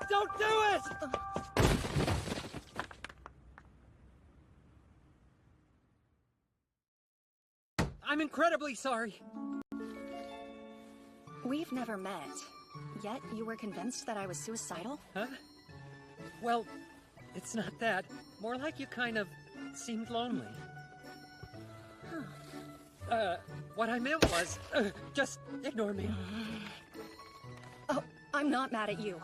don't do it! I'm incredibly sorry. We've never met, yet you were convinced that I was suicidal? Huh? Well, it's not that. More like you kind of seemed lonely. Huh. What I meant was, just ignore me. Oh, I'm not mad at you.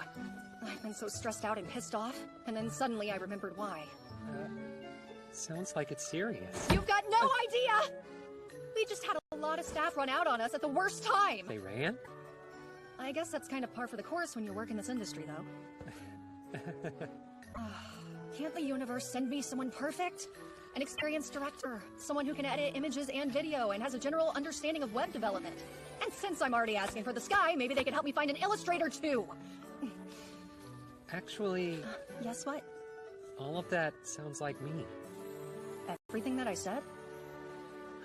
I've been so stressed out and pissed off, and then suddenly I remembered why. Sounds like it's serious. You've got no idea! We just had a lot of staff run out on us at the worst time! They ran? I guess that's kind of par for the course when you work in this industry, though. Can't the universe send me someone perfect? An experienced director, someone who can edit images and video and has a general understanding of web development. And since I'm already asking for the sky, maybe they can help me find an illustrator too. Actually... Yes, what? all of that sounds like me. Everything that I said?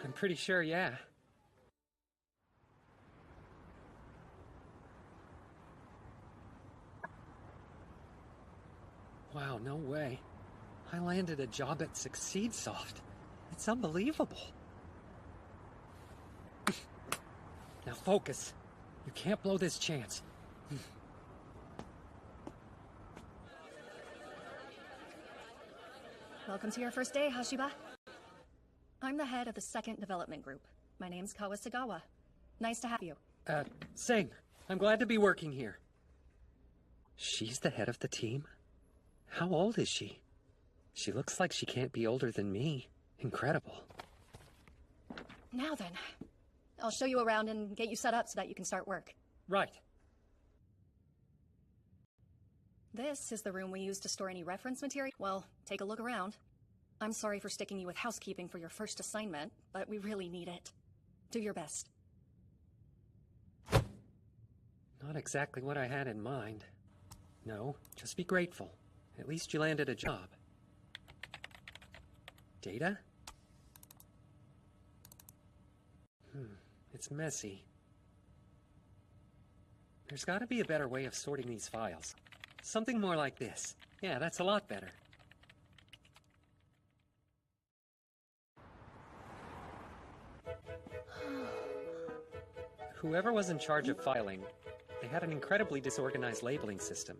I'm pretty sure, yeah. Wow, no way. I landed a job at SucceedSoft. It's unbelievable. Now focus. You can't blow this chance. Welcome to your first day, Hashiba. I'm the head of the second development group. My name's Kawasagawa. Nice to have you. Same. I'm glad to be working here. She's the head of the team? How old is she? She looks like she can't be older than me. Incredible. Now then, I'll show you around and get you set up so that you can start work. Right. This is the room we use to store any reference material. Well, take a look around. I'm sorry for sticking you with housekeeping for your first assignment, but we really need it. Do your best. Not exactly what I had in mind. No, just be grateful. At least you landed a job. Data? It's messy. There's gotta be a better way of sorting these files. Something more like this. Yeah, that's a lot better. Whoever was in charge of filing, they had an incredibly disorganized labeling system.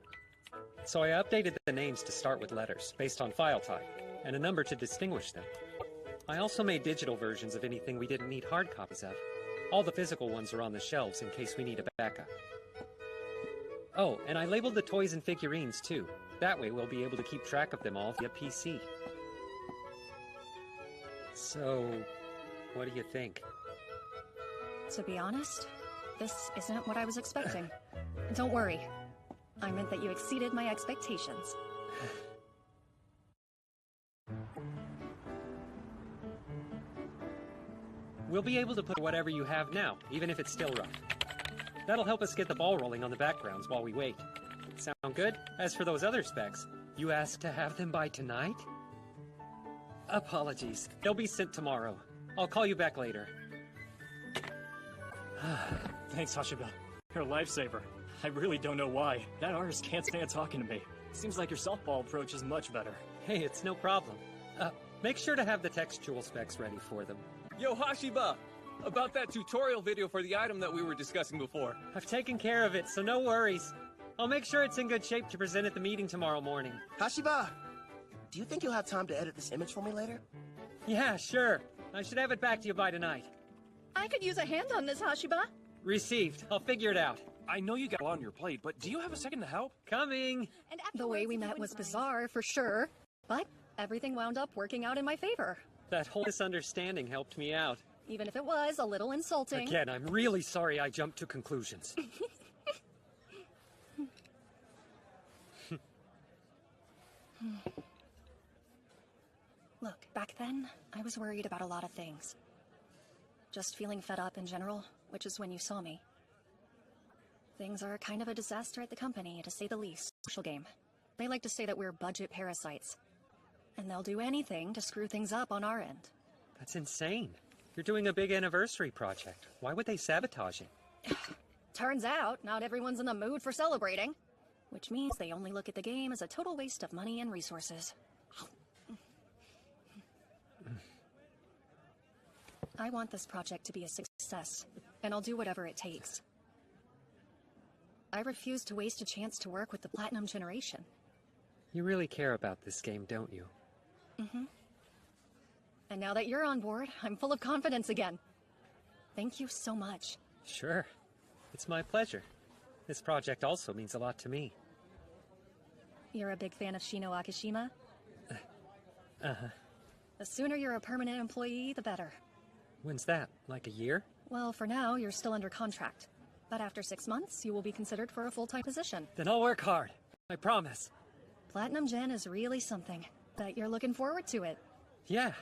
So I updated the names to start with letters, based on file type, and a number to distinguish them. I also made digital versions of anything we didn't need hard copies of. All the physical ones are on the shelves in case we need a backup. Oh, and I labeled the toys and figurines too. That way we'll be able to keep track of them all via PC. So, what do you think? To be honest, this isn't what I was expecting. Don't worry. I meant that you exceeded my expectations. We'll be able to put whatever you have now, even if it's still rough. That'll help us get the ball rolling on the backgrounds while we wait. Sound good? As for those other specs, you asked to have them by tonight? Apologies. They'll be sent tomorrow. I'll call you back later. Thanks, Hashiba. You're a lifesaver. I really don't know why. That artist can't stand talking to me. Seems like your softball approach is much better. Hey, it's no problem. Make sure to have the textual specs ready for them. Yo, Hashiba! About that tutorial video for the item that we were discussing before. I've taken care of it, so no worries. I'll make sure it's in good shape to present at the meeting tomorrow morning. Hashiba! Do you think you'll have time to edit this image for me later? Yeah, sure. I should have it back to you by tonight. I could use a hand on this, Hashiba. Received. I'll figure it out. I know you got a lot on your plate, but do you have a second to help? Coming! The way we met was bizarre, for sure. But everything wound up working out in my favor. That whole misunderstanding helped me out. Even if it was a little insulting. Again, I'm really sorry I jumped to conclusions. Look, back then, I was worried about a lot of things. Just feeling fed up in general, which is when you saw me. Things are kind of a disaster at the company, to say the least. Social game. They like to say that we're budget parasites. And they'll do anything to screw things up on our end. That's insane. You're doing a big anniversary project. Why would they sabotage it? Turns out, not everyone's in the mood for celebrating. Which means they only look at the game as a total waste of money and resources. I want this project to be a success, and I'll do whatever it takes. I refuse to waste a chance to work with the Platinum Generation. You really care about this game, don't you? Mm-hmm. And now that you're on board, I'm full of confidence again. Thank you so much. Sure. It's my pleasure. This project also means a lot to me. You're a big fan of Shino Akishima? Uh-huh. The sooner you're a permanent employee, the better. When's that? Like a year? Well, for now, you're still under contract. But after 6 months, you will be considered for a full-time position. Then I'll work hard. I promise. Platinum Gen is really something. Bet you're looking forward to it. Yeah.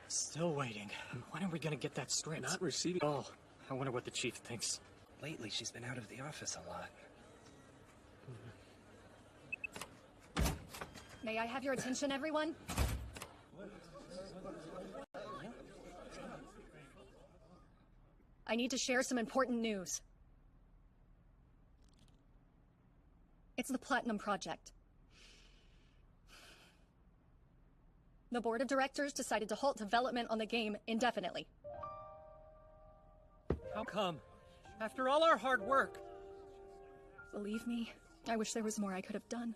Still waiting. When are we gonna get that script? Not receiving. Oh, I wonder what the chief thinks. Lately, she's been out of the office a lot. May I have your attention, everyone? I need to share some important news. It's the Platinum Project. The board of directors decided to halt development on the game indefinitely. How come? After all our hard work. Believe me, I wish there was more I could have done.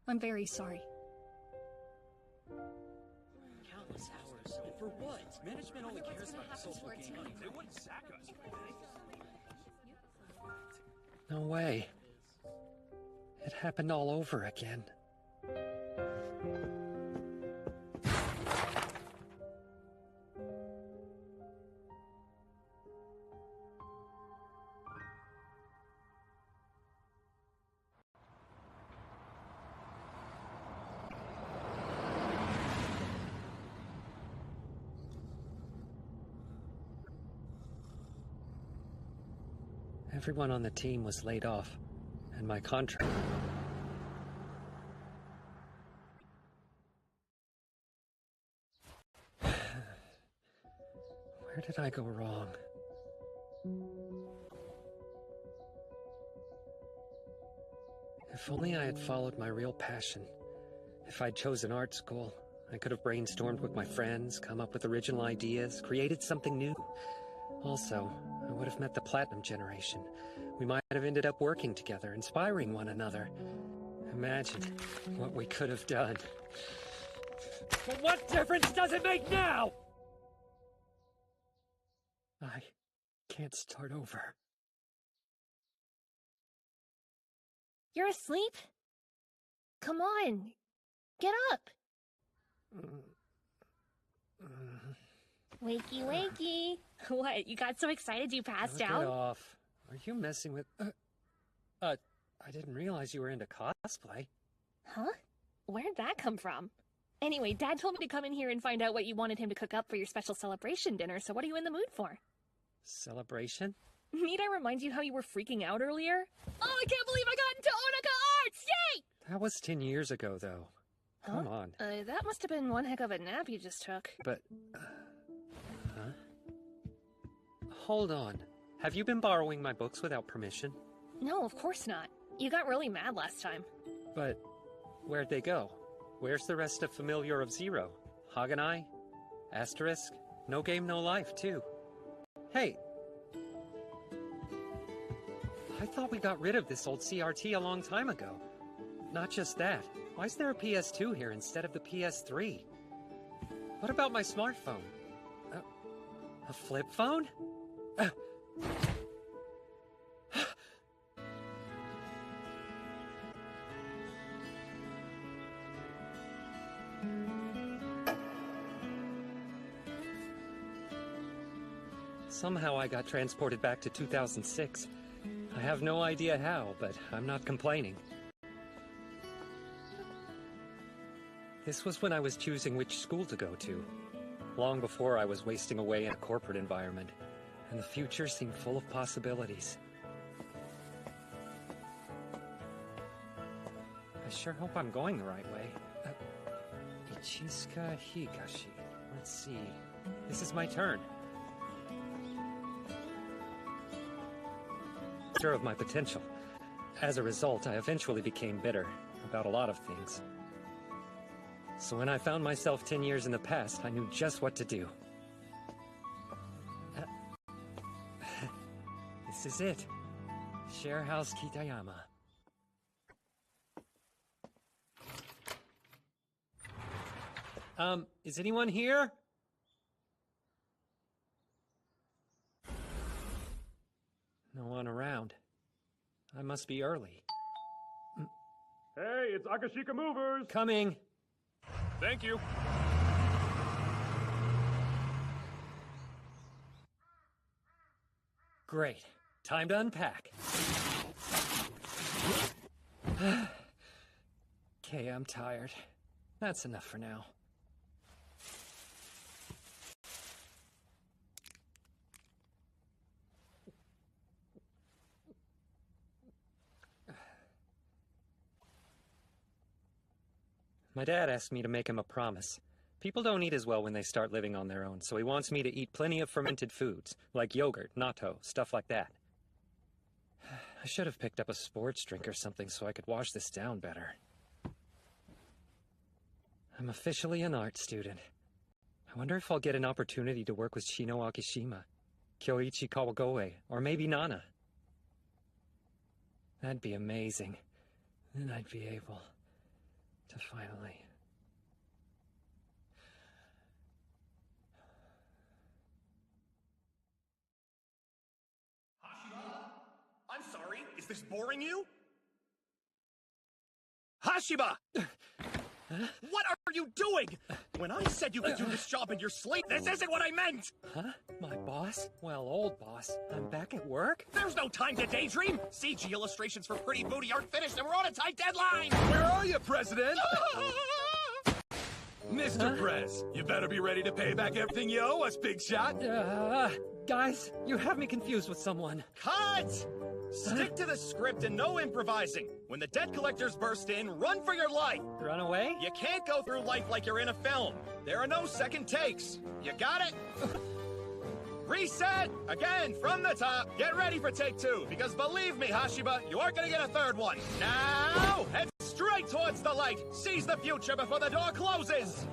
I'm very sorry. Countless hours. And for what? Management only cares about the social gain. They wouldn't sack us. No way. It happened all over again. Everyone on the team was laid off, and my contract... Where did I go wrong? If only I had followed my real passion. If I'd chosen art school, I could have brainstormed with my friends, come up with original ideas, created something new. Also, I would have met the Platinum Generation. We might have ended up working together, inspiring one another. Imagine what we could have done. But what difference does it make now? I can't start over. You're asleep? Come on. Get up. Wakey, wakey. What, you got so excited you passed Get out? off. Are you messing with... I didn't realize you were into cosplay. Huh? Where'd that come from? Anyway, Dad told me to come in here and find out what you wanted him to cook up for your special celebration dinner, so what are you in the mood for? Celebration? Need I remind you how you were freaking out earlier? Oh, I can't believe I got into Onaka Arts! Yay! That was 10 years ago, though. Come on. That must have been one heck of a nap you just took. But... huh? Hold on. Have you been borrowing my books without permission? No, of course not. You got really mad last time. But... where'd they go? Where's the rest of Familiar of Zero? Haganai? Asterisk? No Game, No Life, too. Hey! I thought we got rid of this old CRT a long time ago. Not just that. Why is there a PS2 here instead of the PS3? What about my smartphone? A flip phone? Somehow I got transported back to 2006. I have no idea how, but I'm not complaining. This was when I was choosing which school to go to. Long before I was wasting away in a corporate environment. And the future seemed full of possibilities. I sure hope I'm going the right way. Ichizuka Higashi. Let's see. This is my turn. Sure of my potential. As a result, I eventually became bitter about a lot of things. So when I found myself 10 years in the past, I knew just what to do. This is it. Share House Kitayama. Is anyone here? No one around. I must be early. Hey, it's Akashika Movers! Coming! Thank you. Great. Time to unpack. Okay, I'm tired. That's enough for now. My dad asked me to make him a promise. People don't eat as well when they start living on their own, so he wants me to eat plenty of fermented foods, like yogurt, natto, stuff like that. I should have picked up a sports drink or something so I could wash this down better. I'm officially an art student. I wonder if I'll get an opportunity to work with Shino Akishima, Kyoichi Kawagoe, or maybe Nana. That'd be amazing. Then I'd be able to finally... I'm sorry, is this boring you? Hashiba! What are you doing? When I said you could do this job in your sleep, this isn't what I meant! Huh? My boss? Well, old boss. I'm back at work? There's no time to daydream! CG illustrations for Pretty Booty aren't finished and we're on a tight deadline! Where are you, President? Mr. Prez, you better be ready to pay back everything you owe us, big shot. Guys, you have me confused with someone. Cut! Stick to the script and no improvising. When the debt collectors burst in, run for your life! Run away? You can't go through life like you're in a film. There are no second takes. You got it? Reset! Again, from the top. Get ready for take 2, because believe me, Hashiba, you aren't gonna get a third one. Now, head straight towards the light. Seize the future before the door closes.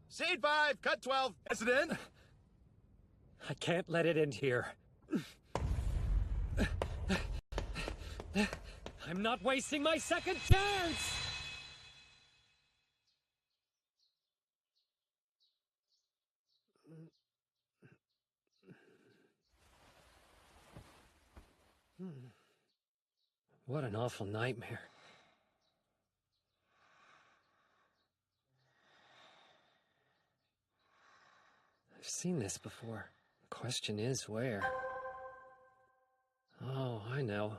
Scene 5, cut 12. President? I can't let it end here. I'm not wasting my second chance! What an awful nightmare. I've seen this before. The question is, where? Oh, I know.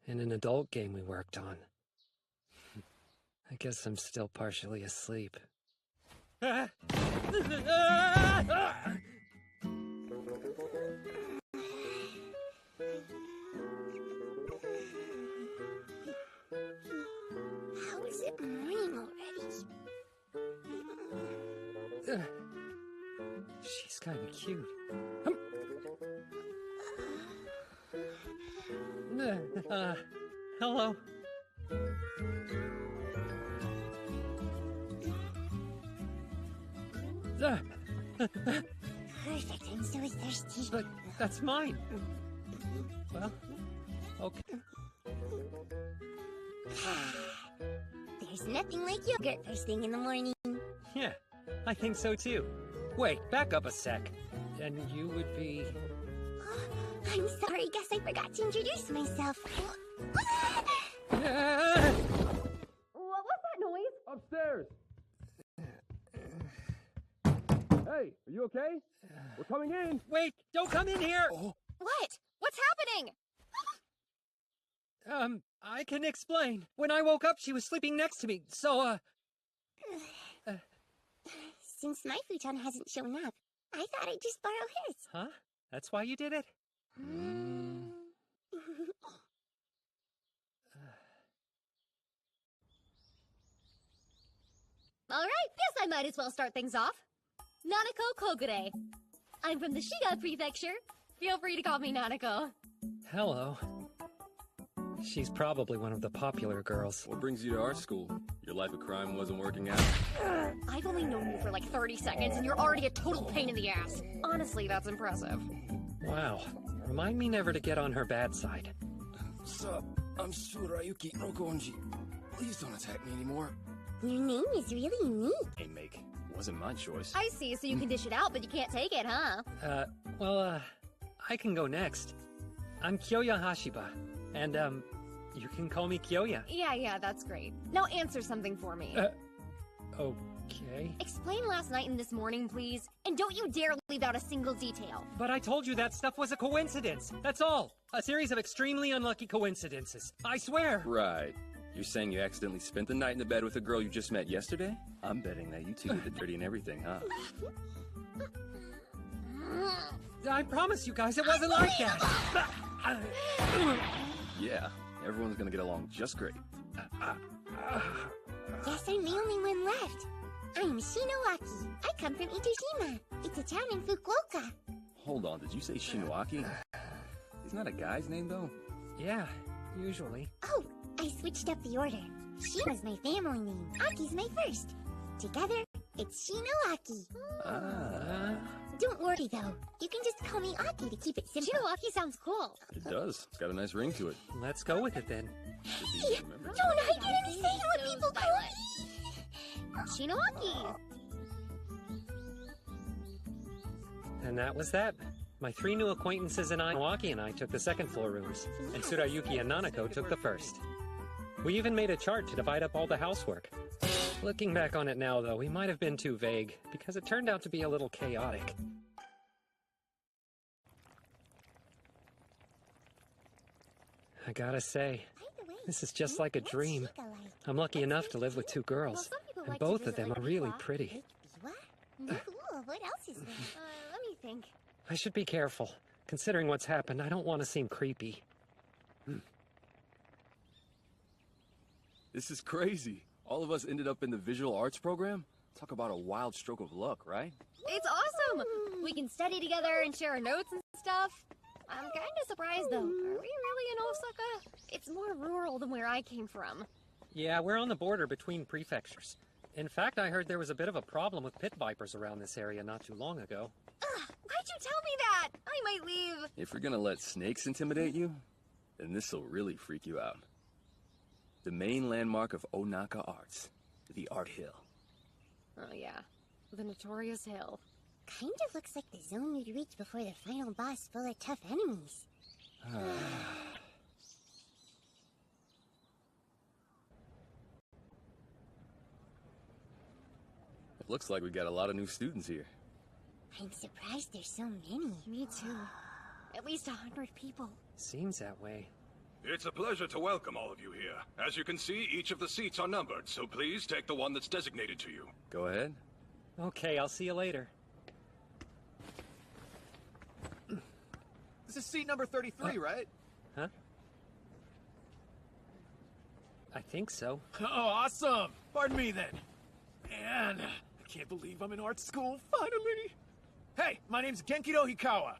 In an adult game we worked on. I guess I'm still partially asleep. How is it morning already? She's kind of cute. Hello. Perfect, I'm so thirsty. But that's mine. Well, okay. There's nothing like yogurt first thing in the morning. Yeah, I think so too. Wait, back up a sec. And you would be... I'm sorry, guess I forgot to introduce myself. What was that noise? Upstairs. Hey, are you okay? We're coming in. Wait, don't come in here! What? What's happening? I can explain. When I woke up, she was sleeping next to me, so, Since my futon hasn't shown up, I thought I'd just borrow his. Huh? That's why you did it? Alright, guess I might as well start things off. Nanako Kogure. I'm from the Shiga Prefecture. Feel free to call me Nanako. Hello. She's probably one of the popular girls. What brings you to art school? Your life of crime wasn't working out? I've only known you for like 30 seconds and you're already a total pain in the ass. Honestly, that's impressive. Wow. Remind me never to get on her bad side. What's up? I'm Shurayuki Rokonji. Please don't attack me anymore. Your name is really unique. Remake. Wasn't my choice. I see, so you can dish it out, but you can't take it, huh? I can go next. I'm Kyoya Hashiba, and, you can call me Kyoya. Yeah, that's great. Now answer something for me. Okay. Explain last night and this morning, please. And don't you dare leave out a single detail. But I told you that stuff was a coincidence. That's all. A series of extremely unlucky coincidences. I swear. Right. You're saying you accidentally spent the night in the bed with a girl you just met yesterday? I'm betting that you two did the dirty and everything, huh? I promise you guys it wasn't like that. Yeah, everyone's gonna get along just great. Guess I'm the only one left. I'm Shinowaki. I come from Itoshima. It's a town in Fukuoka. Hold on, did you say Shinowaki? Isn't that a guy's name, though? Yeah, usually. Oh, I switched up the order. Shima's my family name. Aki's my first. Together, it's Shinowaki. Don't worry, though. You can just call me Aki to keep it simple. Shinowaki sounds cool. It does. It's got a nice ring to it. Let's go with it then. Hey, don't I get any say in what people call me? Shinowaki. And that was that. My 3 new acquaintances and Iwaki and I took the second floor rooms, and Tsurayuki and Nanako took the first. We even made a chart to divide up all the housework. Looking back on it now, though, we might have been too vague, because it turned out to be a little chaotic. I gotta say, this is just like a dream. I'm lucky enough to live with 2 girls, and both of them are really pretty. Cool. What else is there? Let me think. I should be careful. Considering what's happened, I don't want to seem creepy. This is crazy. All of us ended up in the visual arts program? Talk about a wild stroke of luck, right? It's awesome! We can study together and share our notes and stuff. I'm kinda surprised, though. Are we really in Osaka? It's more rural than where I came from. Yeah, we're on the border between prefectures. In fact, I heard there was a bit of a problem with pit vipers around this area not too long ago. Why'd you tell me that? I might leave. If you're gonna let snakes intimidate you, then this'll really freak you out. The main landmark of Onaka Arts, the Art Hill. Oh yeah, the notorious hill. Kinda looks like the zone you'd reach before the final boss full of tough enemies. It looks like we got a lot of new students here. I'm surprised there's so many. Me too. At least 100 people. Seems that way. It's a pleasure to welcome all of you here. As you can see, each of the seats are numbered, so please take the one that's designated to you. Go ahead. Okay, I'll see you later. This is seat number 33, right? Huh? I think so. Oh, awesome! Pardon me then. Man, I can't believe I'm in art school, finally! Hey, my name's Genkido Hikawa.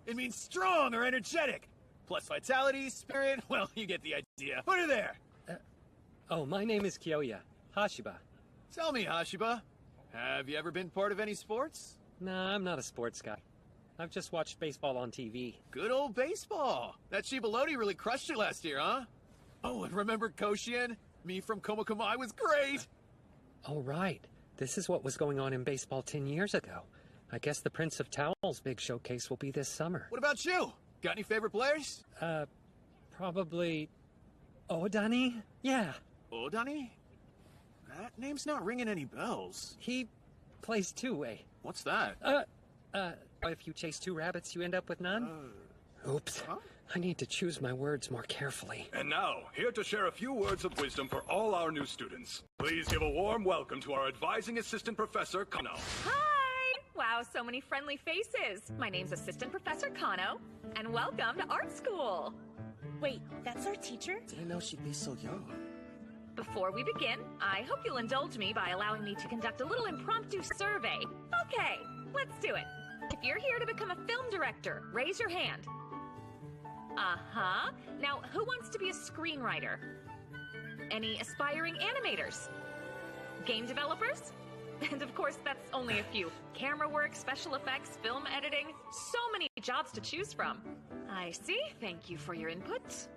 It means strong or energetic. Plus vitality, spirit, well, you get the idea. Put her there! Oh, my name is Kyoya Hashiba. Tell me, Hashiba, have you ever been part of any sports? Nah, I'm not a sports guy. I've just watched baseball on TV. Good old baseball. That Shibalodi really crushed it last year, huh? Oh, and remember Koshien? Me from Komakomai was great! Oh, right. This is what was going on in baseball 10 years ago. I guess the Prince of Towel's big showcase will be this summer. What about you? Got any favorite players? Probably... Odani? Yeah. Odani? That name's not ringing any bells. He plays two-way. What's that? If you chase 2 rabbits, you end up with none? Oops. Huh? I need to choose my words more carefully. And now, here to share a few words of wisdom for all our new students. Please give a warm welcome to our advising assistant professor, Kano. Hi! Wow, so many friendly faces. My name's Assistant Professor Kano, and welcome to art school. Wait, that's our teacher? Didn't know she'd be so young. Before we begin, I hope you'll indulge me by allowing me to conduct a little impromptu survey. Okay, let's do it. If you're here to become a film director, raise your hand. Uh-huh. Now, who wants to be a screenwriter? Any aspiring animators? Game developers? And of course, that's only a few. Camera work, special effects, film editing. So many jobs to choose from. I see. Thank you for your input.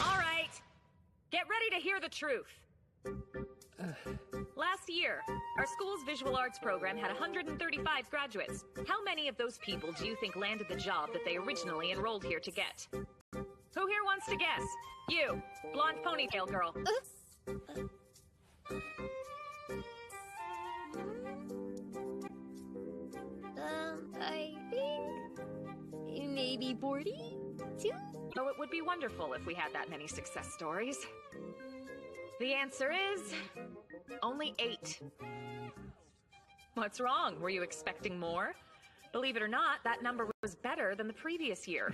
All right. Get ready to hear the truth. Last year, our school's visual arts program had 135 graduates. How many of those people do you think landed the job that they originally enrolled here to get? Who here wants to guess? You, blonde ponytail girl. I think maybe 42? Oh, it would be wonderful if we had that many success stories. The answer is only 8. What's wrong? Were you expecting more? Believe it or not, that number was better than the previous year.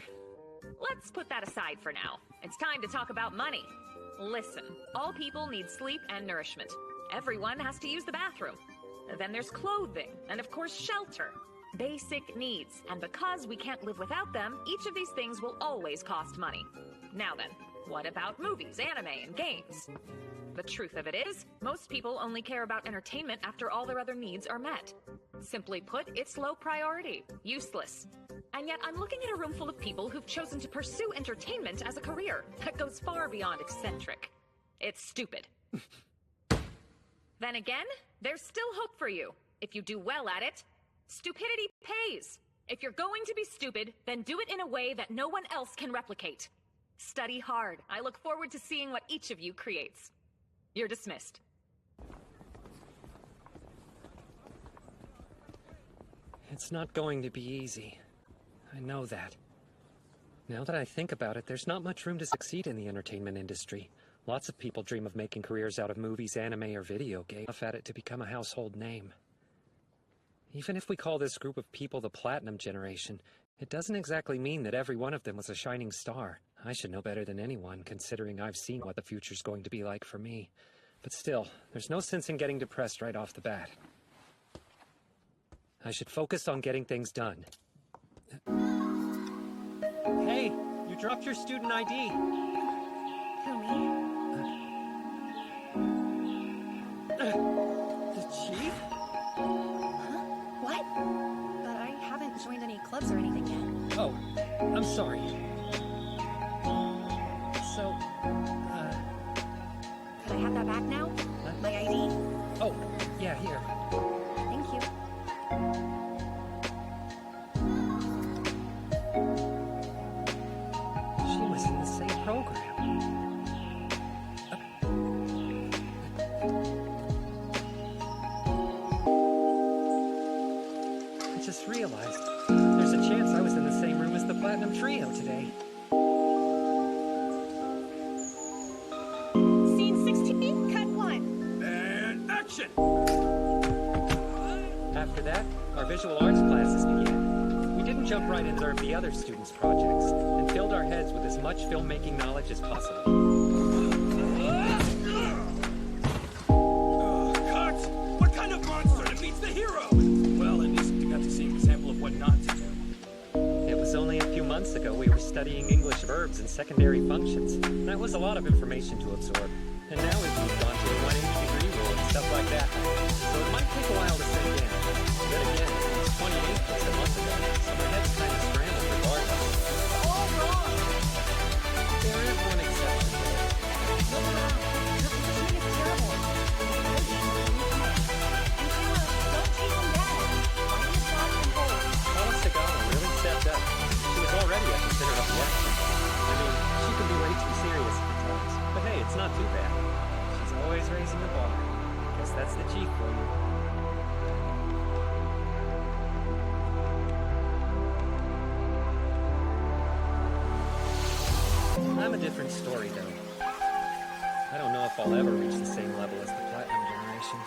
Let's put that aside for now. It's time to talk about money. Listen, all people need sleep and nourishment. Everyone has to use the bathroom. Then there's clothing, and of course shelter. Basic needs, and because we can't live without them, each of these things will always cost money. Now then, what about movies, anime, and games? The truth of it is, most people only care about entertainment after all their other needs are met. Simply put, it's low priority, useless. And yet I'm looking at a room full of people who've chosen to pursue entertainment as a career that goes far beyond eccentric. It's stupid. Then again, there's still hope for you. If you do well at it, stupidity pays. If you're going to be stupid, then do it in a way that no one else can replicate. Study hard. I look forward to seeing what each of you creates. You're dismissed. It's not going to be easy. I know that. Now that I think about it, there's not much room to succeed in the entertainment industry. Lots of people dream of making careers out of movies, anime, or video games, enough at it to become a household name. Even if we call this group of people the Platinum Generation, it doesn't exactly mean that every one of them was a shining star. I should know better than anyone, considering I've seen what the future's going to be like for me. But still, there's no sense in getting depressed right off the bat. I should focus on getting things done. Hey, you dropped your student ID. Who, me? The chief? Huh? What? But I haven't joined any clubs or anything yet. Oh, I'm sorry. So, Could I have that back now? My ID? Oh, yeah, here. Thank you. She was in the same program. I just realized there's a chance I was in the same room as the Platinum Trio today. Scene 16, cut 1. And action! After that, our visual arts classes began. We didn't jump right into the other students' projects, and filled our heads with as much filmmaking knowledge as possible. Cut! What kind of monster defeats the hero? Well, at least you got to see an example of what not to do. It was only a few months ago we were studying English verbs and secondary functions. That was a lot of information to absorb. And now we've moved on to the 180 degree rule and stuff like that. So it might take a while to sink in. Then again, it's 28 just a month ago, so my head's kind of scrambled regardless. All wrong! There is one exception, though. Look around. Your position is terrible. And Kayla, don't chase him down. Find the shot and hold. Paula Segala really stepped up. She was already at the center of the action. I mean, she can be way too serious at times. But hey, it's not too bad. She's always raising the bar. Guess that's the chief for you. I'm a different story, though. I don't know if I'll ever reach the same level as the Platinum Generation.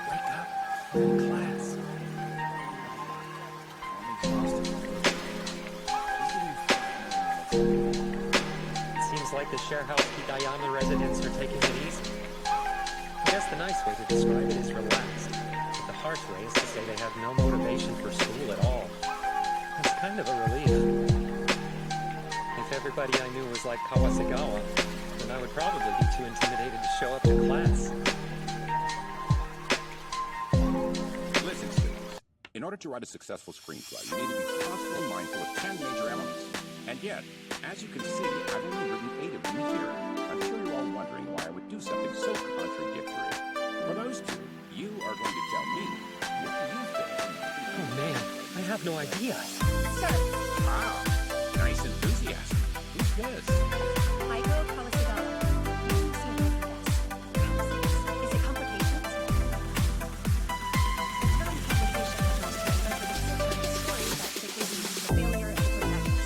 Wake up. We're in class. share house Kitayama residents are taking it easy. I guess the nice way to describe it is relaxed, but the harsh way is to say they have no motivation for school at all. It's kind of a relief. If everybody I knew was like Kawasagawa, then I would probably be too intimidated to show up to class. Listen, students. In order to write a successful screenplay, you need to be constantly mindful of 10 major elements. And yet, as you can see, I've only written 8 of them here. I'm sure you're all wondering why I would do something so contradictory. For those two, you are going to tell me what you think. Oh man, I have no idea. Sir, Wow, nice enthusiasm. Who's this? Aiko Kawasagawa. Is it complications? It's not complications, just the story that gives you the failure of the protagonist.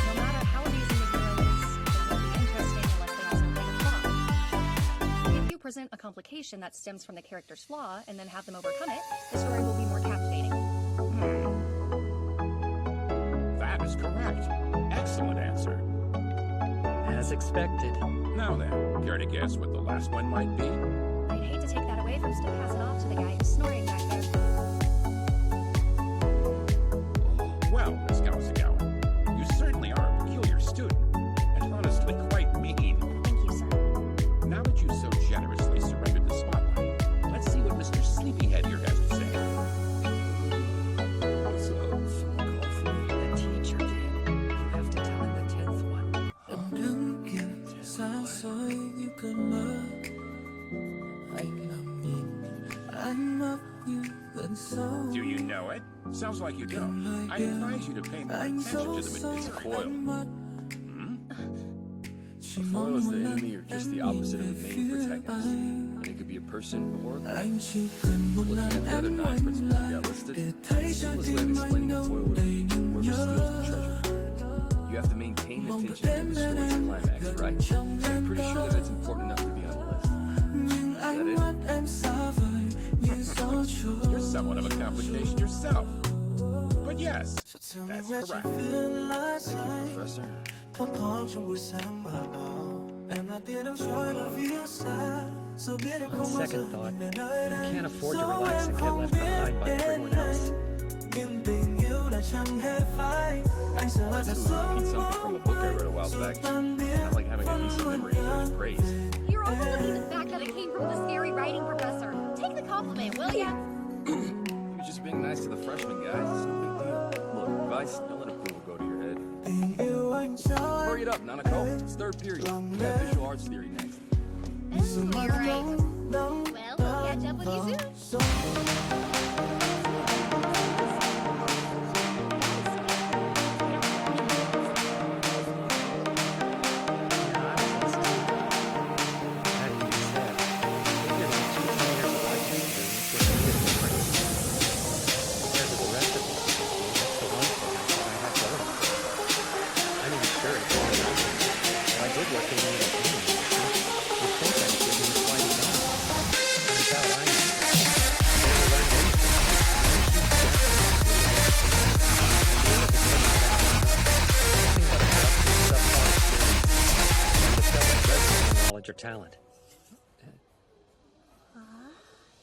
No matter how amazing the hero is, it won't be interesting unless they have some kind of flaw. If you present a complication that stems from the character's flaw and then have them overcome it, the story will be more captivating. That is correct. Excellent answer. As expected. Now then, care to guess what the last one might be? I'd hate to take that away from us to pass it off to the guy who's snoring back there. Well, Miss Kawasagawa, you certainly are a peculiar student, and honestly quite mean. Thank you, sir. Now that you've so generously surrendered the spotlight, let's see what Mr. Sleepyhead here has to say. The teacher did. You have to tell him the 10th one. Do you know it? Sounds like you don't. I advise you to pay more attention to the It's a foil. Hmm? A foil is the enemy or just the opposite of the main protagonist. And it could be a person or a thing. Looking at the other 9 principles we got listed, the simplest way of explaining a foil would be whoever steals the treasure. You have to maintain the tension of the story's climax, right? I'm pretty sure that it's important enough to be on the list. Is that it? You're somewhat of a complication yourself. But yes, that's correct. Thank you, Professor. On second thought, you can't afford to relax and get left behind by everyone else. That's to repeat something from a book I read a while back. Not like having a decent memory deserves praise. You're overlooking the fact that it came from the scary writing professor. Take the compliment, will ya? You're just being nice to the freshmen, guys. It's no big deal. Look, advice, don't let approval go to your head. Hurry it up, Nanako. It's third period. We got visual arts theory next. You're right. Well, we'll catch up with you soon. Or talent.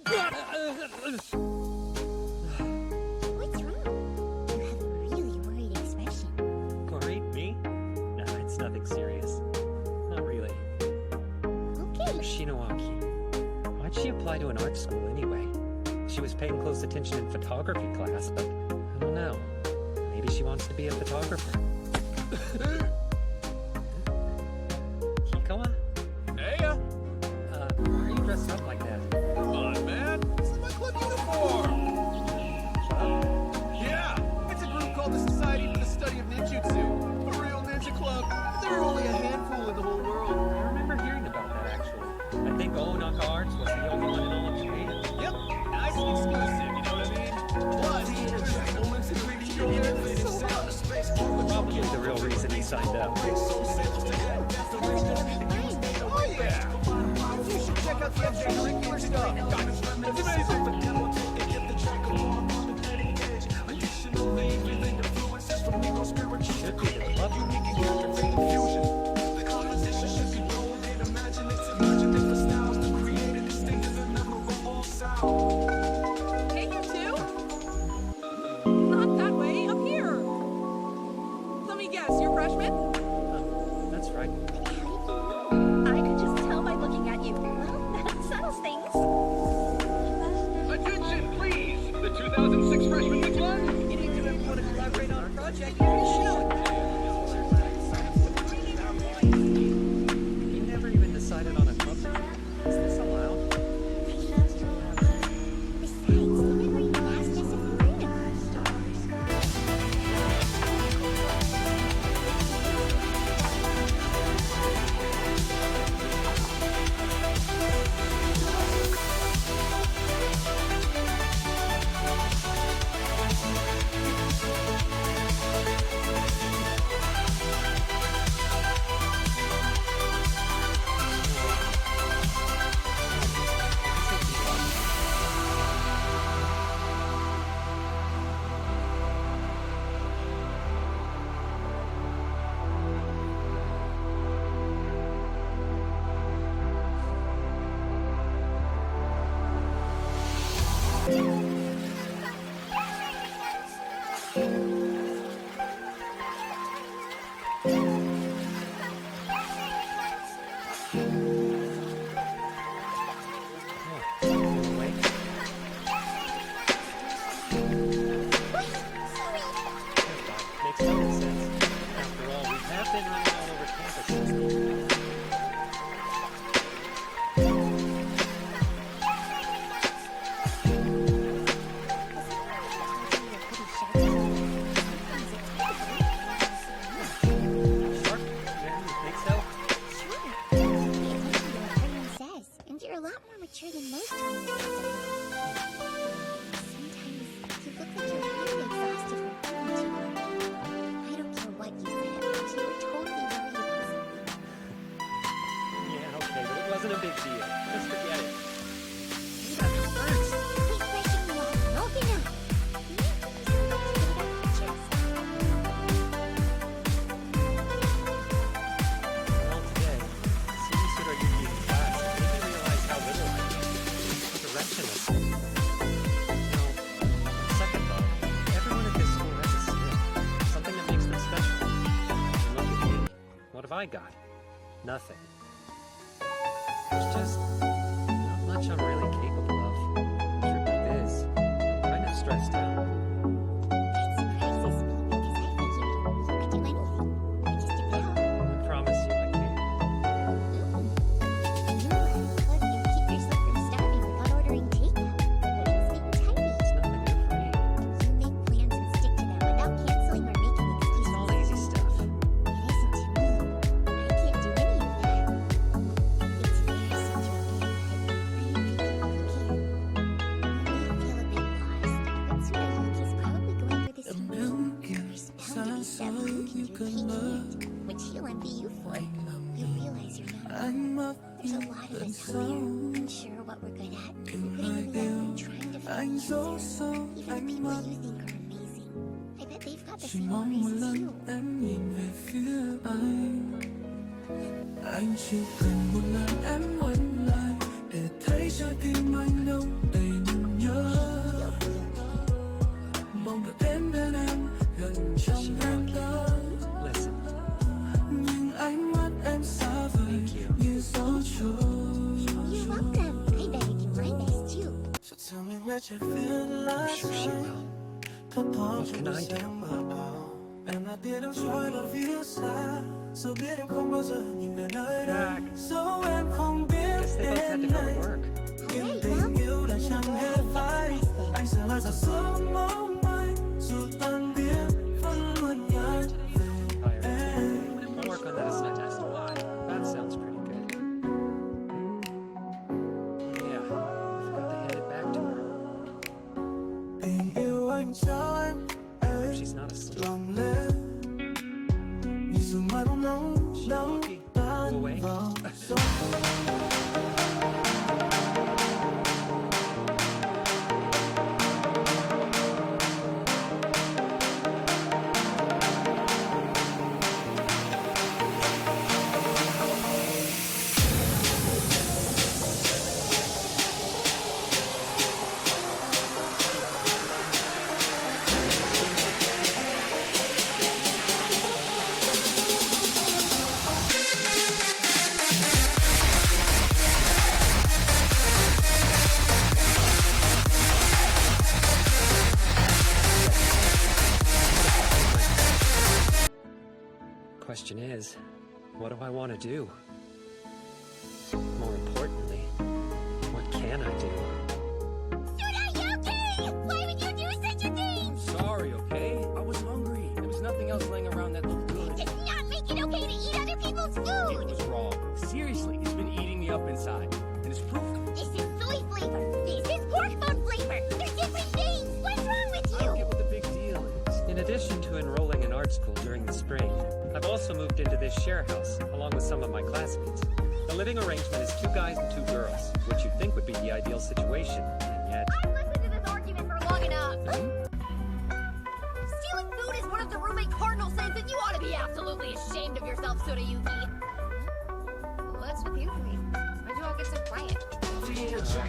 What's wrong? You have a really worried expression. Worried? Me? No, it's nothing serious. Not really. Okay. Shinoaki. Why'd she apply to an art school anyway? She was paying close attention in photography class, but I don't know. Maybe she wants to be a photographer. Hikawa? Why are you dressed up like that? Come on, man. This is my club uniform. Yeah, it's a group called the Society for the Study of Ninjutsu. A real ninja club. There are only a handful in the whole world. I remember hearing about that, actually. I think Onaka Arts was the only one in all of Japan. Yep, nice and exclusive, you know what I mean? Plus, there's moments in which you get Probably the real reason he signed up. Oh yeah! You should check out the extracurricular stuff. It's amazing. Should be the club. 2006 freshman Nikolai? You need to want to collaborate on a project, you should. You never even decided on a club for me. Is this allowed? Besides, you never even asked us if we were in a Makes total sense. After all, we have been running all over campus since then. Sure? Yeah, you think so? Sure. Pay attention to what everyone says, and you're a lot more mature than most teenagers. Sometimes you look like you're really exhausted from thinking too hard. I don't care what you said, but you were totally worried about something. Yeah, okay, but it wasn't a big deal. Just forget it. First, keep brushing me off and open up. You need to do something to get it off your chest. Well, today, seeing Tsurayuki in class made me realize how little I know. Directionless. No, on second thought, everyone at this school has a skill. Something that makes them special. And look at me. What have I got? Nothing. There's just not much I'm really capable of. Truth is, I'm kind of stressed out. That surprises me because I figured you could do anything. Or just about. I promise you I can. You know how to cook and keep yourself from starving without ordering takeout. It's being tidy. It's nothing new for me. You make plans and stick to them without canceling or making It's excuses. all easy stuff. It isn't to me. I can't do any of that. It's embarrassing to admit, but I know people who can. You may feel a bit lost, but Tsurayuki's probably going for the same goal. There's bound to be stuff you can do he can't, which he'll envy you for. You realize you're not alone. There's a lot of us out there, unsure what we're good at, putting in the work and trying to find the answer. Even the people you think are amazing. I bet they've got the same worries as you. Nhìn về phía anh chỉ cần một lần em ngoảnh lại để thấy trái tim anh đâu đầy niềm nhớ. Mong được đến bên em gần trong em đó. Listen, Nhưng ánh mắt em xa vời như gió trôi. You're welcome. I bet I can find this too. So tell me what you feel like. sure she will. What can I do? Em là tia đắm soi là phía xa. Dù biết em không bao giờ nhìn về nơi đây. Dẫu em không biết Guess they both had to đến go nay. to work. Nhưng Alright, tình well, yêu đã chẳng hề phai. Anh sẽ là giọt sương mong manh. Dù tan biến vẫn luôn nhớ về em. I'll work on that assignment. That sounds pretty good. Yeah, I forgot they handed back to her. Tình yêu anh cho em. If she's not asleep. Lòng lên. Như dù mai bóng nắng nắng tan Away. vào gió. question is, what do I want to do? More importantly, what can I do? Suda, you okay? Why would you do such a thing? Sorry, okay? I was hungry. There was nothing else laying around that looked good. It does not make it okay to eat other people's It food. was wrong. Seriously, it's been eating me up inside. And it's proof. This is soy flavor. This is pork bone flavor. They're different things. What's wrong with I don't you? get what the big deal is. In addition to enrolling in art school during the spring, I've also moved into this share house, along with some of my classmates. The living arrangement is 2 guys and 2 girls, which you'd think would be the ideal situation, and yet... I've listened to this argument for long enough. Stealing food is one of the roommate cardinal sins, and you ought to be absolutely ashamed of yourself, Suda Yuki. What's with you three? Why'd you all get so quiet? Monica, you're close.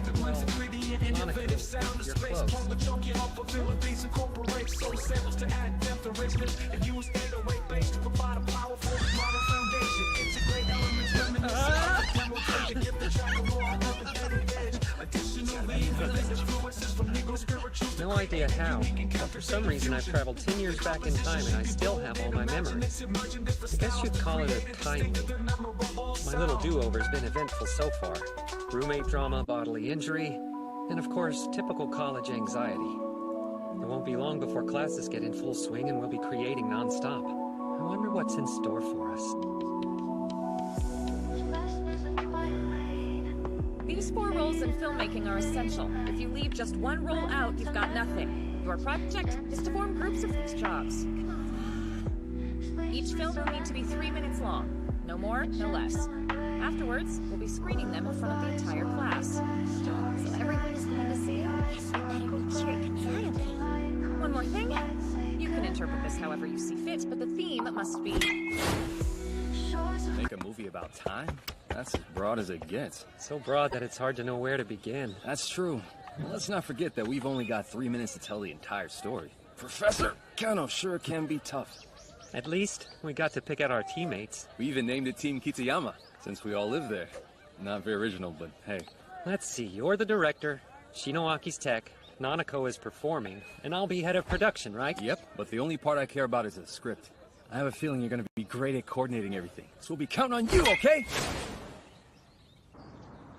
No idea how, but for some reason I've traveled 10 years back in time and I still have all my memories. I guess you'd call it a time loop. My little do-over's been eventful so far. Roommate drama, bodily injury, and of course, typical college anxiety. It won't be long before classes get in full swing and we'll be creating non-stop. I wonder what's in store for us. These 4 roles in filmmaking are essential. If you leave just one role out, you've got nothing. Your project is to form groups of these jobs. Each film will need to be 3 minutes long. No more, no less. Afterwards, we'll be screening them in front of the entire class. So everyone is going to see it? Yes, we better make sure it comes out okay. One more thing. You can interpret this however you see fit, but the theme must be... Make a movie about time? That's as broad as it gets. So broad that it's hard to know where to begin. That's true. Let's not forget that we've only got 3 minutes to tell the entire story. Professor Kano sure can be tough. At least, we got to pick out our teammates. We even named it Team Kitayama, since we all live there. Not very original, but hey. Let's see, you're the director, Shinoaki's tech, Nanako is performing, and I'll be head of production, right? Yep, but the only part I care about is the script. I have a feeling you're gonna be great at coordinating everything, so we'll be counting on you, okay?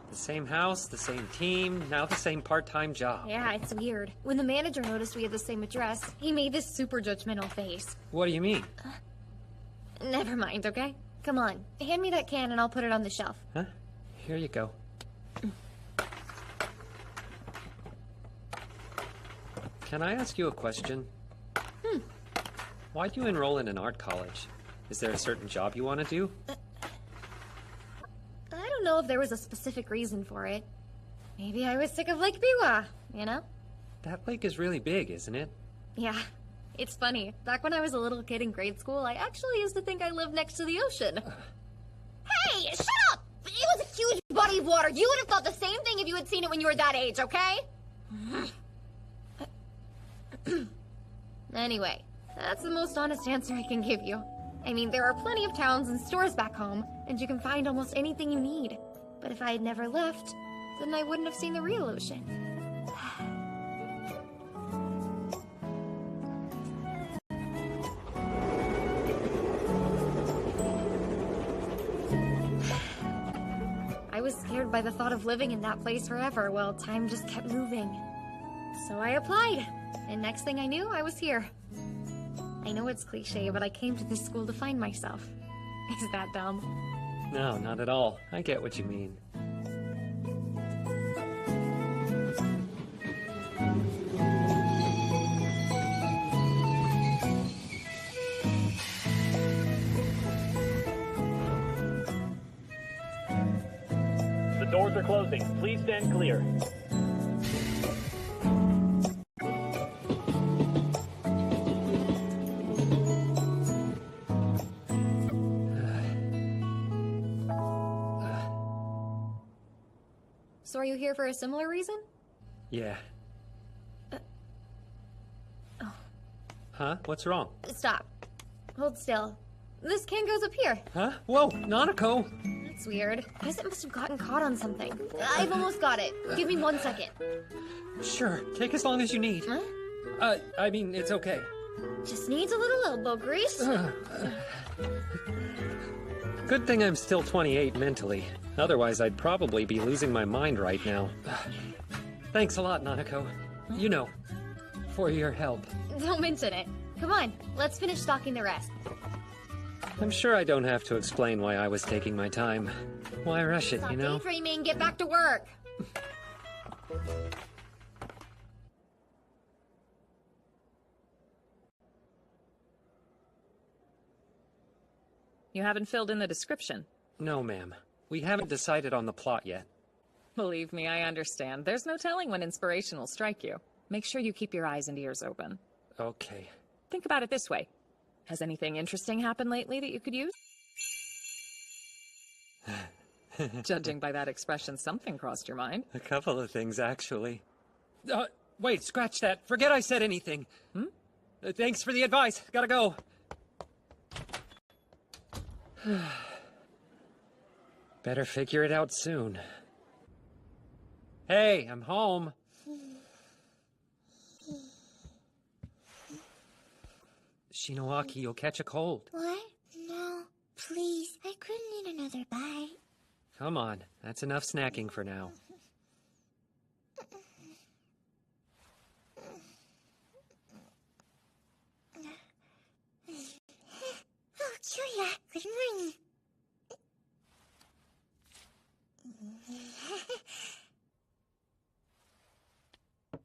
The same house, the same team, now the same part-time job. Yeah, it's weird. When the manager noticed we had the same address, he made this super judgmental face. What do you mean? Never mind, okay? Come on, hand me that can and I'll put it on the shelf. Huh? Here you go. Can I ask you a question? Why'd you enroll in an art college? Is there a certain job you want to do? I don't know if there was a specific reason for it. Maybe I was sick of Lake Biwa, you know? That lake is really big, isn't it? Yeah, it's funny. Back when I was a little kid in grade school, I actually used to think I lived next to the ocean. Hey, shut up! It was a huge body of water. You would have thought the same thing if you had seen it when you were that age, okay? Anyway, that's the most honest answer I can give you. I mean, there are plenty of towns and stores back home, and you can find almost anything you need. But if I had never left, then I wouldn't have seen the real ocean. I was scared by the thought of living in that place forever while time just kept moving. So I applied, and next thing I knew, I was here. I know it's cliche, but I came to this school to find myself. Is that dumb? No, not at all. I get what you mean. The doors are closing. Please stand clear. So are you here for a similar reason? Yeah. Oh. Huh? What's wrong? Stop. Hold still. This can goes up here. Huh? Whoa, Nanako! That's weird. I guess it must have gotten caught on something. I've almost got it. Give me 1 second. Sure, take as long as you need. Huh? I mean, it's okay. Just needs a little elbow grease. Good thing I'm still 28 mentally. Otherwise, I'd probably be losing my mind right now. Thanks a lot, Nanako. You know, for your help. Don't mention it. Come on, let's finish stocking the rest. I'm sure I don't have to explain why I was taking my time. Why rush it, Stop you know? daydreaming, get back to work. You haven't filled in the description. No, ma'am. We haven't decided on the plot yet. Believe me, I understand. There's no telling when inspiration will strike you. Make sure you keep your eyes and ears open. Okay. Think about it this way. Has anything interesting happened lately that you could use? Judging by that expression, something crossed your mind. A couple of things, actually. Wait, scratch that. Forget I said anything. Thanks for the advice. Gotta go. Better figure it out soon. Hey, I'm home. Shinoaki, you'll catch a cold. What? No, please. I couldn't eat another bite. Come on, that's enough snacking for now. Oh, Julia, good morning.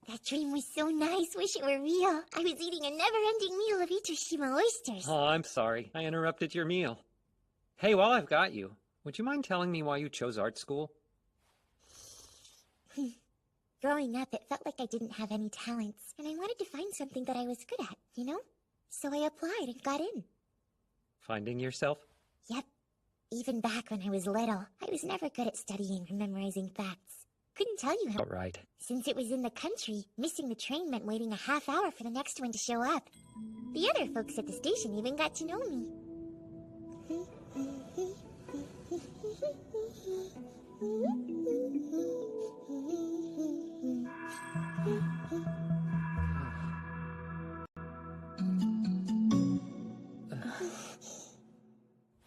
That dream was so nice, wish it were real. I was eating a never-ending meal of Itoshima oysters. Oh, I'm sorry. I interrupted your meal. Hey, while I've got you, would you mind telling me why you chose art school? Growing up, it felt like I didn't have any talents, and I wanted to find something that I was good at, you know? So I applied and got in. Finding yourself? Yep. Even back when I was little, I was never good at studying or memorizing facts. Couldn't tell you how. All right. Since it was in the country, missing the train meant waiting a half hour for the next one to show up. The other folks at the station even got to know me.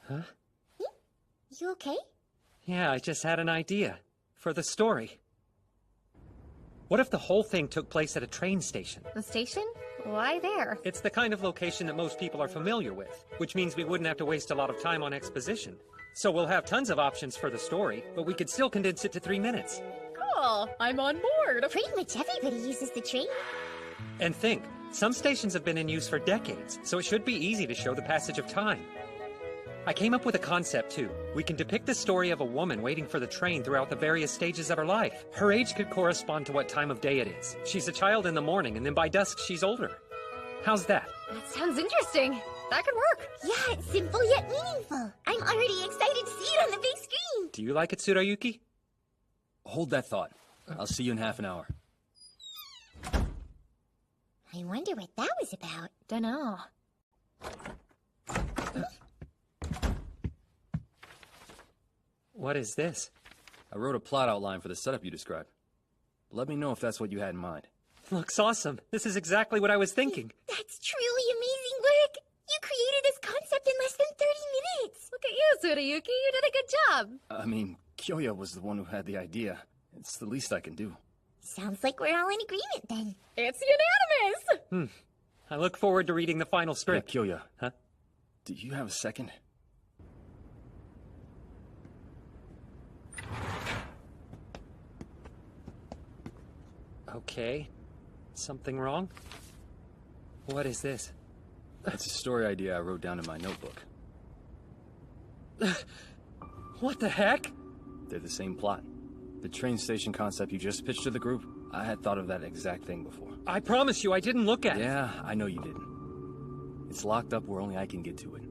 Huh? You okay? Yeah, I just had an idea. For the story. What if the whole thing took place at a train station? The station? Why there? It's the kind of location that most people are familiar with, which means we wouldn't have to waste a lot of time on exposition. So we'll have tons of options for the story, but we could still condense it to 3 minutes. Cool, I'm on board. Pretty much everybody uses the train. And think, some stations have been in use for decades, so it should be easy to show the passage of time. I came up with a concept, too. We can depict the story of a woman waiting for the train throughout the various stages of her life. Her age could correspond to what time of day it is. She's a child in the morning, and then by dusk, she's older. How's that? That sounds interesting. That could work. Yeah, it's simple yet meaningful. I'm already excited to see it on the big screen. Do you like it, Tsurayuki? Hold that thought. I'll see you in half an hour. I wonder what that was about. Dunno. What is this? I wrote a plot outline for the setup you described. Let me know if that's what you had in mind. Looks awesome. This is exactly what I was thinking. That's truly amazing work. You created this concept in less than 30 minutes. Look at you, Tsurayuki. You did a good job. I mean, Kyoya was the one who had the idea. It's the least I can do. Sounds like we're all in agreement then. It's unanimous. I look forward to reading the final Hey, script. Kyoya. Huh? Do you have a second? Okay. Something wrong? What is this? It's a story idea I wrote down in my notebook. What the heck? They're the same plot. The train station concept you just pitched to the group, I had thought of that exact thing before. I promise you I didn't look at it. Yeah, I know you didn't. It's locked up where only I can get to it.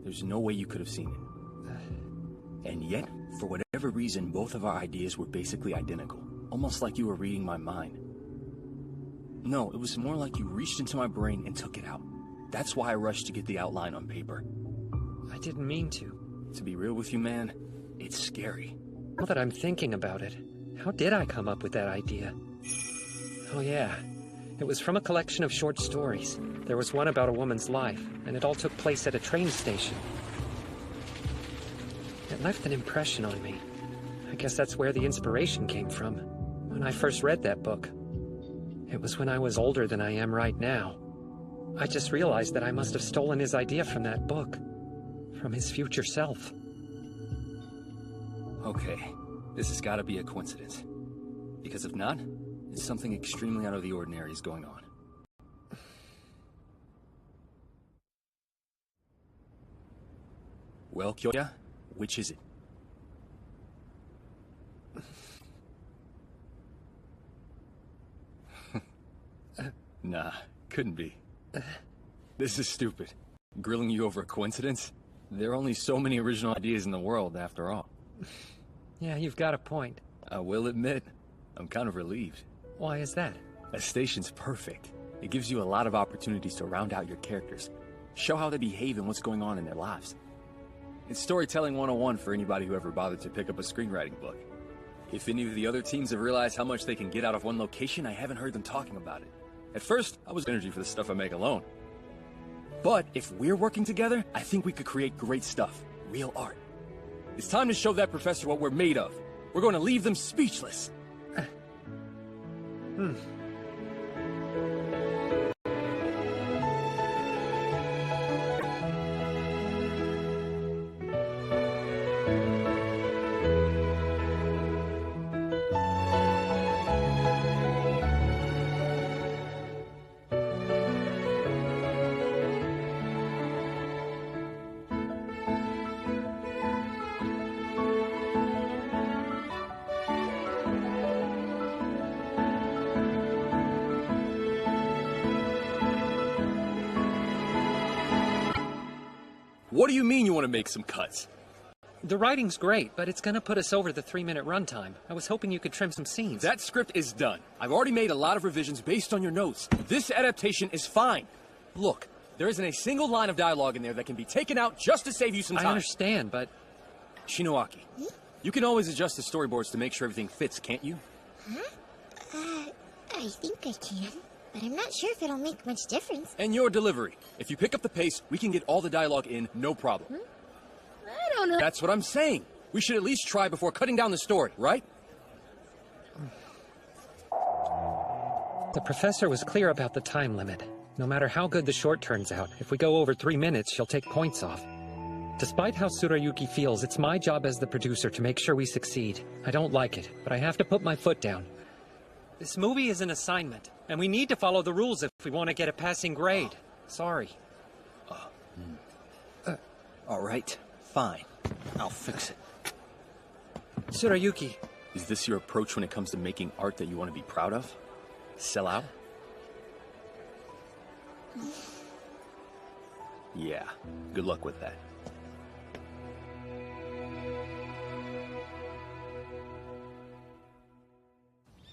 There's no way you could have seen it. And yet, for whatever reason, both of our ideas were basically identical. Almost like you were reading my mind. No, it was more like you reached into my brain and took it out. That's why I rushed to get the outline on paper. I didn't mean to. To be real with you, man, it's scary. Now that I'm thinking about it, how did I come up with that idea? Oh yeah, It was from a collection of short stories. There was one about a woman's life, and it all took place at a train station. It left an impression on me. I guess that's where the inspiration came from. When I first read that book. It was when I was older than I am right now. I just realized that I must have stolen his idea from that book. From his future self. Okay, this has got to be a coincidence. Because if not, it's something extremely out of the ordinary is going on. Well, Kyoya, which is it? Nah, couldn't be. This is stupid. Grilling you over a coincidence? There are only so many original ideas in the world, after all. Yeah, you've got a point. I will admit, I'm kind of relieved. Why is that? A station's perfect. It gives you a lot of opportunities to round out your characters, show how they behave and what's going on in their lives. It's storytelling 101 for anybody who ever bothered to pick up a screenwriting book. If any of the other teams have realized how much they can get out of one location, I haven't heard them talking about it. At first, I was energy for the stuff I make alone. But if we're working together, I think we could create great stuff. Real art. It's time to show that professor what we're made of. We're going to leave them speechless. What do you mean you want to make some cuts? The writing's great, but it's gonna put us over the 3-minute runtime. I was hoping you could trim some scenes. That script is done. I've already made a lot of revisions based on your notes. This adaptation is fine. Look, there isn't a single line of dialogue in there that can be taken out just to save you some time. I understand, but... Shinoaki, you can always adjust the storyboards to make sure everything fits, can't you? I think I can. But I'm not sure if it'll make much difference. And your delivery. If you pick up the pace, we can get all the dialogue in, no problem. I don't know. That's what I'm saying. We should at least try before cutting down the story, right? The professor was clear about the time limit. No matter how good the short turns out, if we go over 3 minutes, she'll take points off. Despite how Tsurayuki feels, it's my job as the producer to make sure we succeed. I don't like it, but I have to put my foot down. This movie is an assignment, and we need to follow the rules if we want to get a passing grade. Sorry. All right, fine. I'll fix it. Tsurayuki. Is this your approach when it comes to making art that you want to be proud of? Sell out? Yeah, good luck with that.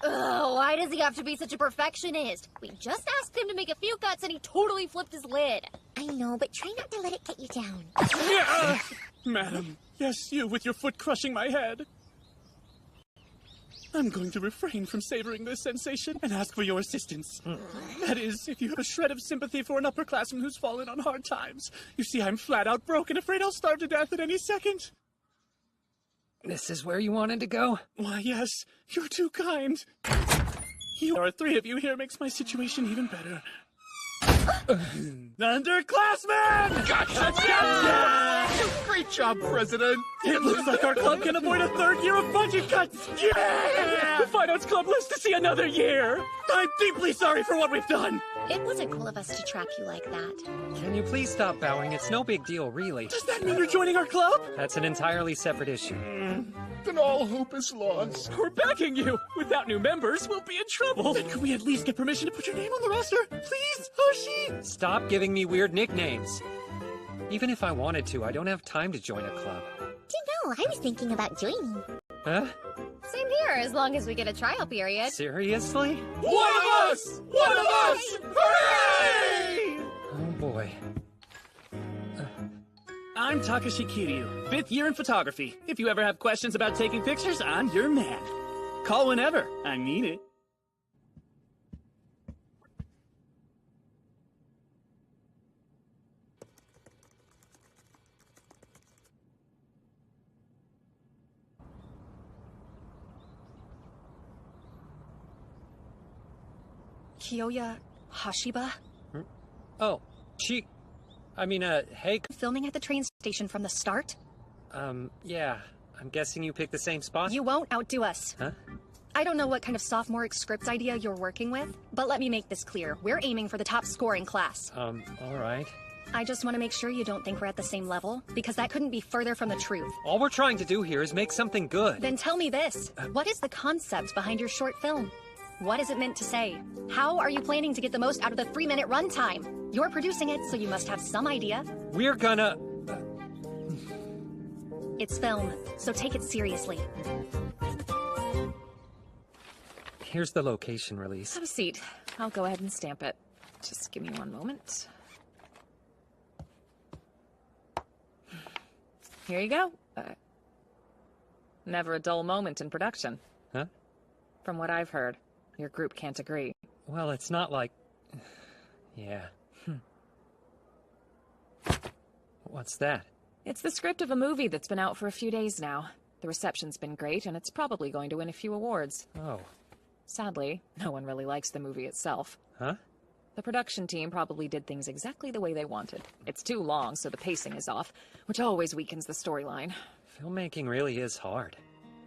Ugh, why does he have to be such a perfectionist? We just asked him to make a few cuts and he totally flipped his lid. I know, but try not to let it get you down. Madam, yes, you with your foot crushing my head. I'm going to refrain from savoring this sensation and ask for your assistance. That is, if you have a shred of sympathy for an upperclassman who's fallen on hard times. You see, I'm flat out broke and afraid I'll starve to death at any second. This is where you wanted to go? Why, yes. You're too kind. You are 3 of you here makes my situation even better. Underclassmen! Gotcha! Great job, President! It looks like our club can avoid a 3rd year of budget cuts! Yeah! The Fine Arts Club lives to see another year! I'm deeply sorry for what we've done! It wasn't cool of us to trap you like that. Can you please stop bowing? It's no big deal, really. Does that mean you're joining our club? That's an entirely separate issue. Then all hope is lost. We're begging you! Without new members, we'll be in trouble! Then could we at least get permission to put your name on the roster? Please, Hoshi! Stop giving me weird nicknames. Even if I wanted to, I don't have time to join a club. Do you know, I was thinking about joining. Huh? Same here, as long as we get a trial period. Seriously? One of us! One of us! Hooray! Oh boy. I'm Takashi Kiryu, 5th year in photography. If you ever have questions about taking pictures, I'm your man. Call whenever. I mean it. Kyoya Hashiba? Oh, hey... Filming at the train station from the start? Yeah. I'm guessing you picked the same spot? You won't outdo us. Huh? I don't know what kind of sophomoric script idea you're working with, but let me make this clear. We're aiming for the top score in class. Alright. I just want to make sure you don't think we're at the same level, because that couldn't be further from the truth. All we're trying to do here is make something good. Then tell me this. What is the concept behind your short film? What is it meant to say? How are you planning to get the most out of the 3-minute runtime? You're producing it, so you must have some idea. We're gonna... It's film, so take it seriously. Here's the location release. Have a seat. I'll go ahead and stamp it. Just give me one moment. Here you go. Never a dull moment in production. Huh? From what I've heard, your group can't agree. Well, it's not like... Yeah. What's that? It's the script of a movie that's been out for a few days now. The reception's been great, and it's probably going to win a few awards. Oh. Sadly, no one really likes the movie itself. Huh? The production team probably did things exactly the way they wanted. It's too long, so the pacing is off, which always weakens the storyline. Filmmaking really is hard.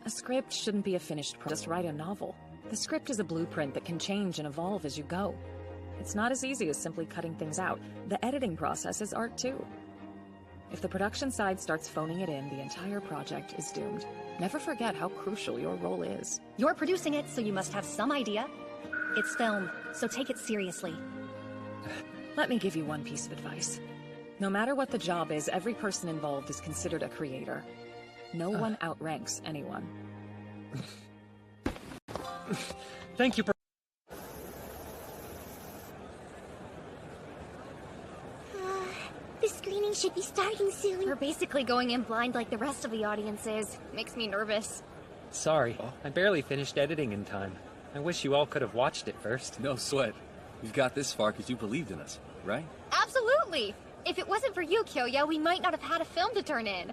A script shouldn't be a finished product. Just write a novel. The script is a blueprint that can change and evolve as you go. It's not as easy as simply cutting things out. The editing process is art too. If the production side starts phoning it in, the entire project is doomed. Never forget how crucial your role is. You're producing it, so you must have some idea. It's film, so take it seriously. Let me give you one piece of advice. No matter what the job is, every person involved is considered a creator. No one outranks anyone. Thank you for... The screening should be starting soon. We're basically going in blind like the rest of the audience is. Makes me nervous. Sorry, I barely finished editing in time. I wish you all could have watched it first. No sweat. We've got this far because you believed in us, right? Absolutely! If it wasn't for you, Kyoya, we might not have had a film to turn in.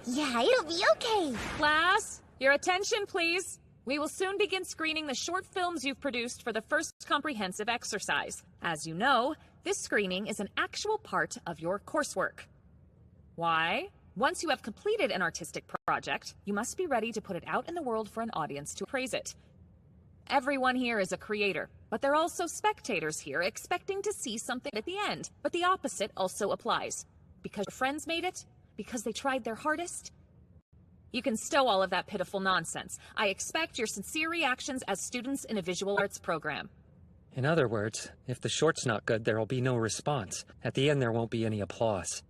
Yeah, it'll be okay. Class, your attention, please. We will soon begin screening the short films you've produced for the first comprehensive exercise. As you know, this screening is an actual part of your coursework. Why? Once you have completed an artistic project, you must be ready to put it out in the world for an audience to appraise it. Everyone here is a creator, but they're also spectators here expecting to see something at the end. But the opposite also applies. Because your friends made it, because they tried their hardest. You can stow all of that pitiful nonsense. I expect your sincere reactions as students in a visual arts program. In other words, if the short's not good, there'll be no response. At the end, there won't be any applause.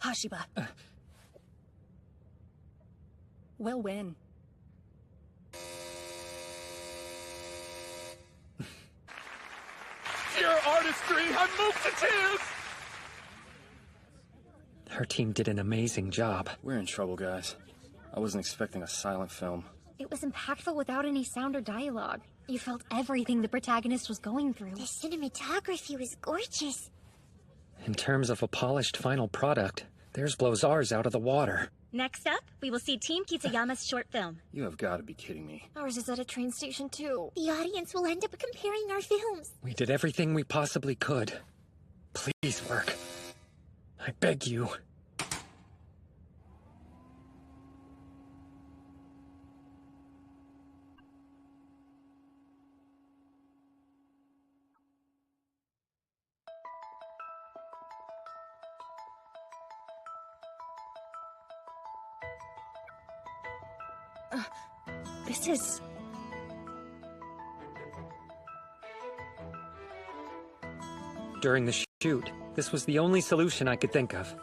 Hashiba. We'll win. Your artistry, I'm moved to tears! Her team did an amazing job. We're in trouble, guys. I wasn't expecting a silent film. It was impactful without any sound or dialogue. You felt everything the protagonist was going through. The cinematography was gorgeous. In terms of a polished final product, theirs blows ours out of the water. Next up, we will see Team Kitayama's short film. You have got to be kidding me. Ours is at a train station too. The audience will end up comparing our films. We did everything we possibly could. Please work. I beg you. This is... During the shoot, this was the only solution I could think of.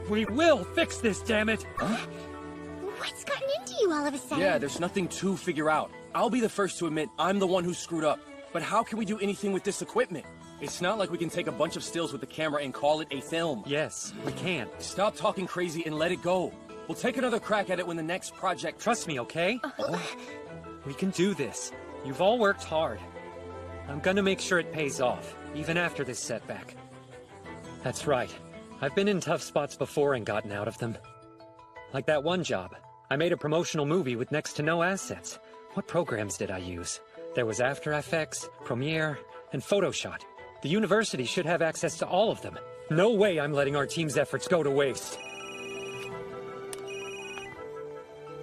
We will fix this, damn it! Huh? What's gotten into you all of a sudden? Yeah, there's nothing to figure out. I'll be the first to admit I'm the one who screwed up. But how can we do anything with this equipment? It's not like we can take a bunch of stills with the camera and call it a film. Yes, we can. Stop talking crazy and let it go. We'll take another crack at it when the next project... Trust me, okay? We can do this. You've all worked hard. I'm gonna make sure it pays off, even after this setback. That's right. I've been in tough spots before and gotten out of them. Like that one job. I made a promotional movie with next to no assets. What programs did I use? There was After Effects, Premiere, and Photoshop. The university should have access to all of them. No way I'm letting our team's efforts go to waste.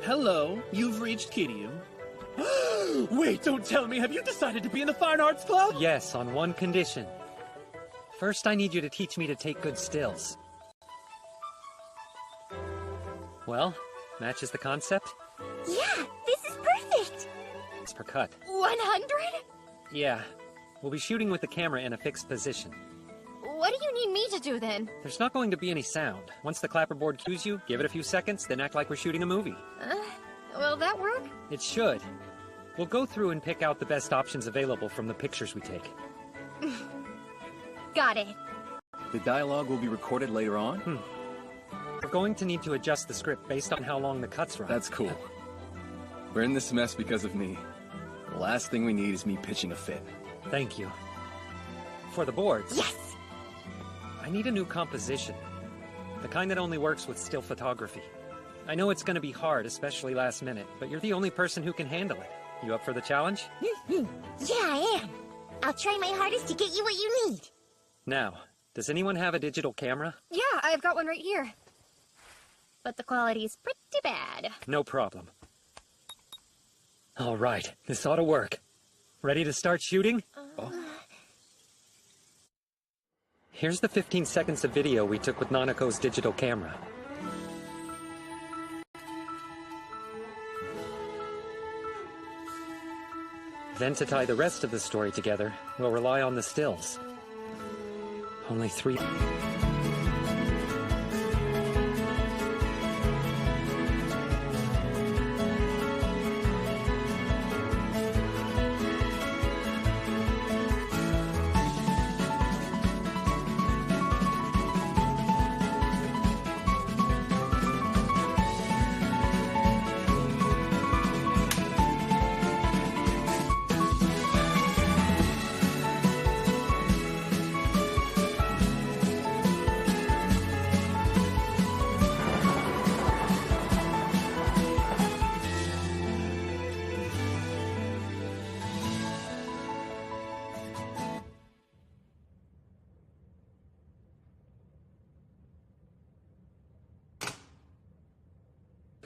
Hello, you've reached Kiryu. Wait, don't tell me, have you decided to be in the Fine Arts Club? Yes, on one condition. First, I need you to teach me to take good stills. Well, matches the concept? Yeah, this is perfect! It's per cut. 100? Yeah. We'll be shooting with the camera in a fixed position. What do you need me to do then? There's not going to be any sound. Once the clapperboard cues you, give it a few seconds, then act like we're shooting a movie. Will that work? It should. We'll go through and pick out the best options available from the pictures we take. Got it. The dialogue will be recorded later on? We're going to need to adjust the script based on how long the cuts run. That's cool. We're in this mess because of me. The last thing we need is me pitching a fit. Thank you. For the boards... Yes! I need a new composition. The kind that only works with still photography. I know it's going to be hard, especially last minute, but you're the only person who can handle it. You up for the challenge? Yeah, I am. I'll try my hardest to get you what you need. Now, does anyone have a digital camera? Yeah, I've got one right here. But the quality's pretty bad. No problem. All right, this ought to work. Ready to start shooting? Here's the 15 seconds of video we took with Nanako's digital camera. Then to tie the rest of the story together, we'll rely on the stills. Only 3...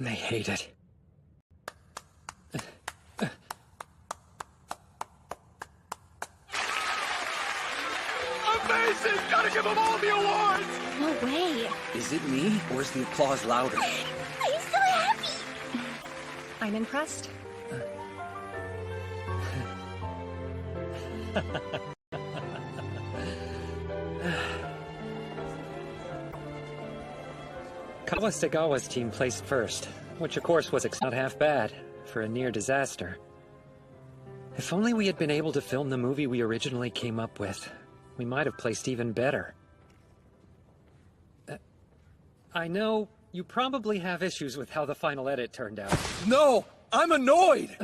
They hate it. Amazing! Gotta give them all the awards! No way. Is it me, or is the applause louder? I'm so happy! I'm impressed. Kawasegawa's team placed first, which of course was not half bad for a near disaster. If only we had been able to film the movie we originally came up with, we might have placed even better. I know you probably have issues with how the final edit turned out. No! I'm annoyed!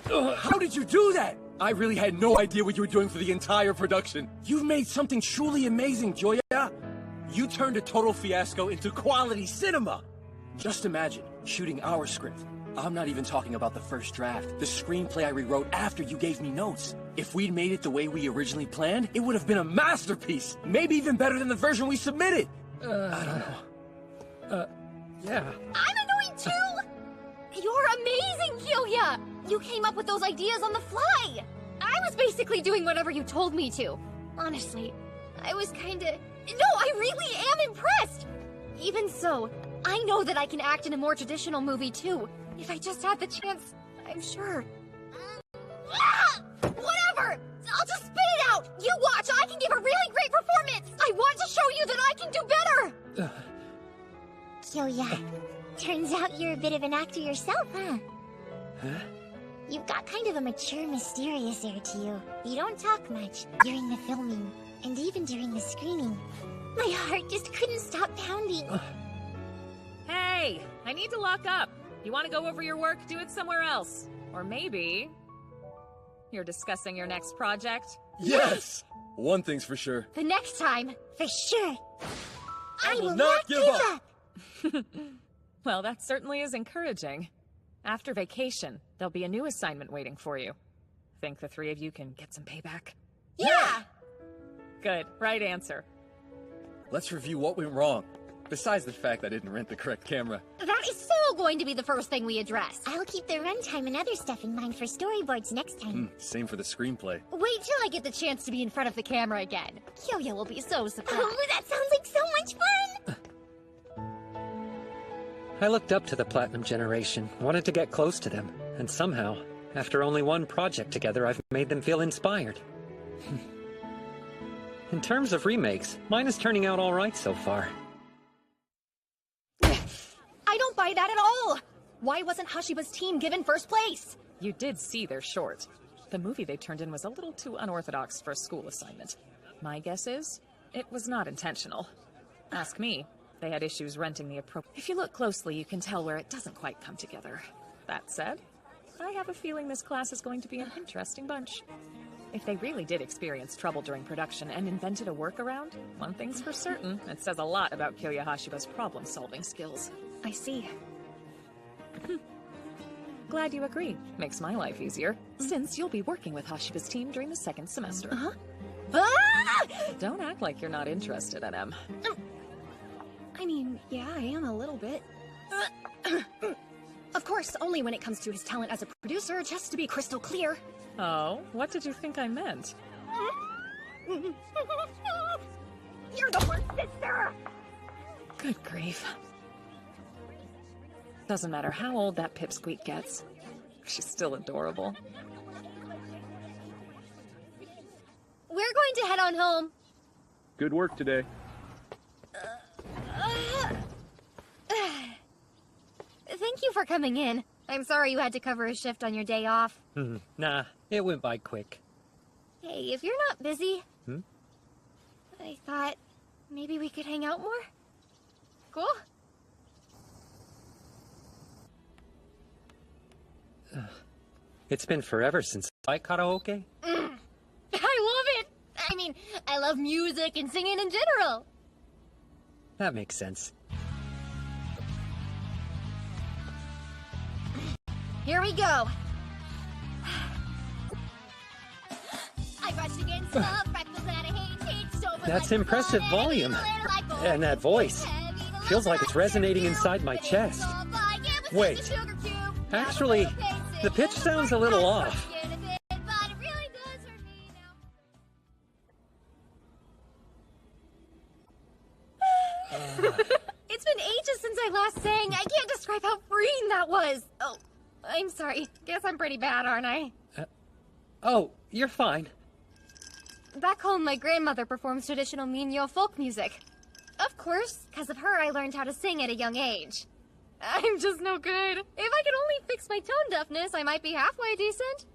How did you do that? I really had no idea what you were doing for the entire production. You've made something truly amazing, Joya. You turned a total fiasco into quality cinema! Just imagine, shooting our script. I'm not even talking about the first draft, the screenplay I rewrote after you gave me notes. If we'd made it the way we originally planned, it would have been a masterpiece! Maybe even better than the version we submitted! I don't know. Yeah. I'm annoyed too! You're amazing, Kyoya! You came up with those ideas on the fly! I was basically doing whatever you told me to. Honestly, I was kinda... No, I really am impressed! Even so, I know that I can act in a more traditional movie too. If I just had the chance, I'm sure. Whatever! I'll just spit it out! You watch, I can give a really great performance! I want to show you that I can do better! So yeah, turns out you're a bit of an actor yourself, huh? Huh? You've got kind of a mature, mysterious air to you. You don't talk much during the filming, and even during the screening. My heart just couldn't stop pounding. Hey, I need to lock up. You want to go over your work? Do it somewhere else. Or maybe you're discussing your next project? Yes! One thing's for sure. The next time, for sure. I will not give up! Well, that certainly is encouraging. After vacation, there'll be a new assignment waiting for you. Think the three of you can get some payback? Yeah! Good, right answer. Let's review what went wrong. Besides the fact I didn't rent the correct camera. That is so going to be the first thing we address. I'll keep the runtime and other stuff in mind for storyboards next time. Same for the screenplay. Wait till I get the chance to be in front of the camera again. Kyoya will be so surprised. Oh, that sounds like so much fun! I looked up to the Platinum Generation, wanted to get close to them, and somehow, after only one project together, I've made them feel inspired. In terms of remakes, mine is turning out all right so far. I don't buy that at all! Why wasn't Hashiba's team given first place? You did see their short. The movie they turned in was a little too unorthodox for a school assignment. My guess is, it was not intentional. Ask me. They had issues renting the appropriate... If you look closely, you can tell where it doesn't quite come together. That said, I have a feeling this class is going to be an interesting bunch. If they really did experience trouble during production and invented a workaround, one thing's for certain, it says a lot about Kyoya Hashiba's problem-solving skills. I see. Glad you agree. Makes my life easier, since you'll be working with Hashiba's team during the second semester. Ah! Don't act like you're not interested in him. I mean, yeah, I am a little bit. Of course, only when it comes to his talent as a producer, just to be crystal clear. Oh, what did you think I meant? You're the worst sister! Good grief. Doesn't matter how old that pipsqueak gets. She's still adorable. We're going to head on home. Good work today. Thank you for coming in. I'm sorry you had to cover a shift on your day off. Nah, it went by quick. Hey, if you're not busy... I thought maybe we could hang out more? Cool? It's been forever since I karaoke. I love it! I mean, I love music and singing in general. That makes sense. Here we go. I brushed against love, freckles and a hate, That's impressive volume. And that voice. Feels like it's resonating inside my chest. Wait. Actually, the pitch sounds a little off. It's been ages since I last sang. I can't describe how freeing that was. Oh, I'm sorry. Guess I'm pretty bad, aren't I? Oh, you're fine. Back home, my grandmother performs traditional Minyo folk music. Of course, because of her, I learned how to sing at a young age. I'm just no good. If I could only fix my tone deafness, I might be halfway decent.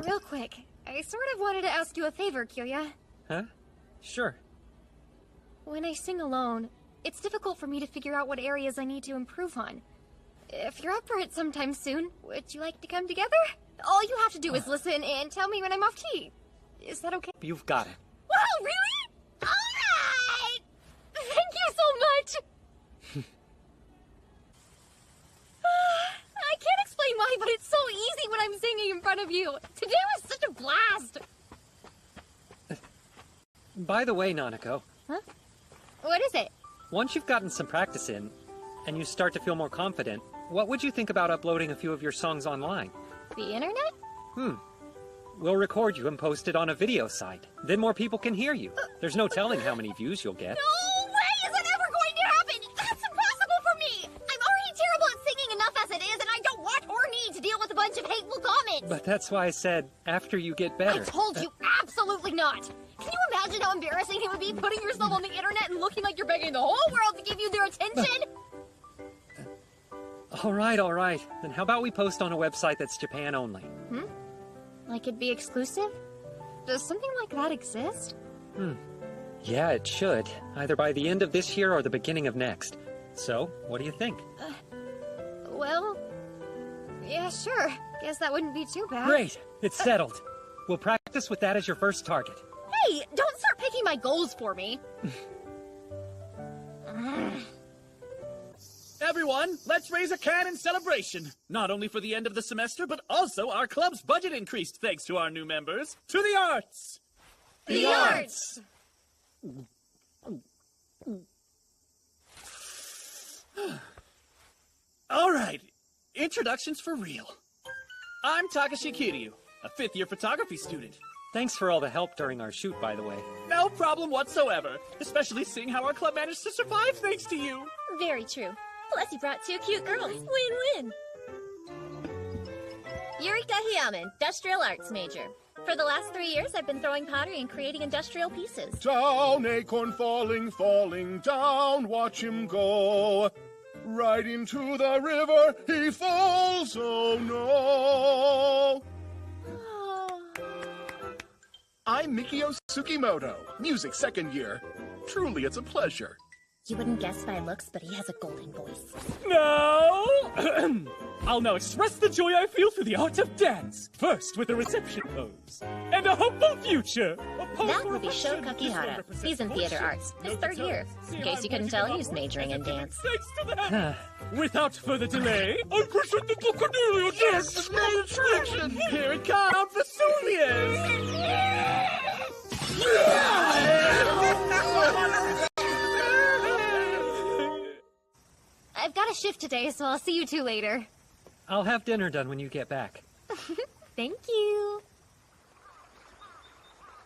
Real quick, I sort of wanted to ask you a favor, Kyoya. Huh? Sure. When I sing alone, it's difficult for me to figure out what areas I need to improve on. If you're up for it sometime soon, would you like to come together? All you have to do is listen and tell me when I'm off key. Is that okay? You've got it. Wow, really? Alright! Thank you so much! I can't explain why, but it's so easy when I'm singing in front of you. Today was such a blast! By the way, Nanako. Huh? What is it? Once you've gotten some practice in, and you start to feel more confident, what would you think about uploading a few of your songs online? The internet? We'll record you and post it on a video site. Then more people can hear you. There's no telling how many views you'll get. No way is it ever going to happen! That's impossible for me! I'm already terrible at singing enough as it is, and I don't want or need to deal with a bunch of hateful comments! But that's why I said, after you get better. I told you absolutely not! Can you imagine how embarrassing it would be putting yourself on the internet and looking like you're begging the whole world to give you their attention? All right. Then how about we post on a website that's Japan only? Like it'd be exclusive? Does something like that exist? Yeah, it should. Either by the end of this year or the beginning of next. So, what do you think? Well... yeah, sure. Guess that wouldn't be too bad. Great! It's settled. We'll practice with that as your first target. Hey! Don't start picking my goals for me! everyone, let's raise a can in celebration. Not only for the end of the semester, but also our club's budget increased thanks to our new members. To the arts! The arts! All right, introductions for real. I'm Takashi Kiryu, a fifth-year photography student. Thanks for all the help during our shoot, by the way. No problem whatsoever, especially seeing how our club managed to survive thanks to you. Very true. Plus, you brought 2 cute girls. Win-win. Yurika Hyaman, industrial arts major. For the last 3 years, I've been throwing pottery and creating industrial pieces. Down, acorn falling, falling down, watch him go. Right into the river, he falls, oh no. I'm Mikio Tsukimoto, music second year. Truly, it's a pleasure. You wouldn't guess by looks, but he has a golden voice. No! I'll now express the joy I feel through the art of dance. First, with a reception pose. And a hopeful future. That would be Sho Kakihara. He's in theater arts. His third year. In case you couldn't tell, he's majoring in dance. Thanks to that. Without further delay, I present the Cornelia dance demonstration. Here it comes, Vesuvius! I've got a shift today, so I'll see you two later. I'll have dinner done when you get back. Thank you.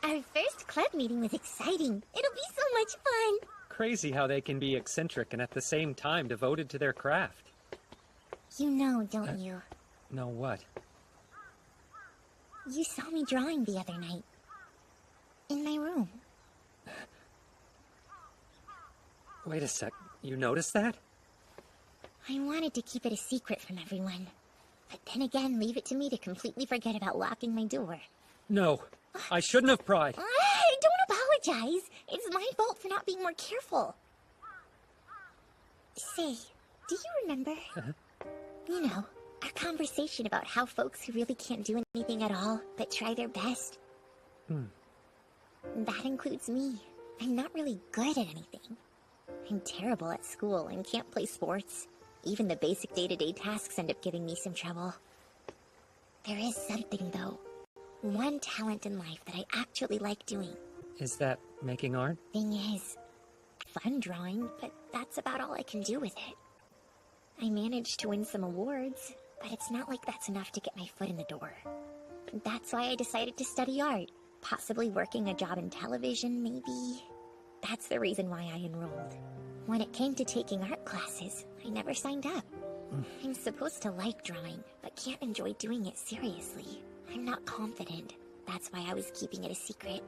Our first club meeting was exciting. It'll be so much fun. Crazy how they can be eccentric and at the same time devoted to their craft. You know, don't you? Know what? You saw me drawing the other night. In my room. Wait a sec. You noticed that? I wanted to keep it a secret from everyone. But then again, leave it to me to completely forget about locking my door. No. I shouldn't have pried. Don't apologize. It's my fault for not being more careful. Say, do you remember? You know, our conversation about how folks who really can't do anything at all, but try their best. That includes me. I'm not really good at anything. I'm terrible at school and can't play sports. Even the basic day-to-day tasks end up giving me some trouble. There is something, though. One talent in life that I actually like doing. Is that making art? Thing is, fun drawing, but that's about all I can do with it. I managed to win some awards, but it's not like that's enough to get my foot in the door. That's why I decided to study art. Possibly working a job in television, maybe. That's the reason why I enrolled. When it came to taking art classes, I never signed up. I'm supposed to like drawing, but can't enjoy doing it seriously. I'm not confident. That's why I was keeping it a secret.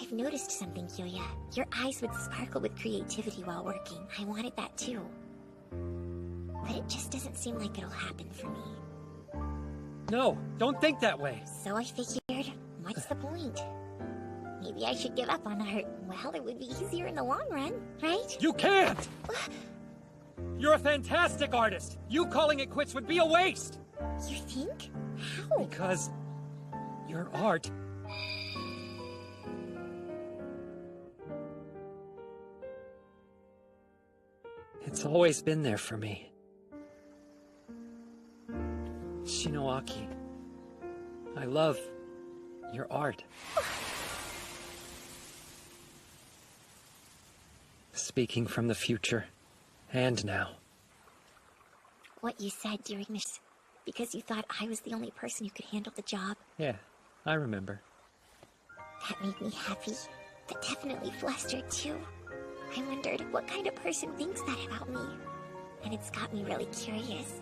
I've noticed something, Kyoya. Your eyes would sparkle with creativity while working. I wanted that too. But it just doesn't seem like it'll happen for me. No, don't think that way. So I figured, what's the point? Maybe I should give up on art. Well, it would be easier in the long run, right? You can't! You're a fantastic artist! You calling it quits would be a waste! You think? How? Because your art... It's always been there for me. Shinoaki, I love your art. Speaking from the future, and now. What you said during this, because you thought I was the only person who could handle the job. Yeah, I remember. That made me happy, but definitely flustered too. I wondered what kind of person thinks that about me, and it's got me really curious.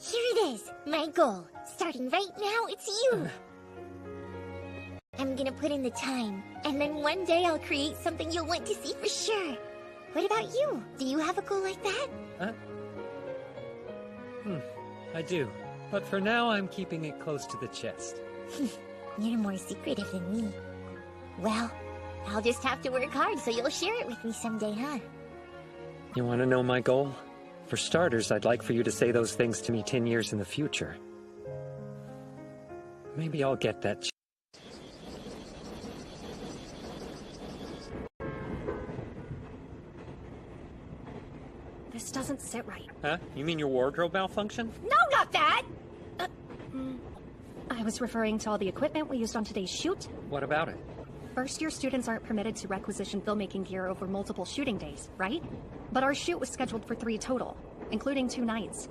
Here it is, my goal. Starting right now, it's you. I'm gonna put in the time, and then one day I'll create something you'll want to see for sure. What about you? Do you have a goal like that? I do. But for now, I'm keeping it close to the chest. You're more secretive than me. Well, I'll just have to work hard so you'll share it with me someday, huh? You want to know my goal? For starters, I'd like for you to say those things to me 10 years in the future. Maybe I'll get that This doesn't sit right. Huh? You mean your wardrobe malfunction? No, not that! I was referring to all the equipment we used on today's shoot. What about it? First-year students aren't permitted to requisition filmmaking gear over multiple shooting days, right? But our shoot was scheduled for 3 total, including 2 nights.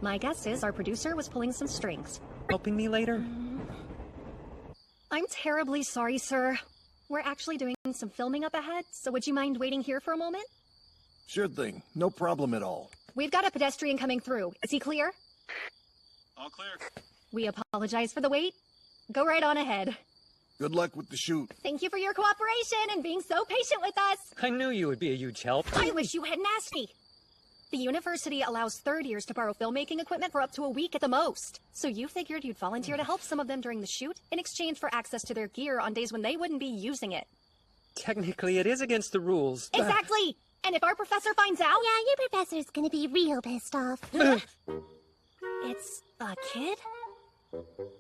My guess is our producer was pulling some strings. Helping me later? I'm terribly sorry, sir. We're actually doing some filming up ahead, so would you mind waiting here for a moment? Sure thing. No problem at all. We've got a pedestrian coming through. Is he clear? All clear. We apologize for the wait. Go right on ahead. Good luck with the shoot. Thank you for your cooperation and being so patient with us. I knew you would be a huge help. I wish you hadn't asked me. The university allows third years to borrow filmmaking equipment for up to a week at the most. So you figured you'd volunteer to help some of them during the shoot in exchange for access to their gear on days when they wouldn't be using it. Technically, it is against the rules. Exactly! And if our professor finds out... Yeah, your professor's gonna be real pissed off. It's a kid?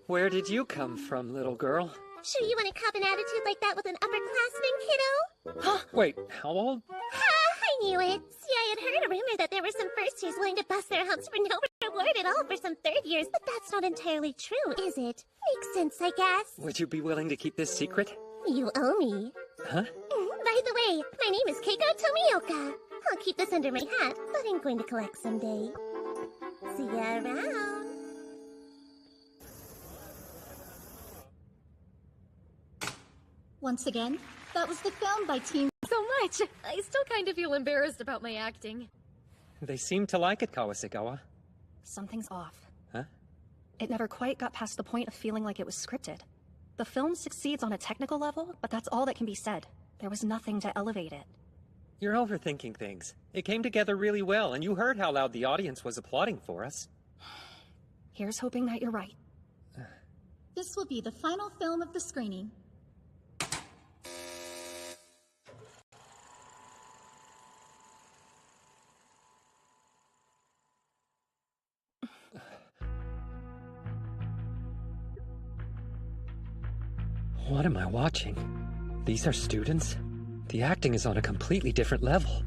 Where did you come from, little girl? Sure you want to cop an attitude like that with an upperclassman, kiddo? Wait, how old? Ha! I knew it. See, I had heard a rumor that there were some first years willing to bust their humps for no reward at all for some third years, but that's not entirely true, is it? Makes sense, I guess. Would you be willing to keep this secret? You owe me. Huh? By the way, my name is Keiko Tomioka. I'll keep this under my hat, but I'm going to collect someday. See ya around. Once again, that was the film by Team so much. I still kind of feel embarrassed about my acting. They seem to like it, Kawasagawa. Something's off. Huh? It never quite got past the point of feeling like it was scripted. The film succeeds on a technical level, but that's all that can be said. There was nothing to elevate it. You're overthinking things. It came together really well, and you heard how loud the audience was applauding for us. Here's hoping that you're right. This will be the final film of the screening. What am I watching? These are students? The acting is on a completely different level.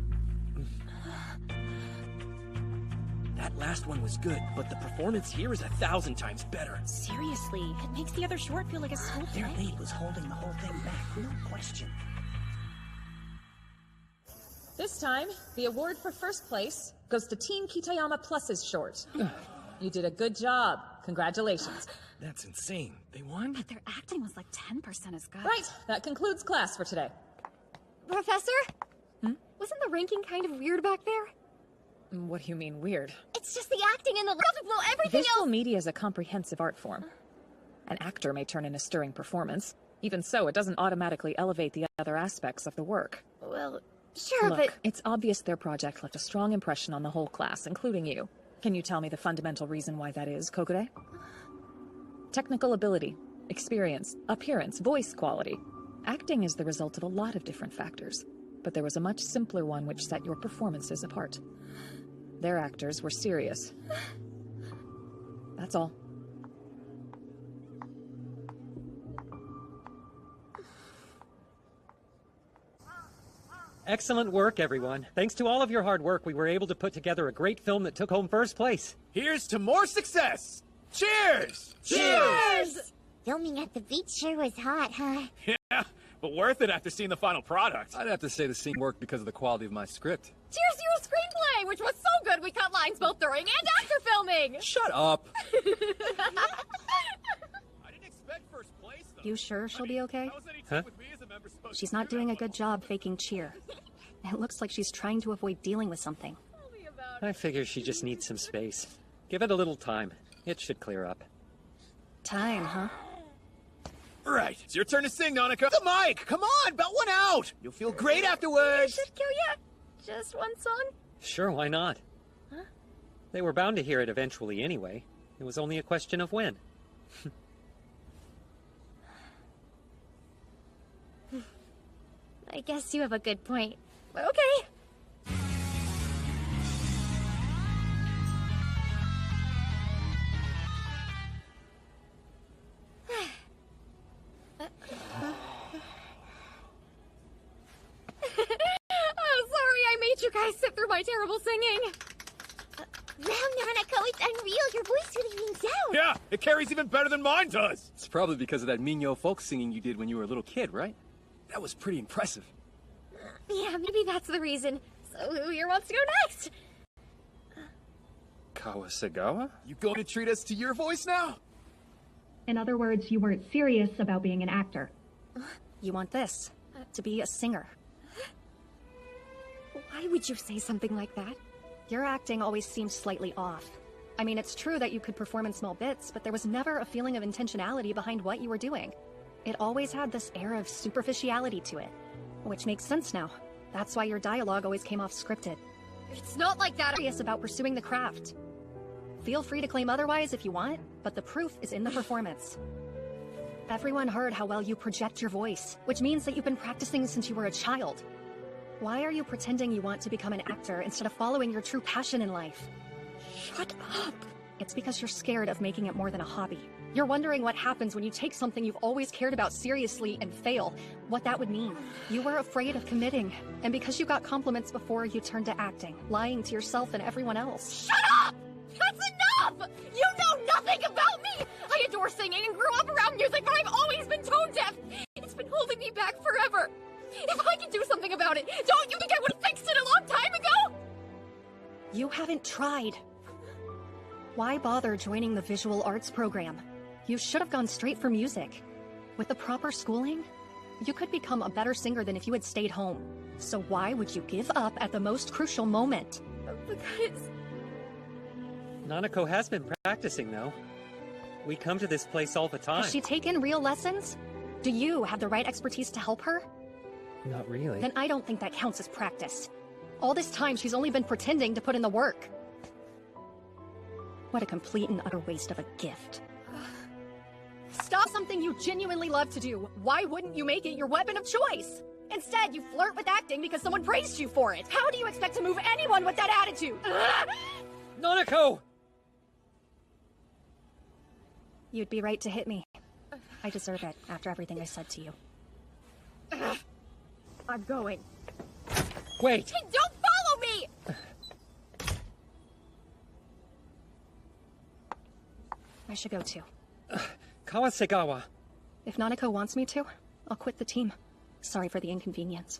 That last one was good, but the performance here is 1,000 times better. Seriously, it makes the other short feel like a school Their lead was holding the whole thing back, no question. This time, the award for first place goes to Team Kitayama Plus's short. You did a good job. Congratulations. That's insane. They won? But their acting was like 10% as good. Right, that concludes class for today. Professor? Wasn't the ranking kind of weird back there? What do you mean, weird? It's just the acting and the well, everything Visual else. media is a comprehensive art form. An actor may turn in a stirring performance. Even so, it doesn't automatically elevate the other aspects of the work. Well, sure, Look, but... it's obvious their project left a strong impression on the whole class, including you. Can you tell me the fundamental reason why that is, Kokure? Technical ability, experience, appearance, voice quality. Acting is the result of a lot of different factors, but there was a much simpler one which set your performances apart. Their actors were serious. That's all. Excellent work, everyone. Thanks to all of your hard work, we were able to put together a great film that took home first place. Here's to more success! Cheers! Cheers! Filming at the beach sure was hot, huh? Yeah, but worth it after seeing the final product. I'd have to say the scene worked because of the quality of my script. Cheers to your screenplay, which was so good we cut lines both during and after filming! Shut up! I didn't expect first place, though. You sure she'll be okay? Huh? She's not doing a good job faking cheer. It looks like she's trying to avoid dealing with something. I figure she just needs some space. Give it a little time. It should clear up. Time, huh? Right, it's your turn to sing, Nanako. The mic! Come on, belt one out! You'll feel great afterwards! Kyoya, just one song? Sure, why not? Huh? They were bound to hear it eventually anyway. It was only a question of when. I guess you have a good point. Okay. Oh, sorry I made you guys guys sit through my terrible singing. Wow, Nanako, it's unreal. Your voice really rings out. Yeah, it carries even better than mine does. It's probably because of that Minyo folk singing you did when you were a little kid, right? That was pretty impressive. Yeah, maybe that's the reason. So who here wants to go next? Kawasagawa? You going to treat us to your voice now? In other words, you weren't serious about being an actor. You want this, to be a singer. Why would you say something like that? Your acting always seems slightly off. I mean, it's true that you could perform in small bits, but there was never a feeling of intentionality behind what you were doing. It always had this air of superficiality to it. Which makes sense now. That's why your dialogue always came off scripted. It's not like that. Serious about pursuing the craft. Feel free to claim otherwise if you want, but the proof is in the performance. Everyone heard how well you project your voice, which means that you've been practicing since you were a child. Why are you pretending you want to become an actor instead of following your true passion in life? Shut up! It's because you're scared of making it more than a hobby. You're wondering what happens when you take something you've always cared about seriously and fail, what that would mean. You were afraid of committing, and because you got compliments before you turned to acting, lying to yourself and everyone else. Shut up! That's enough! You know nothing about me! I adore singing and grew up around music, but I've always been tone deaf! It's been holding me back forever! If I could do something about it, don't you think I would have fixed it a long time ago? You haven't tried. Why bother joining the visual arts program? You should have gone straight for music. With the proper schooling, you could become a better singer than if you had stayed home. So why would you give up at the most crucial moment? Because... Nanako has been practicing, though. We come to this place all the time. Has she taken real lessons? Do you have the right expertise to help her? Not really. Then I don't think that counts as practice. All this time, she's only been pretending to put in the work. What a complete and utter waste of a gift. Stop something you genuinely love to do. Why wouldn't you make it your weapon of choice? Instead, you flirt with acting because someone praised you for it. How do you expect to move anyone with that attitude? Nanako! You'd be right to hit me. I deserve it after everything I said to you. I'm going. Wait! Hey, don't follow me! I should go too. Kawasagawa. If Nanako wants me to, I'll quit the team. Sorry for the inconvenience.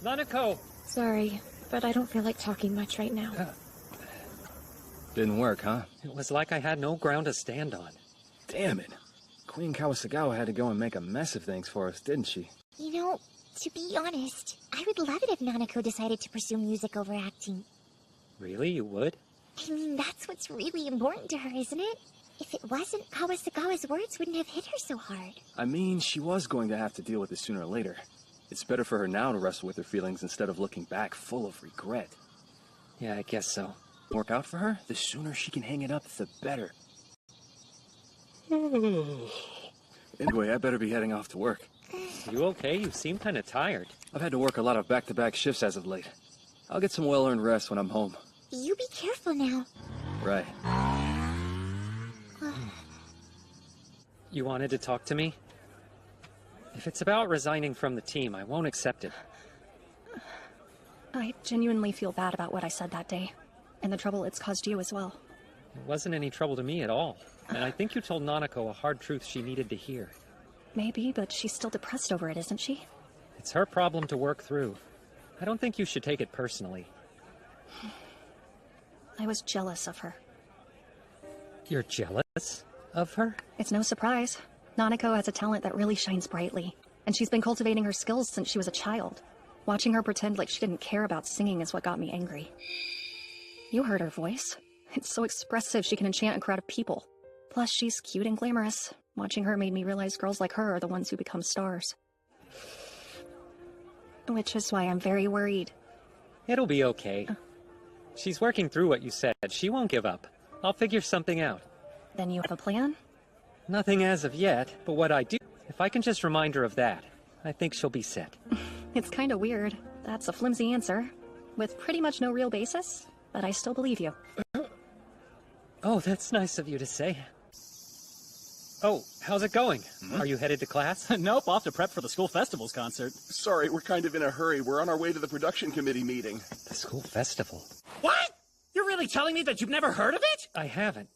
Nanako! Sorry, but I don't feel like talking much right now. Didn't work, huh? It was like I had no ground to stand on. Damn it. Queen Kawasagawa had to go and make a mess of things for us, didn't she? You know, to be honest, I would love it if Nanako decided to pursue music over acting. Really? You would? I mean, that's what's really important to her, isn't it? If it wasn't, Kawasagawa's words wouldn't have hit her so hard. I mean, she was going to have to deal with it sooner or later. It's better for her now to wrestle with her feelings instead of looking back full of regret. Yeah, I guess so. Work out for her? The sooner she can hang it up, the better. Anyway, I better be heading off to work. You okay? You seem kind of tired. I've had to work a lot of back-to-back shifts as of late. I'll get some well-earned rest when I'm home. You be careful now. Right. You wanted to talk to me? If it's about resigning from the team, I won't accept it. I genuinely feel bad about what I said that day, and the trouble it's caused you as well. It wasn't any trouble to me at all, and I think you told Nanako a hard truth she needed to hear. Maybe, but she's still depressed over it, isn't she? It's her problem to work through. I don't think you should take it personally. I was jealous of her. You're jealous of her? It's no surprise. Nanako has a talent that really shines brightly, and she's been cultivating her skills since she was a child. Watching her pretend like she didn't care about singing is what got me angry. You heard her voice. It's so expressive she can enchant a crowd of people. Plus, she's cute and glamorous. Watching her made me realize girls like her are the ones who become stars. Which is why I'm very worried. It'll be okay. She's working through what you said. She won't give up. I'll figure something out. Then you have a plan? Nothing as of yet, but what I do, if I can just remind her of that, I think she'll be set. It's kinda weird. That's a flimsy answer, with pretty much no real basis, but I still believe you. Oh, that's nice of you to say. Oh, how's it going? Are you headed to class? Nope, off to prep for the school festival's concert. Sorry, we're kind of in a hurry. We're on our way to the production committee meeting. The school festival? What? You're really telling me that you've never heard of it? I haven't.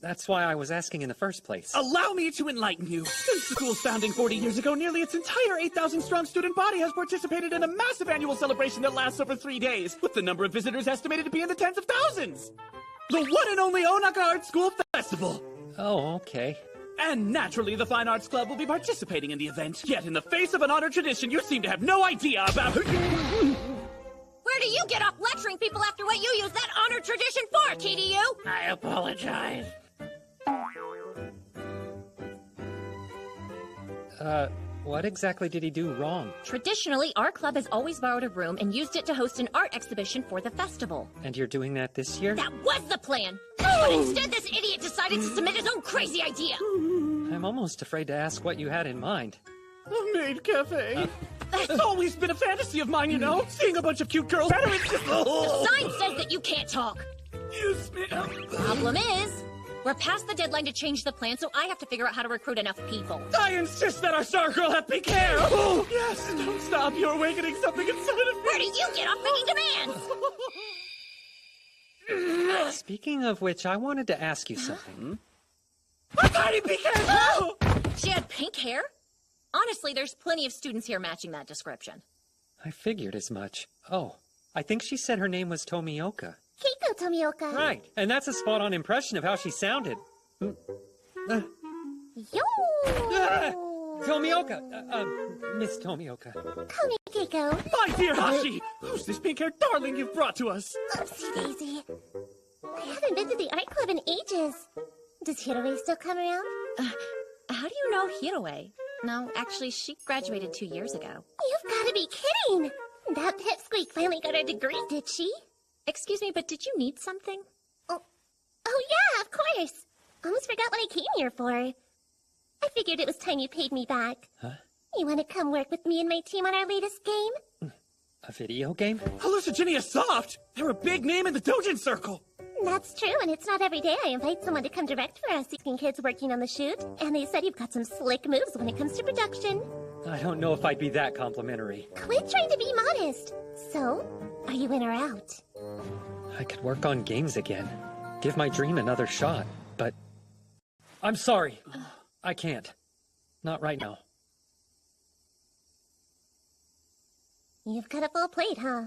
That's why I was asking in the first place. Allow me to enlighten you. Since the school's founding 40 years ago, nearly its entire 8,000-strong student body has participated in a massive annual celebration that lasts over 3 days, with the number of visitors estimated to be in the tens of thousands. The one and only Onaka Art School Festival. Oh, okay. And naturally, the Fine Arts Club will be participating in the event. Yet, in the face of an honor tradition, you seem to have no idea about... Where do you get off lecturing people after what you use that honor tradition for, TDU? I apologize. What exactly did he do wrong? Traditionally, our club has always borrowed a room and used it to host an art exhibition for the festival. And you're doing that this year? That was the plan! But instead, this idiot decided to submit his own crazy idea! I'm almost afraid to ask what you had in mind. A maid cafe. It's always been a fantasy of mine, you know? Seeing a bunch of cute girls. The sign says that you can't talk. Yes, ma'am. Problem is, we're past the deadline to change the plan, so I have to figure out how to recruit enough people. I insist that our star girl have pink hair! Oh, yes! Don't stop, you're awakening something inside of me! Where do you get off making demands? Speaking of which, I wanted to ask you something. A tiny pink hair! Oh! She had pink hair? Honestly, there's plenty of students here matching that description. I figured as much. Oh, I think she said her name was Tomioka. Keiko Tomioka. Right, and that's a spot-on impression of how she sounded. Yo! Tomioka! Miss Tomioka. Call me Keiko. My dear Hashi! Who's this pink-haired darling you've brought to us? Oopsie daisy. I haven't been to the art club in ages. Does Hiroe still come around? How do you know Hiroe? No, actually, she graduated 2 years ago. You've got to be kidding! That pipsqueak finally got her degree, did she? Excuse me, but did you need something? Oh yeah, of course. Almost forgot what I came here for. I figured it was time you paid me back. Huh? You want to come work with me and my team on our latest game? A video game? Hallucigenia Soft! They're a big name in the Dojin circle! That's true, and it's not every day I invite someone to come direct for us 16 kids working on the shoot. And they said you've got some slick moves when it comes to production. I don't know if I'd be that complimentary. Quit trying to be modest. So, are you in or out? I could work on games again. Give my dream another shot, but... I'm sorry. I can't. Not right now. You've got a full plate, huh?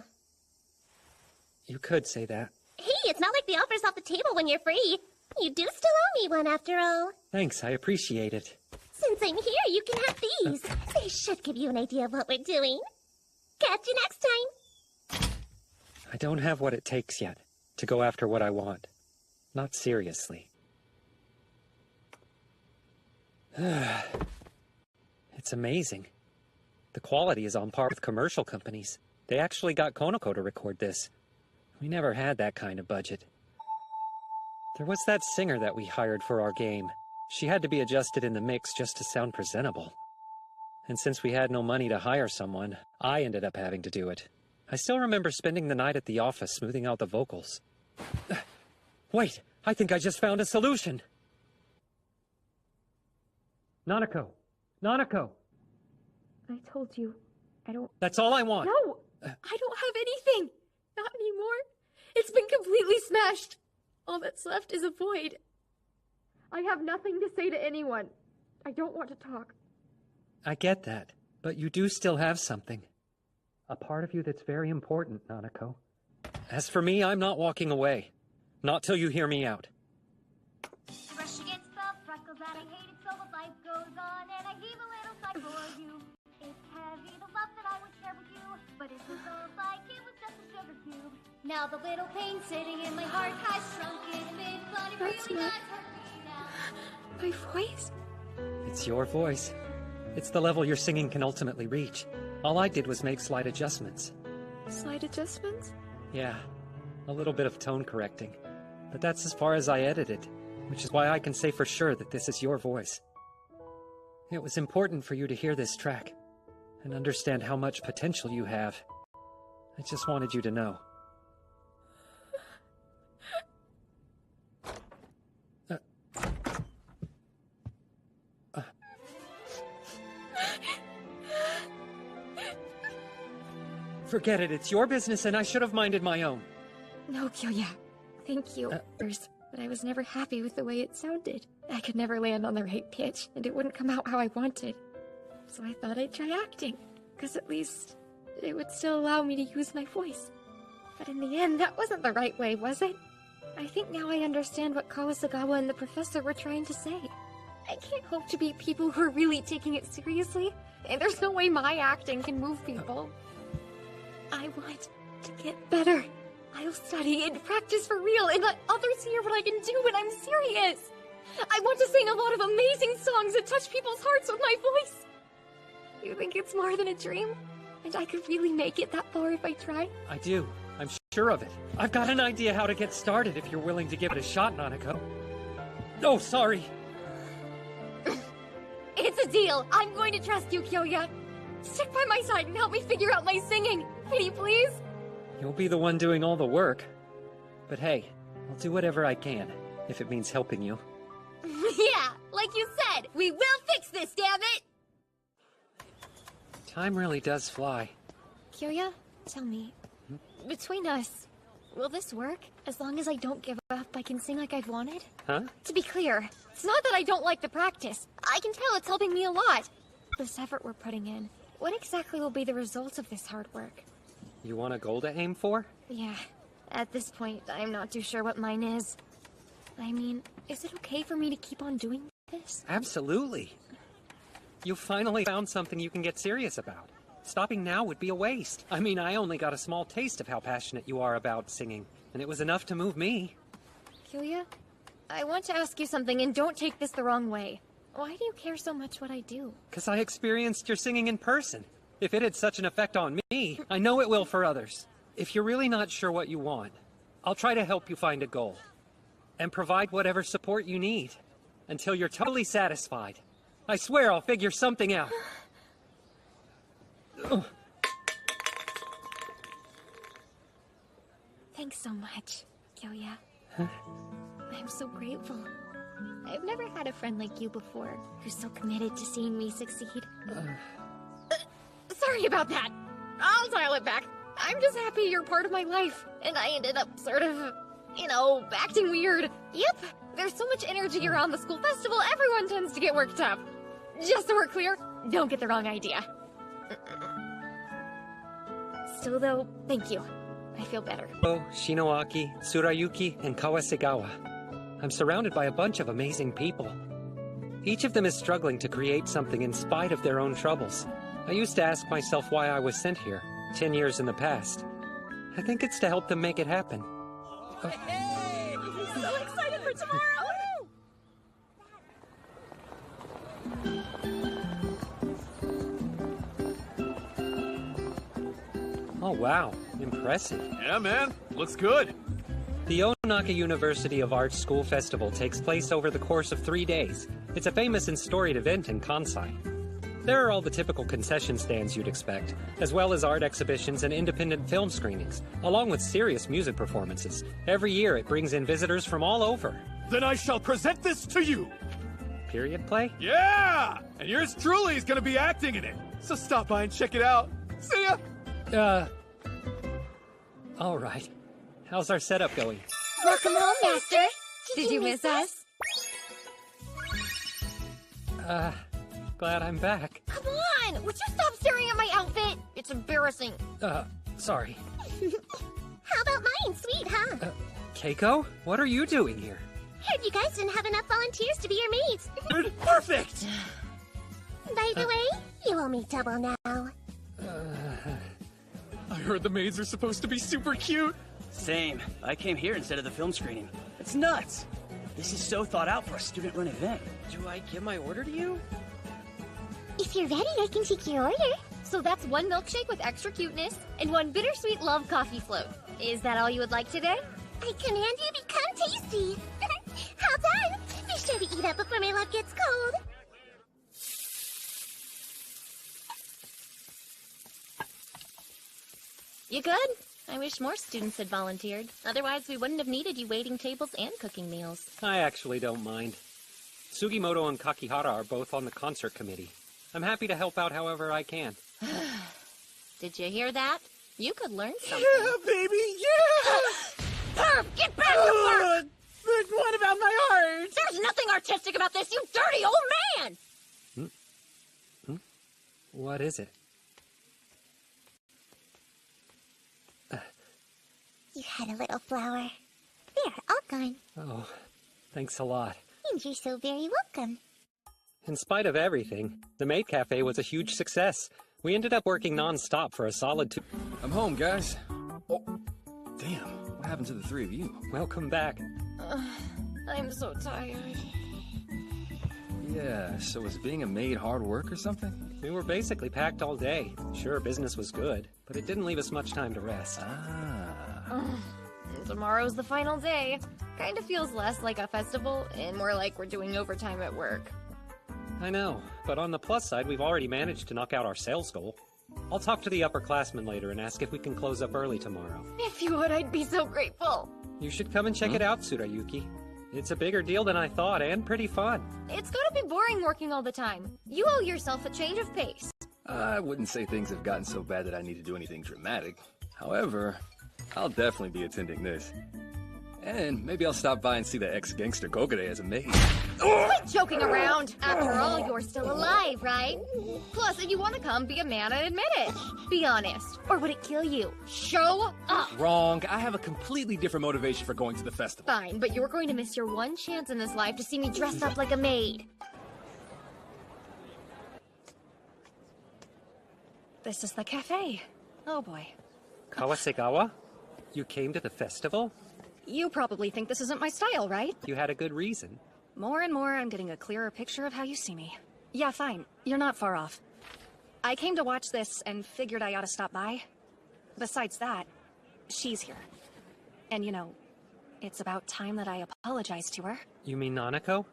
You could say that. Hey, it's not like the offer's off the table when you're free. You do still owe me one after all. Thanks, I appreciate it. Since I'm here, you can have these. They should give you an idea of what we're doing. Catch you next time. I don't have what it takes yet to go after what I want. Not seriously. It's amazing. The quality is on par with commercial companies. They actually got Konoko to record this. We never had that kind of budget. There was that singer that we hired for our game. She had to be adjusted in the mix just to sound presentable. And since we had no money to hire someone, I ended up having to do it. I still remember spending the night at the office smoothing out the vocals. Wait, I think I just found a solution! Nanako! Nanako! I told you, I don't... That's all I want! No! I don't have anything! Not anymore. It's been completely smashed. All that's left is a void. I have nothing to say to anyone. I don't want to talk. I get that, but you do still have something. A part of you that's very important, Nanako. As for me, I'm not walking away. Not till you hear me out. Rush against the freckles that I hated, so the life goes on, and I heave a little sigh for you. It's heavy, the love that I would share with you, but it was all like it was just a sugar cube. Now the little pain sitting in my heart has shrunk in mid, but it really does hurt me now. My voice? It's your voice. It's the level your singing can ultimately reach. All I did was make slight adjustments. Slight adjustments? Yeah, a little bit of tone correcting. But that's as far as I edited, which is why I can say for sure that this is your voice. It was important for you to hear this track, and understand how much potential you have. I just wanted you to know. Forget it, it's your business and I should have minded my own. No, Kyoya. Thank you. But I was never happy with the way it sounded. I could never land on the right pitch, and it wouldn't come out how I wanted. So I thought I'd try acting, because at least it would still allow me to use my voice. But in the end, that wasn't the right way, was it? I think now I understand what Kawasagawa and the professor were trying to say. I can't hope to be people who are really taking it seriously, and there's no way my acting can move people. I want to get better. I'll study and practice for real and let others hear what I can do when I'm serious. I want to sing a lot of amazing songs that touch people's hearts with my voice. You think it's more than a dream? And I could really make it that far if I try? I do. I'm sure of it. I've got an idea how to get started if you're willing to give it a shot, Nanako. Oh, sorry. It's a deal. I'm going to trust you, Kyoya. Stick by my side and help me figure out my singing. Pretty please? You'll be the one doing all the work. But hey, I'll do whatever I can, if it means helping you. Yeah, like you said, we will fix this, damn it! Time really does fly. Kyoya, tell me, between us, will this work? As long as I don't give up, I can sing like I've wanted? Huh? To be clear, it's not that I don't like the practice. I can tell it's helping me a lot. This effort we're putting in, what exactly will be the results of this hard work? You want a goal to aim for? Yeah, at this point, I'm not too sure what mine is. I mean, is it okay for me to keep on doing this? Absolutely. You finally found something you can get serious about. Stopping now would be a waste. I mean, I only got a small taste of how passionate you are about singing, and it was enough to move me. Kyoya, I want to ask you something, and don't take this the wrong way. Why do you care so much what I do? 'Cause I experienced your singing in person. If it had such an effect on me, I know it will for others. If you're really not sure what you want, I'll try to help you find a goal. And provide whatever support you need. Until you're totally satisfied. I swear I'll figure something out. Thanks so much, Kyoya. I'm so grateful. I've never had a friend like you before, who's so committed to seeing me succeed. Sorry about that. I'll dial it back. I'm just happy you're part of my life, and I ended up sort of, you know, acting weird. Yep, there's so much energy around the school festival, everyone tends to get worked up. Just so we're clear, don't get the wrong idea. Still though, thank you. I feel better. Oh, Shinoaki, Tsurayuki, and Kawasagawa. I'm surrounded by a bunch of amazing people. Each of them is struggling to create something in spite of their own troubles. I used to ask myself why I was sent here, 10 years in the past. I think it's to help them make it happen. Hey! I'm so excited for tomorrow! Oh wow, impressive. Yeah, man, looks good. The Onaka University of Arts School Festival takes place over the course of 3 days. It's a famous and storied event in Kansai. There are all the typical concession stands you'd expect, as well as art exhibitions and independent film screenings, along with serious music performances. Every year it brings in visitors from all over. Then I shall present this to you! Period play? Yeah! And yours truly is gonna be acting in it. So stop by and check it out. See ya! Alright. How's our setup going? Welcome home, Master! Did you miss us? Glad I'm back. Come on! Would you stop staring at my outfit? It's embarrassing. Sorry. How about mine? Sweet, huh? Keiko? What are you doing here? Heard you guys didn't have enough volunteers to be your maids. Perfect! By the way, you owe me double now. I heard the maids are supposed to be super cute. Same. I came here instead of the film screening. It's nuts. This is so thought out for a student-run event. Do I give my order to you? If you're ready, I can take your order. So that's 1 milkshake with extra cuteness and 1 bittersweet love coffee float. Is that all you would like today? I command you become tasty. How done? Be sure to eat up before my love gets cold. You good? I wish more students had volunteered. Otherwise, we wouldn't have needed you waiting tables and cooking meals. I actually don't mind. Sugimoto and Kakihara are both on the concert committee. I'm happy to help out however I can. Did you hear that? You could learn something. Yeah, baby, yeah! Perv, get back to work! But what about my art? There's nothing artistic about this, you dirty old man! What is it? You had a little flower. There, all gone. Oh, thanks a lot. And you're so very welcome. In spite of everything, the Maid Cafe was a huge success. We ended up working non-stop for a solid 2... I'm home, guys. Oh, damn. What happened to the three of you? Welcome back. I'm so tired. Yeah, so was being a maid hard work or something? We were basically packed all day. Sure, business was good, but it didn't leave us much time to rest. Tomorrow's the final day. Kinda feels less like a festival and more like we're doing overtime at work. I know, but on the plus side, we've already managed to knock out our sales goal. I'll talk to the upperclassmen later and ask if we can close up early tomorrow. If you would, I'd be so grateful. You should come and check it out, Tsurayuki. It's a bigger deal than I thought, and pretty fun. It's gonna be boring working all the time. You owe yourself a change of pace. I wouldn't say things have gotten so bad that I need to do anything dramatic. However, I'll definitely be attending this. And maybe I'll stop by and see the ex-gangster Gogure as a maid. Quit joking around! After all, you're still alive, right? Plus, if you want to come, be a man and admit it. Be honest. Or would it kill you? Show up! Wrong. I have a completely different motivation for going to the festival. Fine, but you're going to miss your one chance in this life to see me dressed up like a maid. This is the cafe. Oh boy. Kawasegawa? You came to the festival? You probably think this isn't my style, right? You had a good reason. More and more, I'm getting a clearer picture of how you see me. Yeah, fine. You're not far off. I came to watch this and figured I ought to stop by. Besides that, she's here. And you know, it's about time that I apologize to her. You mean Nanako?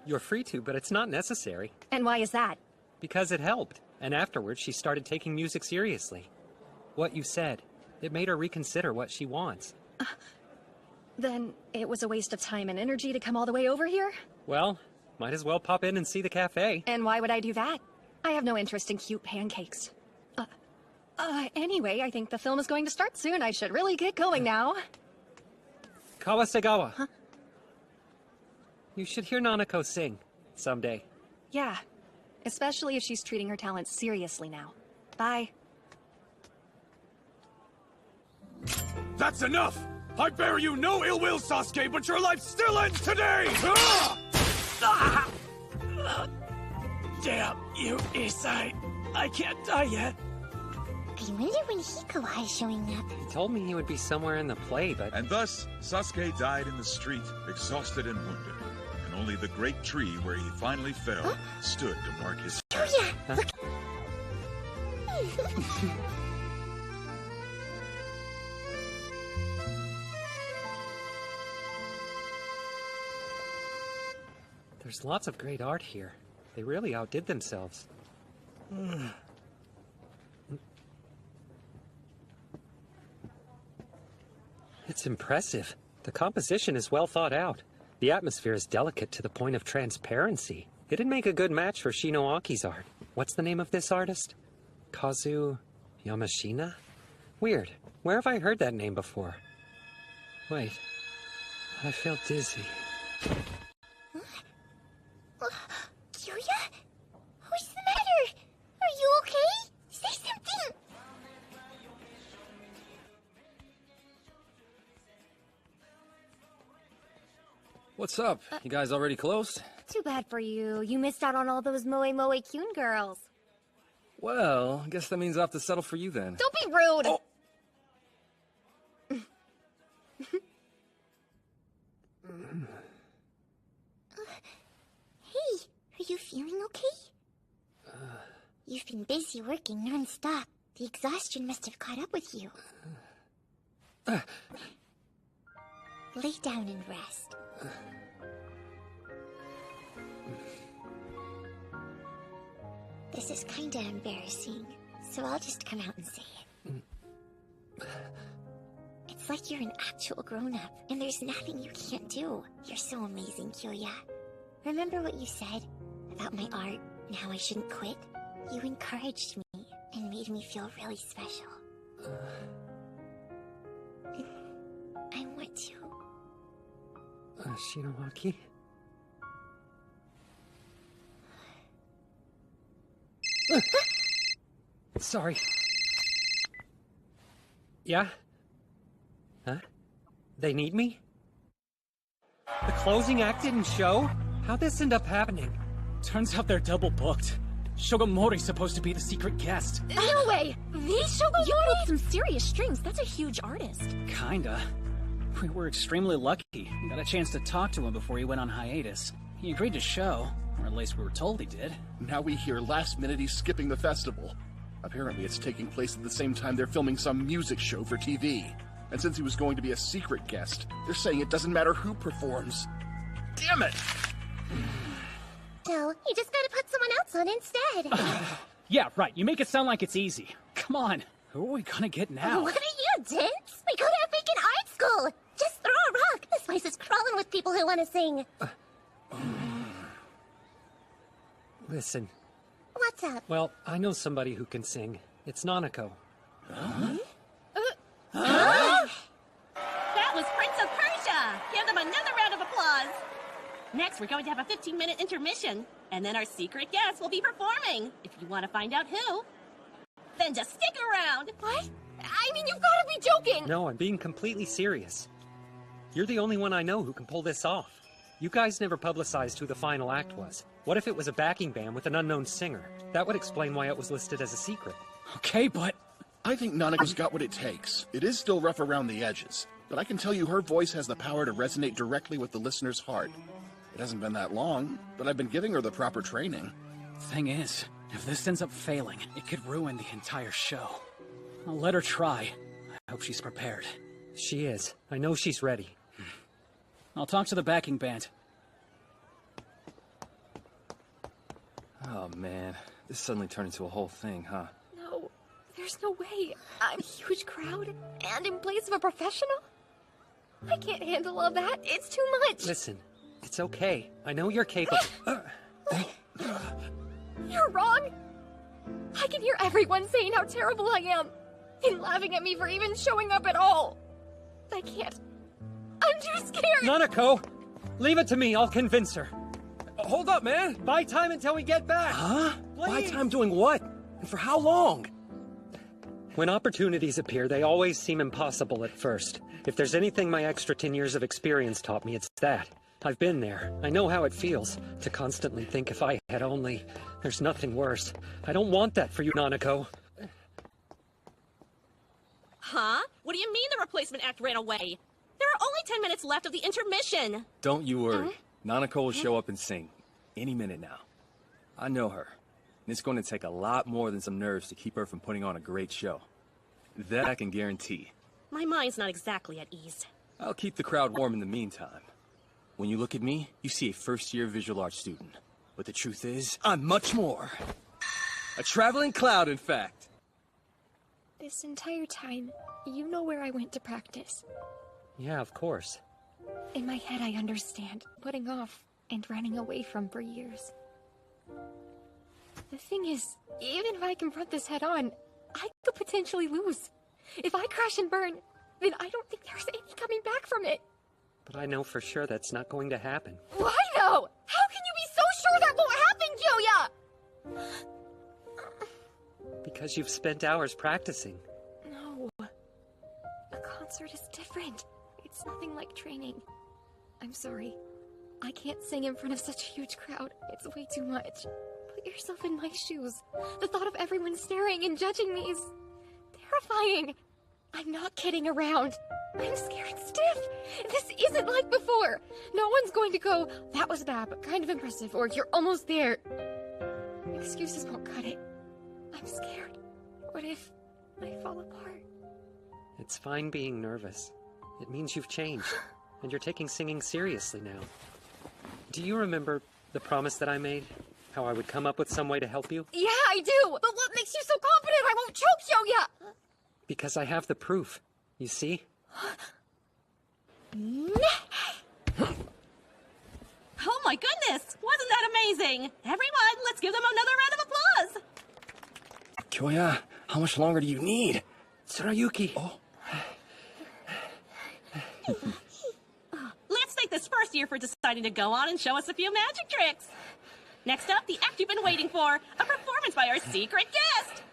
You're free to, but it's not necessary. And why is that? Because it helped. And afterwards, she started taking music seriously. What you said, it made her reconsider what she wants. Then it was a waste of time and energy to come all the way over here? Well, might as well pop in and see the cafe. And why would I do that? I have no interest in cute pancakes. Anyway, I think the film is going to start soon. I should really get going now. Kawasegawa. Huh? You should hear Nanako sing someday. Yeah, especially if she's treating her talents seriously now. Bye. That's enough! I bear you no ill will, Sasuke, but your life still ends today! Damn you, Isai. I can't die yet. I wonder when Hikawa is showing up. He told me he would be somewhere in the play, but... And thus, Sasuke died in the street, exhausted and wounded. And only the great tree where he finally fell stood to mark his... Kyoya! Huh? Look! There's lots of great art here. They really outdid themselves. It's impressive. The composition is well thought out. The atmosphere is delicate to the point of transparency. It'd make a good match for Shinoaki's art. What's the name of this artist? Kazu Yamashina? Weird. Where have I heard that name before? Wait. I feel dizzy. Kyoya? What's the matter? Are you okay? Say something! What's up? You guys already closed? Too bad for you. You missed out on all those Moe Moe Kyun girls. Well, I guess that means I'll have to settle for you then. Don't be rude! Oh. Hey, are you feeling okay? You've been busy working non-stop. The exhaustion must have caught up with you. Lay down and rest. This is kinda embarrassing, so I'll just come out and say it. It's like you're an actual grown-up, and there's nothing you can't do. You're so amazing, Kyoya. Remember what you said about my art and how I shouldn't quit? You encouraged me and made me feel really special. I want you. Shinowaki? Sorry. Yeah? Huh? They need me? The closing act didn't show? How'd this end up happening? Turns out they're double booked. Shogamori's supposed to be the secret guest. No way! The Shogamori? You pulled some serious strings. That's a huge artist. Kinda. We were extremely lucky. We got a chance to talk to him before he went on hiatus. He agreed to show, or at least we were told he did. Now we hear last minute he's skipping the festival. Apparently it's taking place at the same time they're filming some music show for TV. And since he was going to be a secret guest, they're saying it doesn't matter who performs. Damn it! So, you just gotta put someone else on instead. Yeah, right. You make it sound like it's easy. Come on. Who are we gonna get now? What are you, dense? We go to a freaking art school! Just throw a rock! This place is crawling with people who want to sing. Listen. What's up? Well, I know somebody who can sing. It's Nanako. That was Prince of Persia! Give them another round of applause! Next, we're going to have a 15-minute intermission, and then our secret guest will be performing. If you want to find out who, then just stick around! What? I mean, you've got to be joking! No, I'm being completely serious. You're the only one I know who can pull this off. You guys never publicized who the final act was. What if it was a backing band with an unknown singer? That would explain why it was listed as a secret. Okay, but I think Nanako's got what it takes. It is still rough around the edges, but I can tell you her voice has the power to resonate directly with the listener's heart. It hasn't been that long, but I've been giving her the proper training. Thing is, if this ends up failing, it could ruin the entire show. I'll let her try. I hope she's prepared. She is. I know she's ready. I'll talk to the backing band. Oh man, this suddenly turned into a whole thing, huh? No, there's no way. I'm a huge crowd, and in place of a professional? I can't handle all that. It's too much. Listen, it's okay. I know you're capable. You're wrong. I can hear everyone saying how terrible I am, and laughing at me for even showing up at all. I can't. I'm too scared. Nanako, leave it to me. I'll convince her. Hold up, man. Buy time until we get back. Huh? Please. Buy time doing what? And for how long? When opportunities appear, they always seem impossible at first. If there's anything my extra 10 years of experience taught me, it's that. I've been there. I know how it feels to constantly think if I had only. There's nothing worse. I don't want that for you, Nanako. Huh? What do you mean the replacement act ran away? There are only 10 minutes left of the intermission. Don't you worry. Nanako will show up and sing. Any minute now. I know her. And it's going to take a lot more than some nerves to keep her from putting on a great show. That I can guarantee. My mind's not exactly at ease. I'll keep the crowd warm in the meantime. When you look at me, you see a first-year visual arts student. But the truth is, I'm much more. A traveling cloud, in fact. This entire time, you know where I went to practice. Yeah, of course. In my head, I understand putting off and running away from for years. The thing is, even if I confront this head on, I could potentially lose. If I crash and burn, then I don't think there's any coming back from it. But I know for sure that's not going to happen. Why though? How can you be so sure that won't happen, Kyoya? Because you've spent hours practicing. No. A concert is different. It's nothing like training. I'm sorry. I can't sing in front of such a huge crowd. It's way too much. Put yourself in my shoes. The thought of everyone staring and judging me is terrifying. I'm not kidding around. I'm scared stiff. This isn't like before. No one's going to go, that was bad, but kind of impressive, or you're almost there. Excuses won't cut it. I'm scared. What if I fall apart? It's fine being nervous. It means you've changed, and you're taking singing seriously now. Do you remember the promise that I made? How I would come up with some way to help you? Yeah, I do! But what makes you so confident I won't choke Kyoya? Because I have the proof, you see? Oh my goodness! Wasn't that amazing? Everyone, let's give them another round of applause! Kyoya, how much longer do you need? Tsurayuki. Oh. Let's thank this first year for deciding to go on and show us a few magic tricks. Next up, the act you've been waiting for, a performance by our secret guest.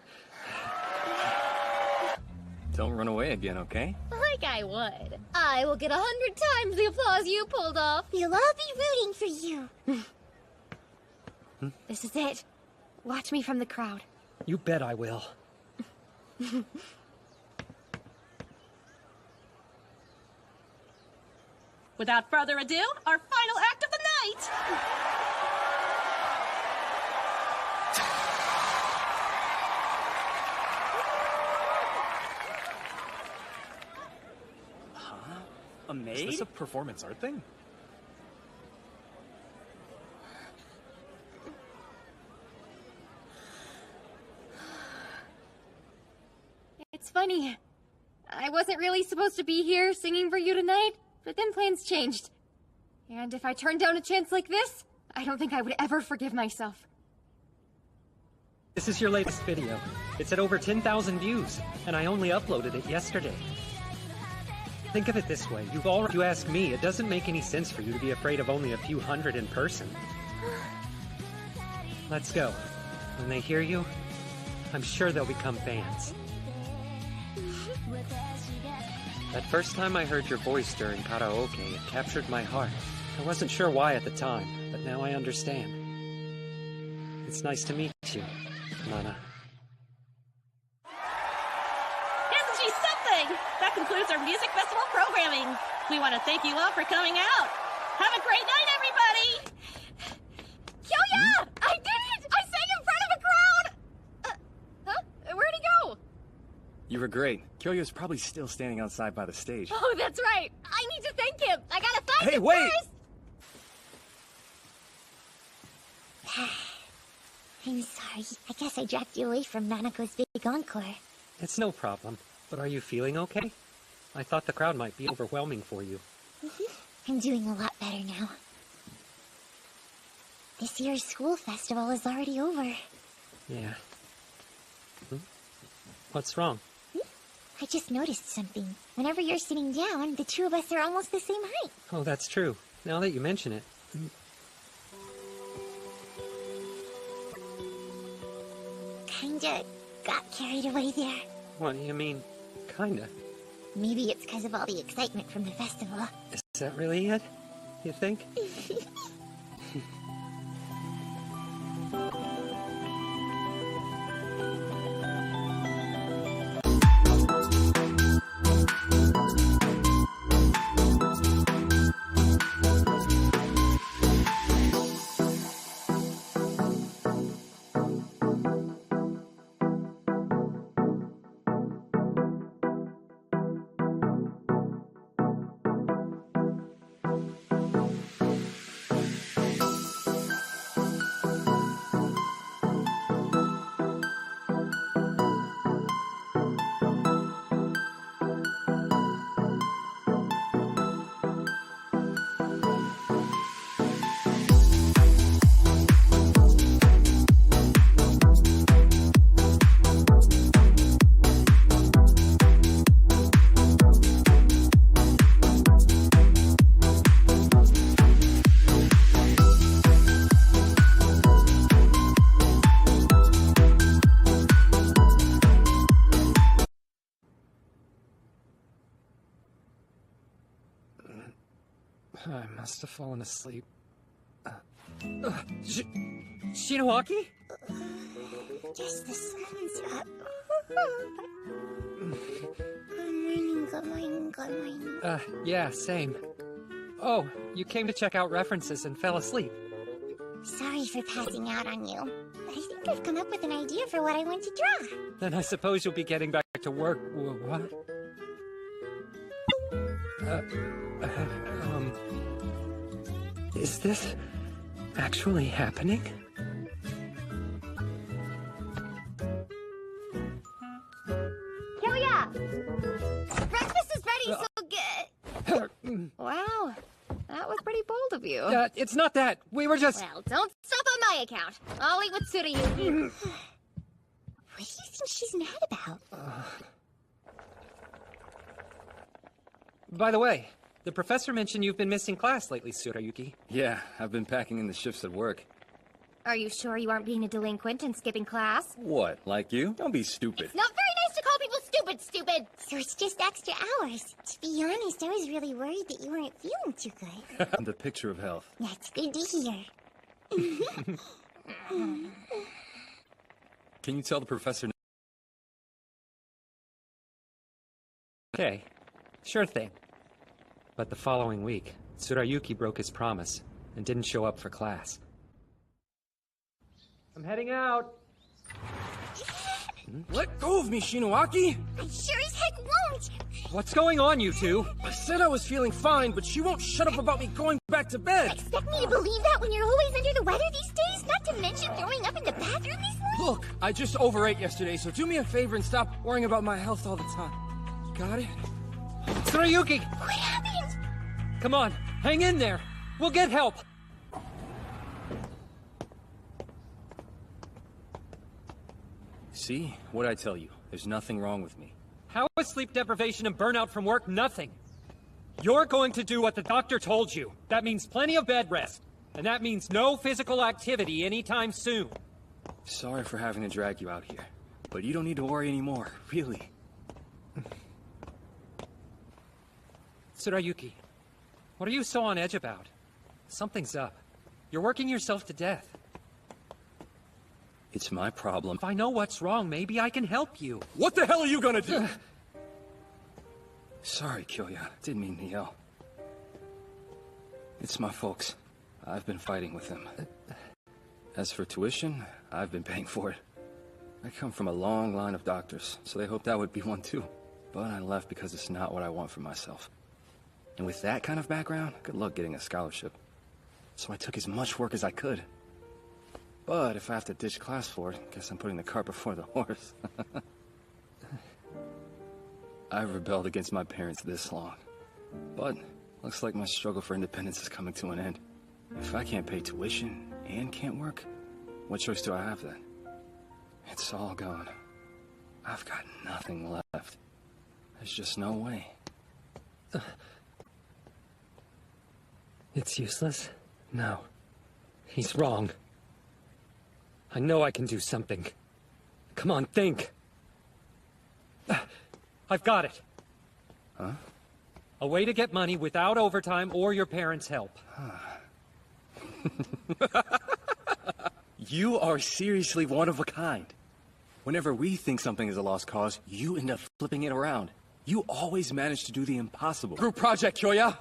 Don't run away again, okay? Like I would. I will get 100 times the applause you pulled off. We'll all be rooting for you. This is it. Watch me from the crowd. You bet I will. Without further ado, our final act of the night. A maid? Is this a performance art thing? It's funny. I wasn't really supposed to be here singing for you tonight, but then plans changed. And if I turned down a chance like this, I don't think I would ever forgive myself. This is your latest video. It's at over 10,000 views, and I only uploaded it yesterday. Think of it this way, you ask me, it doesn't make any sense for you to be afraid of only a few hundred in person. Let's go. When they hear you, I'm sure they'll become fans. That first time I heard your voice during karaoke, it captured my heart. I wasn't sure why at the time, but now I understand. It's nice to meet you, Nana. Isn't she something? That concludes our music festival programming. We want to thank you all for coming out. Have a great night, everybody! Kyoya! I did it! I sang in front of a crowd! Huh? Where'd he go? You were great. Kyoyo's probably still standing outside by the stage. Oh, that's right. I need to thank him. I gotta thank Hey, him wait! first. I'm sorry. I guess I dragged you away from Nanako's big encore. It's no problem, but are you feeling okay? I thought the crowd might be overwhelming for you. I'm doing a lot better now. This year's school festival is already over. Yeah. What's wrong? I just noticed something. Whenever you're sitting down, the two of us are almost the same height. Oh, that's true. Now that you mention it. Kinda got carried away there. What do you mean, kinda? Maybe it's because of all the excitement from the festival. Is that really it? You think? I must have fallen asleep. Shinowaki? Just the sun's up. Good morning. Yeah, same. Oh, you came to check out references and fell asleep. Sorry for passing out on you. I think I've come up with an idea for what I want to draw. Then I suppose you'll be getting back to work. What? Is this actually happening? Kyoya! Breakfast is ready, so get... Wow, that was pretty bold of you. It's not that. We were just... Well, don't stop on my account. I'll eat with Tsurayuki. What do you think she's mad about? By the way, the professor mentioned you've been missing class lately, Tsurayuki. Yeah, I've been packing in the shifts at work. Are you sure you aren't being a delinquent and skipping class? What, like you? Don't be stupid. It's not very nice to call people stupid! So it's just extra hours. To be honest, I was really worried that you weren't feeling too good. The picture of health. That's good to hear. Can you tell the professor? Okay, sure thing. But the following week, Tsurayuki broke his promise and didn't show up for class. I'm heading out. Let go of me, Shinoaki! I sure as heck won't! What's going on, you two? I said I was feeling fine, but she won't shut up about me going back to bed! Expect me to believe that when you're always under the weather these days? Not to mention throwing up in the bathroom this morning? Look, I just overate yesterday, so do me a favor and stop worrying about my health all the time. Got it? Tsurayuki! What happened? Come on, hang in there! We'll get help! See? What'd I tell you? There's nothing wrong with me. How is sleep deprivation and burnout from work nothing? You're going to do what the doctor told you. That means plenty of bed rest. And that means no physical activity anytime soon. Sorry for having to drag you out here. But you don't need to worry anymore, really. Tsurayuki, what are you so on edge about? Something's up. You're working yourself to death. It's my problem. If I know what's wrong, maybe I can help you. What the hell are you gonna do? Sorry, Kyoya. Didn't mean to yell. It's my folks. I've been fighting with them. As for tuition, I've been paying for it. I come from a long line of doctors, so they hoped I would be one too. But I left because it's not what I want for myself. And with that kind of background, good luck getting a scholarship. So I took as much work as I could. But if I have to ditch class for it, guess I'm putting the cart before the horse. I've rebelled against my parents this long. But looks like my struggle for independence is coming to an end. If I can't pay tuition and can't work, what choice do I have then? It's all gone. I've got nothing left. There's just no way. It's useless? No. He's wrong. I know I can do something. Come on, think. I've got it. Huh? A way to get money without overtime or your parents' help. You are seriously one of a kind. Whenever we think something is a lost cause, you end up flipping it around. You always manage to do the impossible. Group project, Kyoya!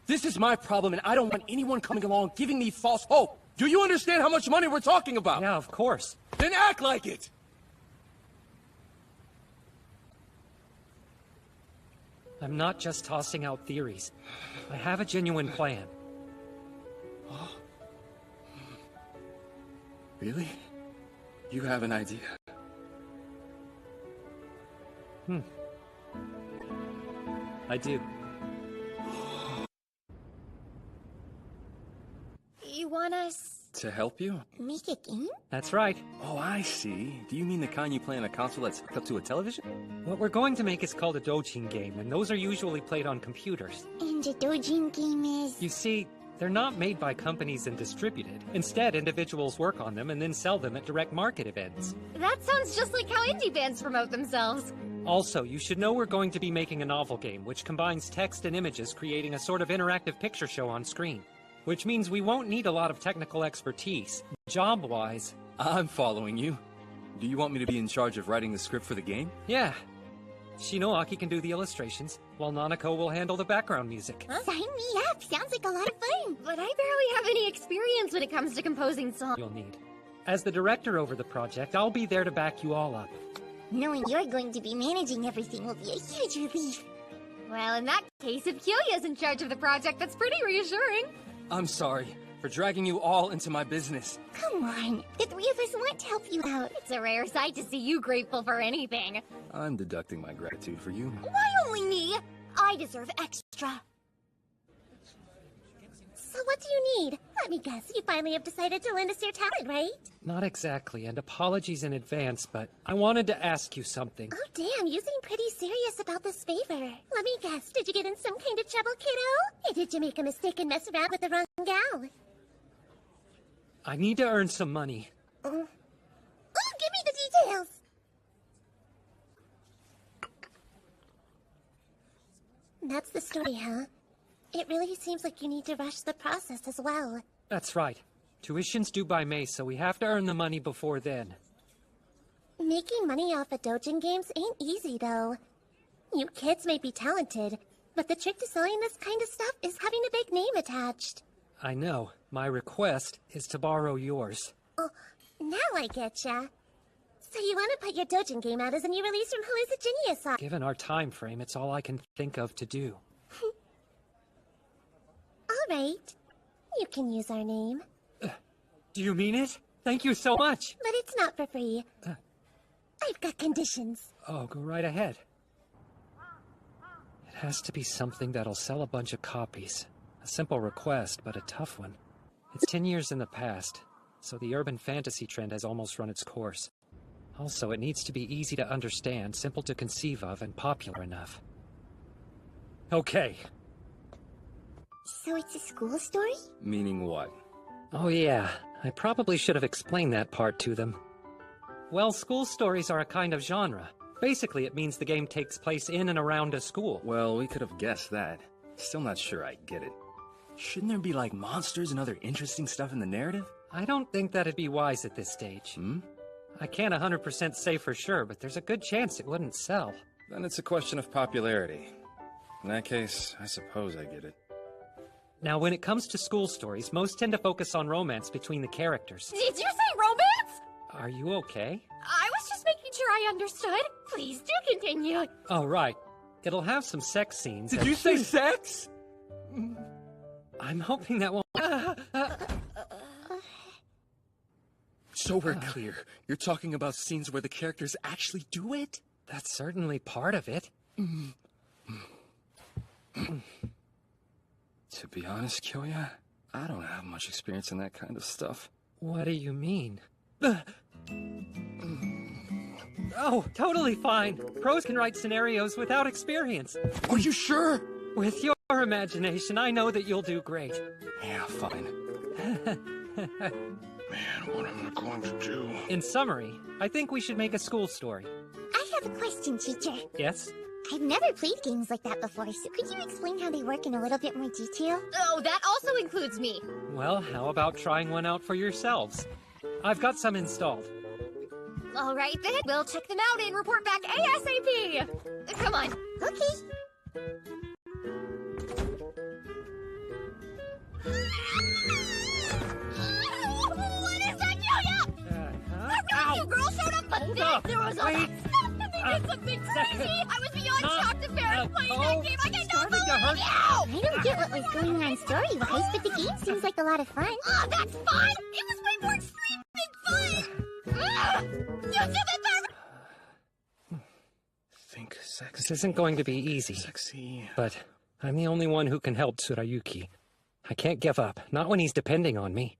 This is my problem, and I don't want anyone coming along giving me false hope. Do you understand how much money we're talking about? Yeah, of course. Then act like it! I'm not just tossing out theories. I have a genuine plan. Really? You have an idea? I do. You want us... To help you? Make a game? That's right. Oh, I see. Do you mean the kind you play on a console that's hooked up to a television? What we're going to make is called a dojin game, and those are usually played on computers. And a dojin game is... You see, they're not made by companies and distributed. Instead, individuals work on them and then sell them at direct market events. That sounds just like how indie bands promote themselves. Also, you should know we're going to be making a novel game, which combines text and images, creating a sort of interactive picture show on screen. Which means we won't need a lot of technical expertise. Job-wise... I'm following you. Do you want me to be in charge of writing the script for the game? Yeah. Shinoaki can do the illustrations, while Nanako will handle the background music. Huh? Sign me up! Sounds like a lot of fun! But I barely have any experience when it comes to composing songs. You'll need. As the director over the project, I'll be there to back you all up. Knowing you're going to be managing everything will be a huge relief. Well, in that case, if Kyoya's in charge of the project, that's pretty reassuring. I'm sorry for dragging you all into my business. Come on, the three of us want to help you out. It's a rare sight to see you grateful for anything. I'm deducting my gratitude for you. Why only me? I deserve extra. So what do you need? Let me guess, you finally have decided to lend us your talent, right? Not exactly, and apologies in advance, but I wanted to ask you something. Oh damn, you seem pretty serious about this favor. Let me guess, did you get in some kind of trouble, kiddo? Or did you make a mistake and mess around with the wrong gal? I need to earn some money. Oh, give me the details! That's the story, huh? It really seems like you need to rush the process as well. That's right. Tuition's due by May, so we have to earn the money before then. Making money off of doujin games ain't easy, though. You kids may be talented, but the trick to selling this kind of stuff is having a big name attached. I know. My request is to borrow yours. Oh, now I getcha. So you want to put your doujin game out as a new release from Who is a Genius on? Given our time frame, it's all I can think of to do. Alright. You can use our name. Do you mean it? Thank you so much! But it's not for free. I've got conditions. Oh, go right ahead. It has to be something that'll sell a bunch of copies. A simple request, but a tough one. It's 10 years in the past, so the urban fantasy trend has almost run its course. Also, it needs to be easy to understand, simple to conceive of, and popular enough. Okay. So it's a school story? Meaning what? Oh yeah, I probably should have explained that part to them. Well, school stories are a kind of genre. Basically, it means the game takes place in and around a school. Well, we could have guessed that. Still not sure I get it. Shouldn't there be, like, monsters and other interesting stuff in the narrative? I don't think that'd be wise at this stage. Hmm? I can't 100% say for sure, but there's a good chance it wouldn't sell. Then it's a question of popularity. In that case, I suppose I get it. Now, when it comes to school stories, most tend to focus on romance between the characters. Did you say romance? Are you okay? I was just making sure I understood. Please do continue. Oh, right. It'll have some sex scenes. Did you say sex? I'm hoping that won't... So we're clear. You're talking about scenes where the characters actually do it? That's certainly part of it. To be honest, Kyoya, I don't have much experience in that kind of stuff. What do you mean? Oh, totally fine. Pros can write scenarios without experience. Are you sure? With your imagination, I know that you'll do great. Yeah, fine. Man, what am I going to do? In summary, I think we should make a school story. I have a question, teacher. Yes? I've never played games like that before, so could you explain how they work in a little bit more detail? Oh, that also includes me. Well, how about trying one out for yourselves? I've got some installed. All right then, we'll check them out and report back ASAP. Come on. Okay. What is that, Kyoya? A rescue girl showed up, but then there was all that stuff and they did something crazy. I was beyond shocked and embarrassed playing that game. I cannot believe you. I don't get what was going on story-wise, but the game seems like a lot of fun. Oh, that's fun. It was way more extreme than fun. You did it better. Think sexy. This isn't going to be easy. Sexy. But I'm the only one who can help Tsurayuki. I can't give up, not when he's depending on me.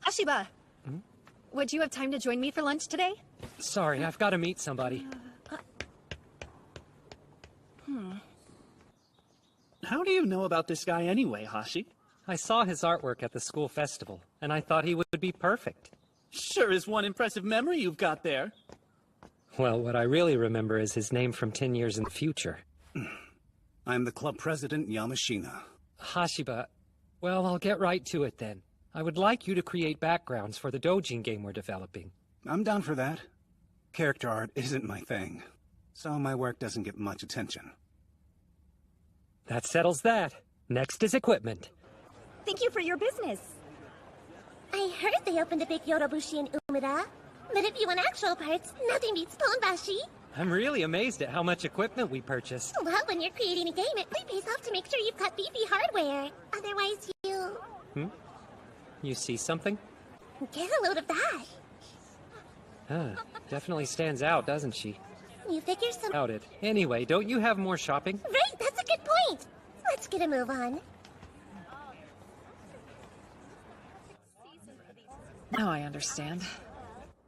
Ashiba, would you have time to join me for lunch today? Sorry, I've got to meet somebody. How do you know about this guy anyway, Hashi? I saw his artwork at the school festival, and I thought he would be perfect. Sure is one impressive memory you've got there. Well, what I really remember is his name from 10 years in the future. I'm the club president, Yamashina. Hashiba, well, I'll get right to it then. I would like you to create backgrounds for the doujin game we're developing. I'm down for that. Character art isn't my thing, so my work doesn't get much attention. That settles that. Next is equipment. Thank you for your business. I heard they opened a big Yorobushi in Umeda. But if you want actual parts, nothing beats Ponbashi. I'm really amazed at how much equipment we purchased. Well, when you're creating a game, it really pays off to make sure you've got beefy hardware. Otherwise, you... You see something? Get a load of that. Definitely stands out, doesn't she? You figure some... About it. Anyway, don't you have more shopping? Right, that's a good point. Let's get a move on. Now I understand.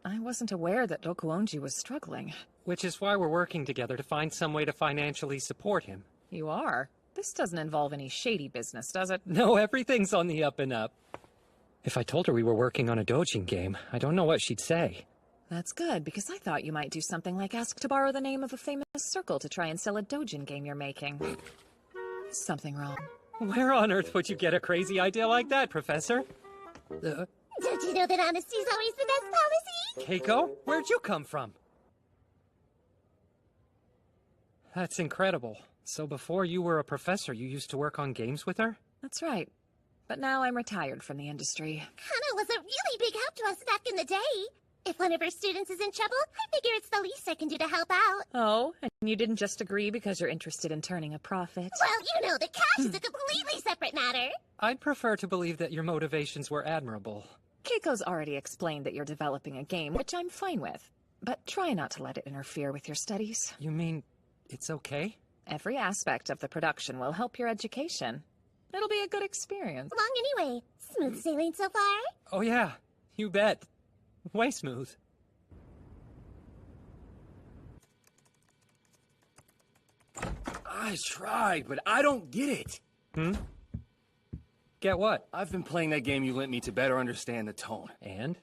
I wasn't aware that Dokuonji was struggling. Which is why we're working together to find some way to financially support him. You are? This doesn't involve any shady business, does it? No, everything's on the up and up. If I told her we were working on a dojin game, I don't know what she'd say. That's good, because I thought you might do something like ask to borrow the name of a famous circle to try and sell a dojin game you're making. Something wrong. Where on earth would you get a crazy idea like that, Professor? Don't you know that honesty's always the best policy? Keiko? Where'd you come from? That's incredible. So before you were a professor, you used to work on games with her? That's right. But now I'm retired from the industry. Hana was a really big help to us back in the day. If one of her students is in trouble, I figure it's the least I can do to help out. Oh, and you didn't just agree because you're interested in turning a profit? Well, you know, the cash is a completely separate matter. I'd prefer to believe that your motivations were admirable. Keiko's already explained that you're developing a game, which I'm fine with. But try not to let it interfere with your studies. You mean it's okay? Every aspect of the production will help your education. It'll be a good experience. Long anyway. Smooth sailing so far? Oh yeah, you bet. Way smooth. I tried, but I don't get it. Get what? I've been playing that game you lent me to better understand the tone. And?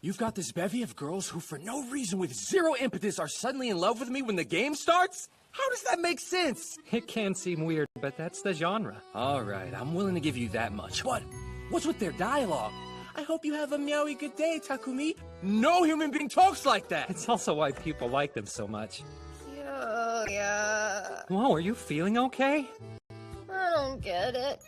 You've got this bevy of girls who, for no reason, with zero impetus, are suddenly in love with me when the game starts? How does that make sense? It can seem weird, but that's the genre. All right, I'm willing to give you that much. What? What's with their dialogue? I hope you have a meowy good day, Takumi. No human being talks like that. It's also why people like them so much. Yeah. Whoa, are you feeling okay? I don't get it.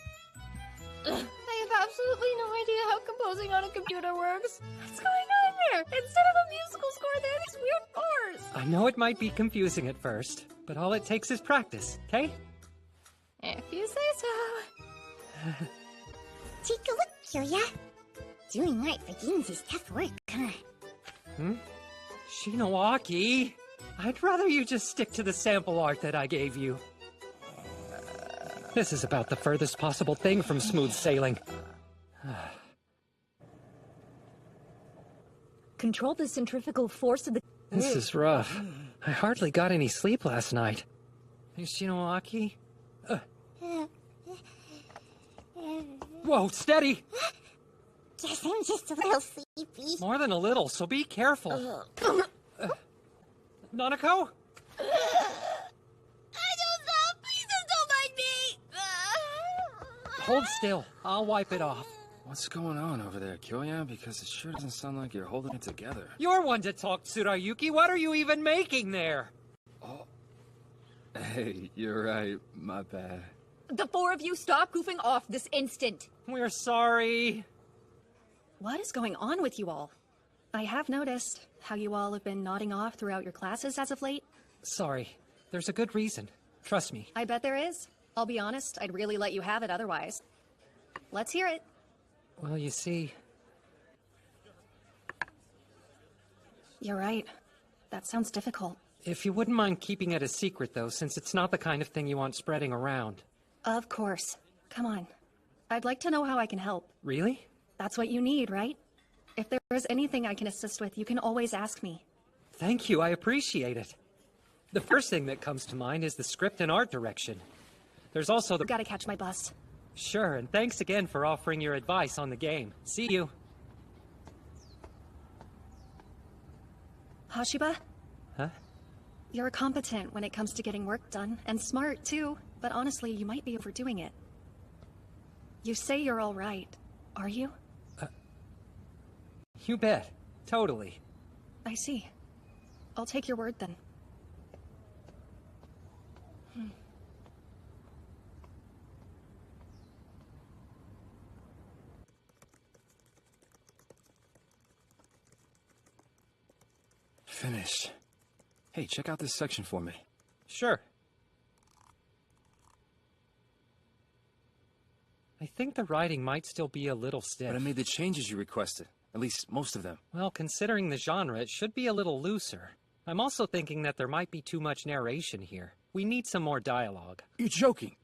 I have absolutely no idea how composing on a computer works. What's going on there? Instead of a musical score, there are these weird bars. I know it might be confusing at first, but all it takes is practice, okay? If you say so. Take a look, Kyoya. Doing art for games is tough work, huh? Shinoaki! I'd rather you just stick to the sample art that I gave you. This is about the furthest possible thing from smooth sailing. Control the centrifugal force of the... This is rough. I hardly got any sleep last night. Hey, Shinoaki? Whoa, steady! Guess I'm just a little sleepy. More than a little, so be careful. Nanako? Hold still. I'll wipe it off. What's going on over there, Kyoya? Because it sure doesn't sound like you're holding it together. You're one to talk, Tsurayuki. What are you even making there? Oh. Hey, you're right. My bad. The four of you stop goofing off this instant. We're sorry. What is going on with you all? I have noticed how you all have been nodding off throughout your classes as of late. Sorry. There's a good reason. Trust me. I bet there is. I'll be honest, I'd really let you have it otherwise. Let's hear it. Well, you see... You're right. That sounds difficult. If you wouldn't mind keeping it a secret, though, since it's not the kind of thing you want spreading around. Of course. Come on. I'd like to know how I can help. Really? That's what you need, right? If there is anything I can assist with, you can always ask me. Thank you, I appreciate it. The first thing that comes to mind is the script and art direction. There's also the... Gotta catch my bus. Sure, and thanks again for offering your advice on the game. See you. Hashiba? Huh? You're competent when it comes to getting work done, and smart too, but honestly, you might be overdoing it. You say you're all right. Are you? You bet. Totally. I see. I'll take your word then. Finished. Hey, check out this section for me. Sure. I think the writing might still be a little stiff. But I made the changes you requested. At least, most of them. Well, considering the genre, it should be a little looser. I'm also thinking that there might be too much narration here. We need some more dialogue. You're joking.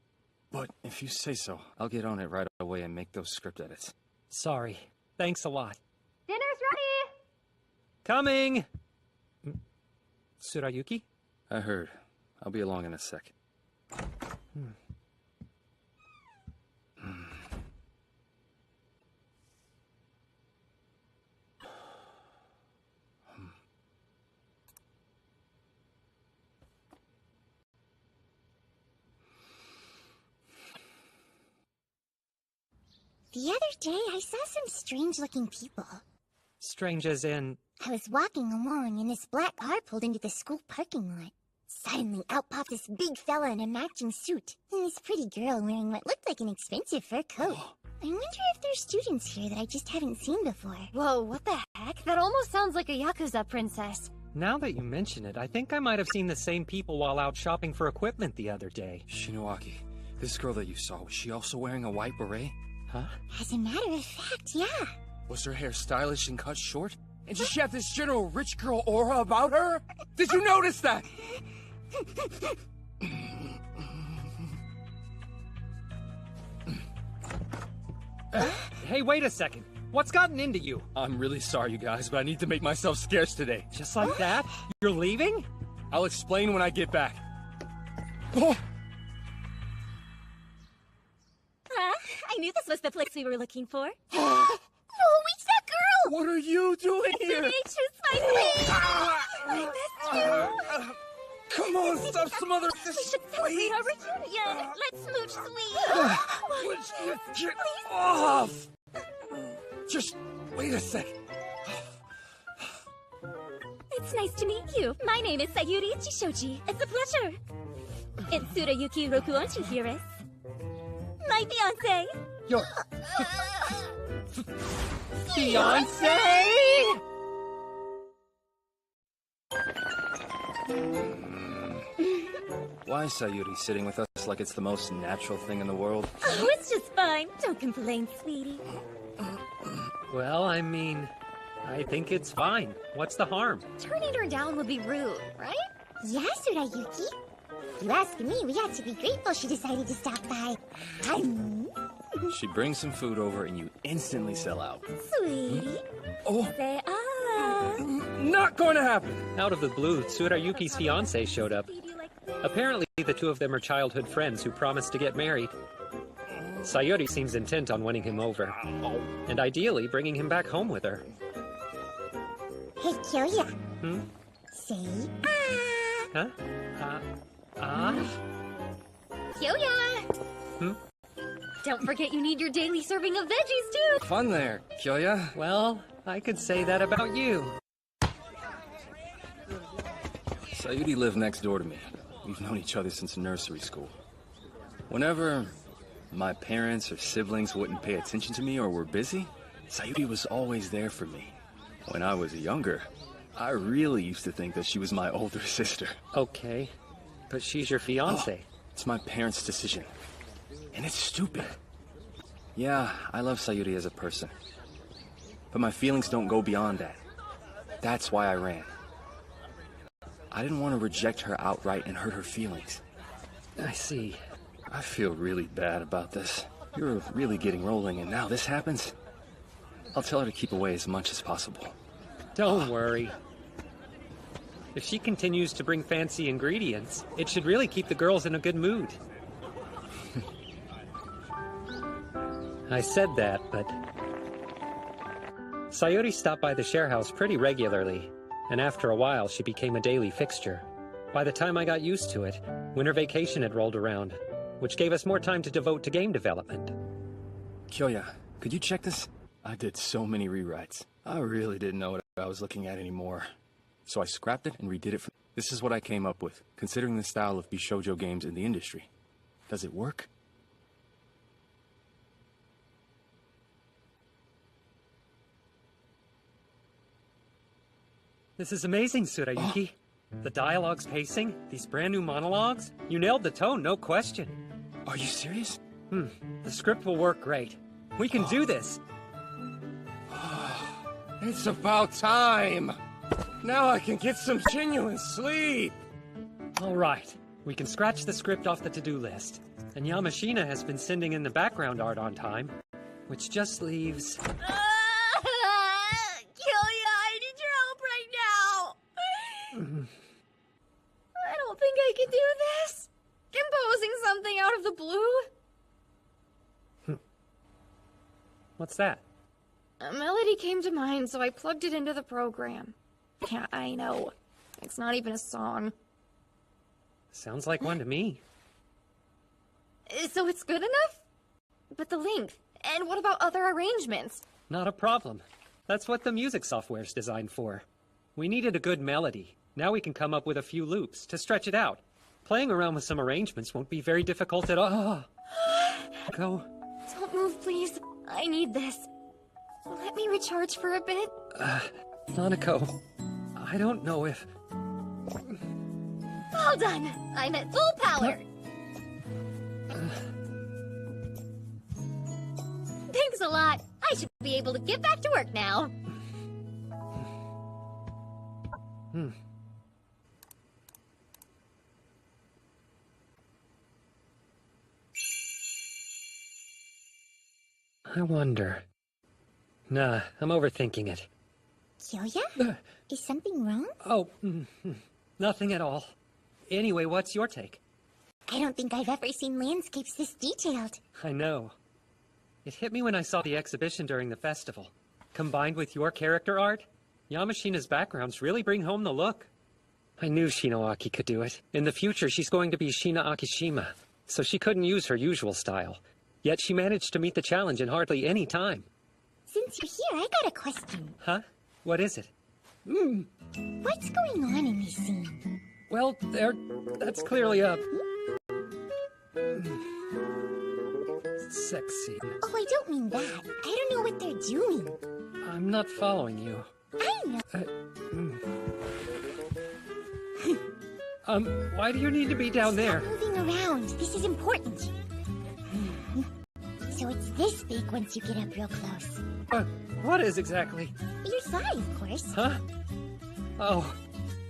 But if you say so, I'll get on it right away and make those script edits. Sorry. Thanks a lot. Dinner's ready! Coming! Tsurayuki? I heard. I'll be along in a sec. The other day, I saw some strange-looking people. Strange as in... I was walking along, and this black car pulled into the school parking lot. Suddenly, out popped this big fella in a matching suit, and this pretty girl wearing what looked like an expensive fur coat. I wonder if there's students here that I just haven't seen before. Whoa, what the heck? That almost sounds like a Yakuza princess. Now that you mention it, I think I might have seen the same people while out shopping for equipment the other day. Shinoaki, this girl that you saw, was she also wearing a white beret? Huh? As a matter of fact, yeah. Was her hair stylish and cut short? And did she have this general rich girl aura about her? Did you notice that? Hey, wait a second. What's gotten into you? I'm really sorry, you guys, but I need to make myself scarce today. Just like that? You're leaving? I'll explain when I get back. I knew this was the place we were looking for. Oh, it's that girl! What are you doing here? It's my face! I missed you! Come on, stop some other... We should celebrate our reunion! Let's smooch sweet! Would you get off? Just wait a second. It's nice to meet you. My name is Sayuri Chishoji. It's a pleasure. It's Tsurayuki Rokuonchi here is. My fiancé! Your... fiancé?! Why is Sayuri sitting with us like it's the most natural thing in the world? Oh, it's just fine. Don't complain, sweetie. Well, I mean, I think it's fine. What's the harm? Turning her down would be rude, right? Yeah, Tsurayuki. If you ask me, we ought to be grateful she decided to stop by. She brings some food over and you instantly sell out. Sweetie. Oh. Say ah. Not going to happen. Out of the blue, Tsurayuki's fiancé showed up. Apparently, the two of them are childhood friends who promised to get married. Sayuri seems intent on winning him over, and ideally bringing him back home with her. Hey, Kyoya. Say Huh? Kyoya! Don't forget you need your daily serving of veggies, too! Fun there, Kyoya. Well, I could say that about you. Sayuri lived next door to me. We've known each other since nursery school. Whenever my parents or siblings wouldn't pay attention to me or were busy, Sayuri was always there for me. When I was younger, I really used to think that she was my older sister. Okay, but she's your fiancé. It's my parents' decision. And it's stupid. Yeah, I love Sayuri as a person. But my feelings don't go beyond that. That's why I ran. I didn't want to reject her outright and hurt her feelings. I see. I feel really bad about this. You're really getting rolling, and now this happens? I'll tell her to keep away as much as possible. Don't worry. If she continues to bring fancy ingredients, it should really keep the girls in a good mood. I said that, but... Sayuri stopped by the share house pretty regularly, and after a while she became a daily fixture. By the time I got used to it, winter vacation had rolled around, which gave us more time to devote to game development. Kyoya, could you check this? I did so many rewrites. I really didn't know what I was looking at anymore. So I scrapped it and redid it. This is what I came up with, considering the style of Bishoujo games in the industry. Does it work? This is amazing, Tsurayuki. The dialogue's pacing, these brand new monologues. You nailed the tone, no question. Are you serious? The script will work great. We can do this. It's about time. Now I can get some genuine sleep. All right. We can scratch the script off the to-do list. And Yamashina has been sending in the background art on time, which just leaves... Killia, I need your help right now! I don't think I can do this. Composing something out of the blue? What's that? A melody came to mind, so I plugged it into the program. Yeah, I know. It's not even a song. Sounds like one to me. So it's good enough? But the length, and what about other arrangements? Not a problem. That's what the music software's designed for. We needed a good melody. Now we can come up with a few loops to stretch it out. Playing around with some arrangements won't be very difficult at all. Go. Don't move, please. I need this. Let me recharge for a bit. Nanako, I don't know if... All done! I'm at full power! Thanks a lot. I should be able to get back to work now. I wonder... Nah, I'm overthinking it. Killia? Is something wrong? Oh, nothing at all. Anyway, what's your take? I don't think I've ever seen landscapes this detailed. I know. It hit me when I saw the exhibition during the festival. Combined with your character art, Yamashina's backgrounds really bring home the look. I knew Shinoaki could do it. In the future, she's going to be Shina Akishima, so she couldn't use her usual style. Yet she managed to meet the challenge in hardly any time. Since you're here, I got a question. Huh? What is it? What's going on in this scene? Well, that's clearly a... sex scene. Oh, I don't mean that. I don't know what they're doing. I'm not following you. I know. Why do you need to be down there? Stop moving around. This is important. So it's this big once you get up real close. What is exactly? Your thigh, of course. Huh? Oh,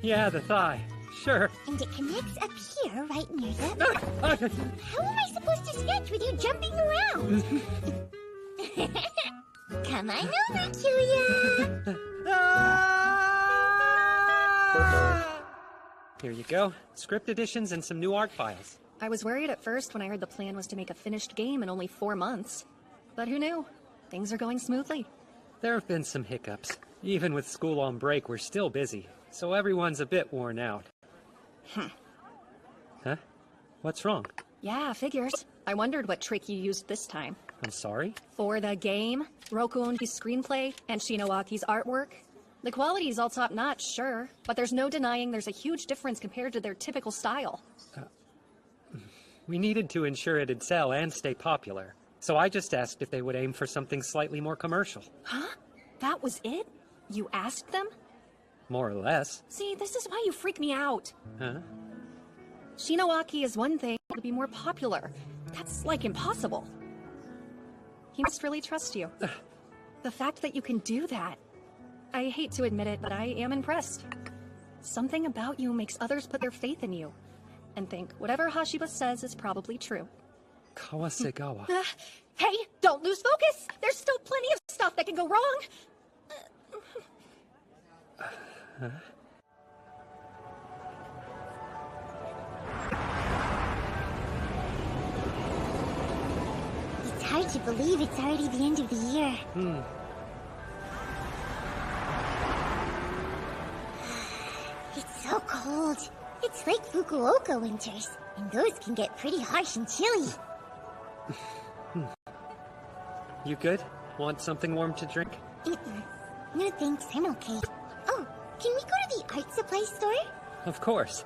yeah, the thigh. Sure. And it connects up here, right near the... How am I supposed to sketch with you jumping around? Come on over, Killia! Here you go. Script additions and some new art files. I was worried at first when I heard the plan was to make a finished game in only 4 months. But who knew? Things are going smoothly. There have been some hiccups. Even with school on break, we're still busy, so everyone's a bit worn out. Huh? What's wrong? Yeah, figures. I wondered what trick you used this time. I'm sorry? For the game, Roku Ongi's screenplay, and Shinoaki's artwork. The quality's all top-notch, sure, but there's no denying there's a huge difference compared to their typical style. We needed to ensure it'd sell and stay popular, so I just asked if they would aim for something slightly more commercial. Huh? That was it? You asked them? More or less. See, this is why you freak me out. Huh? Shinoaki is one thing, to be more popular. That's, like, impossible. He must really trust you. The fact that you can do that... I hate to admit it, but I am impressed. Something about you makes others put their faith in you, and think whatever Hashiba says is probably true. Kawasegawa. Hey, don't lose focus! There's still plenty of stuff that can go wrong! Huh? It's hard to believe it's already the end of the year. It's so cold. It's like Fukuoka winters, and those can get pretty harsh and chilly. You good? Want something warm to drink? No thanks, I'm okay. Oh, can we go to the art supply store? Of course.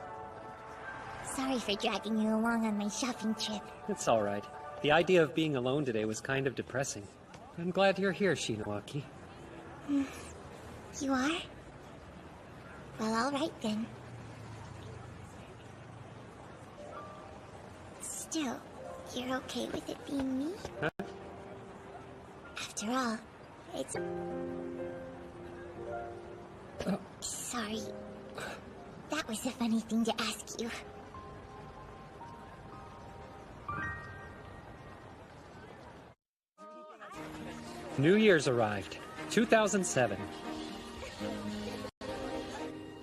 Sorry for dragging you along on my shopping trip. It's all right. The idea of being alone today was kind of depressing. I'm glad you're here, Shinoaki. You are? Well, all right then. Still, you're okay with it being me? Huh? After all, it's... Sorry. That was a funny thing to ask you. New Year's arrived. 2007.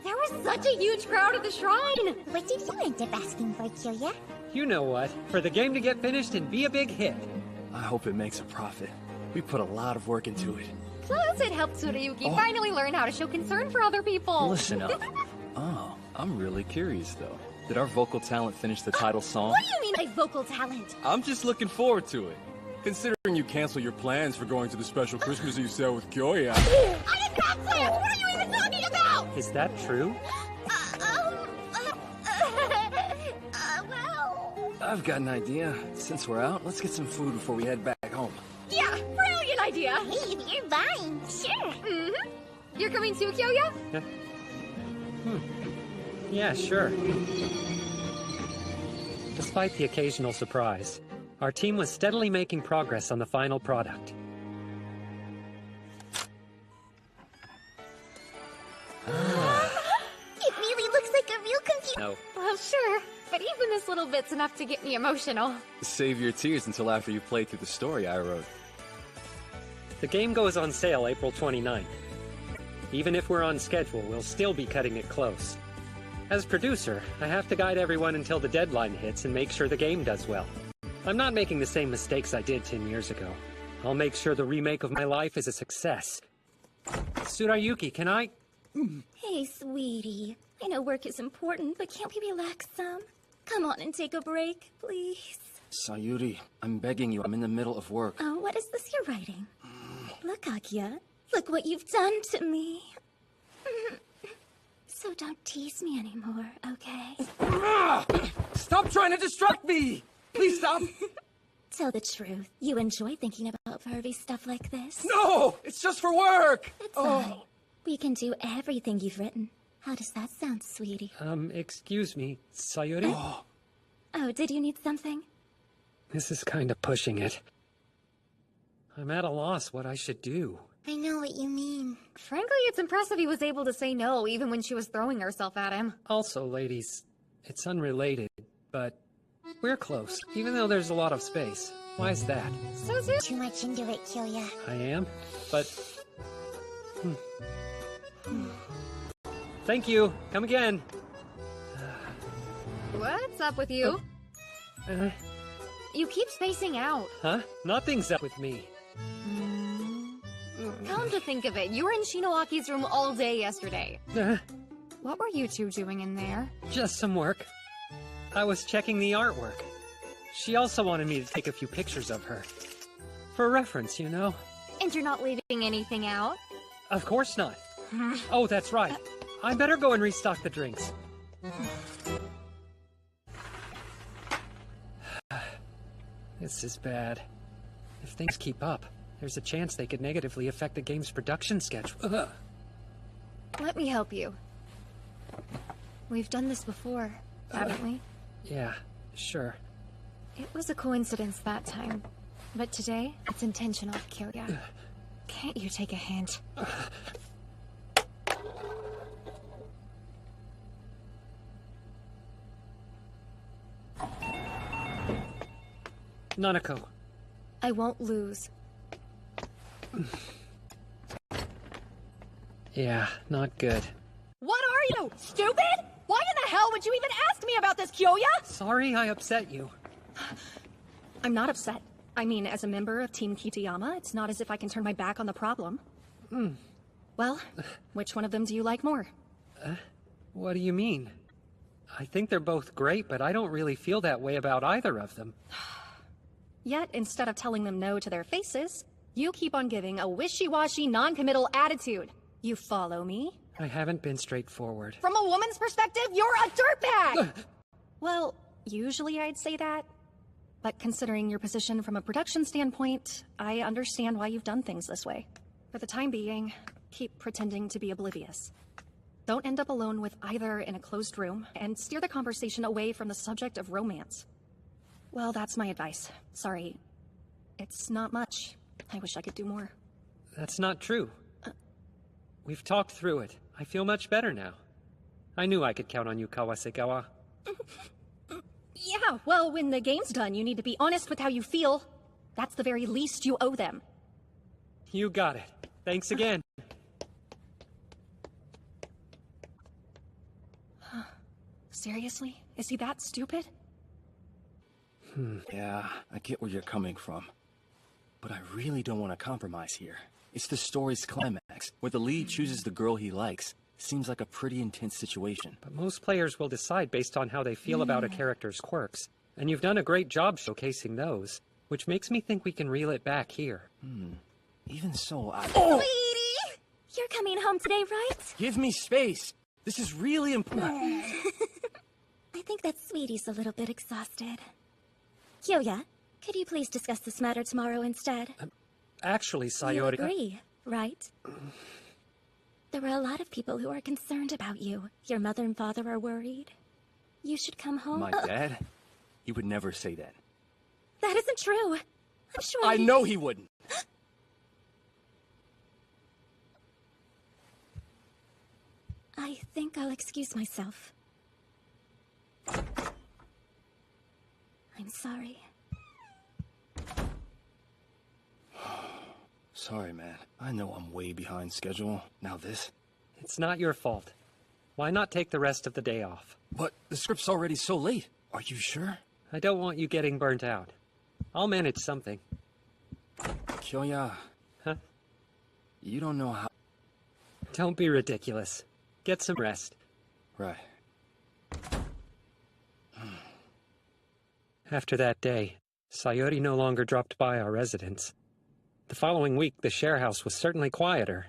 There was such a huge crowd at the shrine! What did you end up asking for, Kyoya? You know what? For the game to get finished and be a big hit. I hope it makes a profit. We put a lot of work into it. Plus, it helped Tsurayuki finally learn how to show concern for other people. Listen up. Oh, I'm really curious though. Did our vocal talent finish the title song? What do you mean by vocal talent? I'm just looking forward to it. Considering you cancel your plans for going to the special Christmas Eve sale with Kyoya. I didn't have plans! What are you even talking about? Is that true? Well... I've got an idea. Since we're out, let's get some food before we head back home. Yeah, brilliant idea! Hey, if you're buying, sure. Mm-hmm. You're coming too, Kyoya? Yeah, sure. Despite the occasional surprise, our team was steadily making progress on the final product. It really looks like a real computer. No. Well, sure. But even this little bit's enough to get me emotional. Save your tears until after you play through the story I wrote. The game goes on sale April 29th. Even if we're on schedule, we'll still be cutting it close. As producer, I have to guide everyone until the deadline hits and make sure the game does well. I'm not making the same mistakes I did 10 years ago. I'll make sure the remake of my life is a success. Tsurayuki, can I... Hey, sweetie. I know work is important, but can't we relax some? Come on and take a break, please. Sayuri, I'm begging you, I'm in the middle of work. Oh, what is this you're writing? Look, Akiya. Look what you've done to me. So don't tease me anymore, okay? Stop trying to distract me! Please stop! Tell the truth. You enjoy thinking about pervy stuff like this? No! It's just for work! It's fine. We can do everything you've written. How does that sound, sweetie? Excuse me, Sayuri? Oh, did you need something? This is kind of pushing it. I'm at a loss what I should do. I know what you mean. Frankly, it's impressive he was able to say no even when she was throwing herself at him. Also, ladies, it's unrelated, but we're close, even though there's a lot of space. Why is that? So soon? Too much into it, Kyoya. I am, but... Thank you. Come again. What's up with you? You keep spacing out. Huh? Nothing's up with me. Come to think of it, you were in Shinoaki's room all day yesterday. What were you two doing in there? Just some work. I was checking the artwork. She also wanted me to take a few pictures of her. For reference, you know? And you're not leaving anything out? Of course not. Oh, that's right. I better go and restock the drinks. This is bad. If things keep up, there's a chance they could negatively affect the game's production schedule. Let me help you. We've done this before, haven't we? Yeah, sure. It was a coincidence that time. But today, it's intentional, Kyoya. Can't you take a hint? Nanako. I won't lose. Yeah, not good. What are you, stupid? Why in the hell would you even ask me about this, Kyoya? Sorry I upset you. I'm not upset. I mean, as a member of Team Kitayama, it's not as if I can turn my back on the problem. Well, which one of them do you like more? What do you mean? I think they're both great, but I don't really feel that way about either of them. Yet, instead of telling them no to their faces, you keep on giving a wishy-washy, non-committal attitude. You follow me? I haven't been straightforward. From a woman's perspective, you're a dirtbag! Well, usually I'd say that. But considering your position from a production standpoint, I understand why you've done things this way. For the time being, keep pretending to be oblivious. Don't end up alone with either in a closed room, and steer the conversation away from the subject of romance. Well, that's my advice. Sorry. It's not much. I wish I could do more. That's not true. We've talked through it. I feel much better now. I knew I could count on you, Kawasegawa. Yeah, well, when the game's done, you need to be honest with how you feel. That's the very least you owe them. You got it. Thanks again. Seriously? Is he that stupid? Yeah, I get where you're coming from. But I really don't want to compromise here. It's the story's climax, where the lead chooses the girl he likes. Seems like a pretty intense situation. But most players will decide based on how they feel about a character's quirks. And you've done a great job showcasing those, which makes me think we can reel it back here. Even so, Sweetie! You're coming home today, right? Give me space! This is really important. I think that Sweetie's a little bit exhausted. Kyoya, could you please discuss this matter tomorrow instead? Actually, Sayori... You agree, right? There are a lot of people who are concerned about you. Your mother and father are worried. You should come home. My dad? He would never say that. That isn't true. I'm sure I know he wouldn't. I think I'll excuse myself. I'm sorry. Sorry, man. I know I'm way behind schedule. Now this. It's not your fault. Why not take the rest of the day off? But the script's already so late. Are you sure? I don't want you getting burnt out. I'll manage something. Kyoya. Huh? You don't know how... Don't be ridiculous. Get some rest. Right. After that day, Sayori no longer dropped by our residence. The following week, the share house was certainly quieter,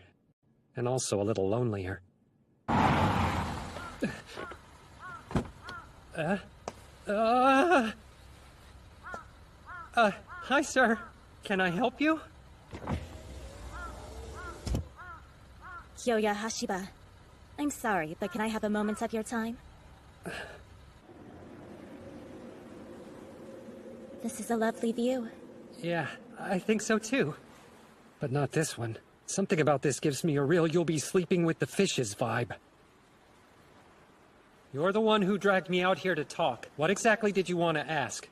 and also a little lonelier. Hi, sir. Can I help you? Kyoya Hashiba. I'm sorry, but can I have a moment of your time? This is a lovely view. Yeah, I think so too. But not this one. Something about this gives me a real you'll be sleeping with the fishes vibe. You're the one who dragged me out here to talk. What exactly did you want to ask?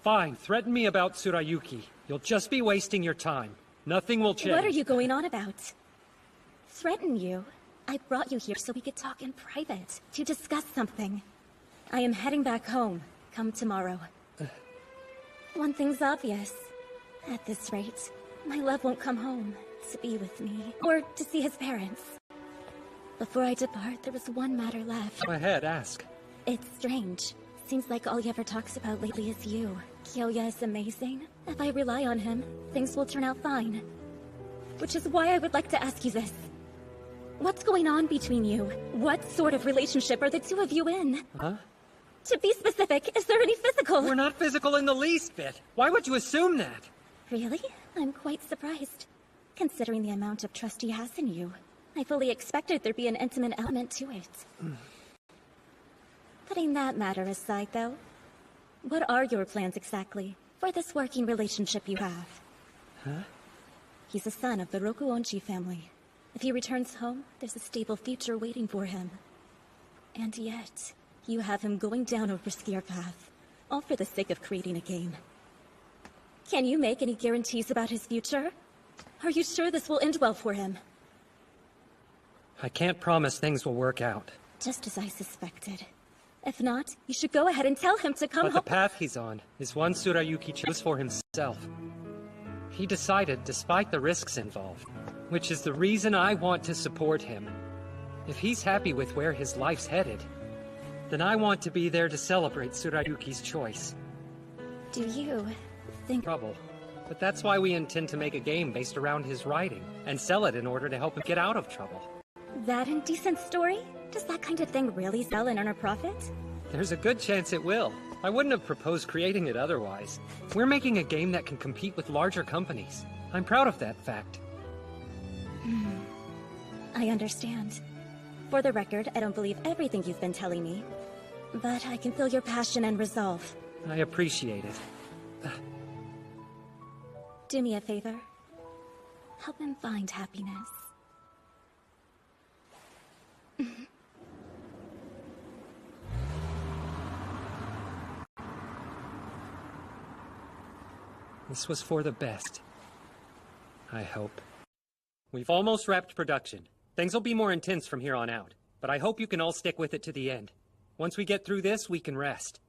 Fine, threaten me about Tsurayuki. You'll just be wasting your time. Nothing will change. What are you going on about? Threaten you? I brought you here so we could talk in private, to discuss something. I am heading back home, come tomorrow. One thing's obvious. At this rate, my love won't come home to be with me, or to see his parents. Before I depart, there was one matter left. Go ahead, ask. It's strange. Seems like all he ever talks about lately is you. Kyoya is amazing. If I rely on him, things will turn out fine. Which is why I would like to ask you this. What's going on between you? What sort of relationship are the two of you in? Huh? To be specific, is there any physical? We're not physical in the least bit. Why would you assume that? Really? I'm quite surprised. Considering the amount of trust he has in you. I fully expected there'd be an intimate element to it. Putting that matter aside, though, what are your plans exactly for this working relationship you have? Huh? He's a son of the Rokuonchi family. If he returns home, there's a stable future waiting for him. And yet, you have him going down a riskier path, all for the sake of creating a game. Can you make any guarantees about his future? Are you sure this will end well for him? I can't promise things will work out. Just as I suspected. If not, you should go ahead and tell him to come But home. the path he's on is one Tsurayuki chose for himself. He decided despite the risks involved, which is the reason I want to support him. If he's happy with where his life's headed, then I want to be there to celebrate Tsurayuki's choice. Do you think... Trouble. But that's why we intend to make a game based around his writing, and sell it in order to help him get out of trouble. That indecent story? Does that kind of thing really sell and earn a profit? There's a good chance it will. I wouldn't have proposed creating it otherwise. We're making a game that can compete with larger companies. I'm proud of that fact. I understand. For the record, I don't believe everything you've been telling me. But I can feel your passion and resolve. I appreciate it. Do me a favor. Help him find happiness. This was for the best. I hope. We've almost wrapped production. Things will be more intense from here on out, but I hope you can all stick with it to the end. Once we get through this, we can rest.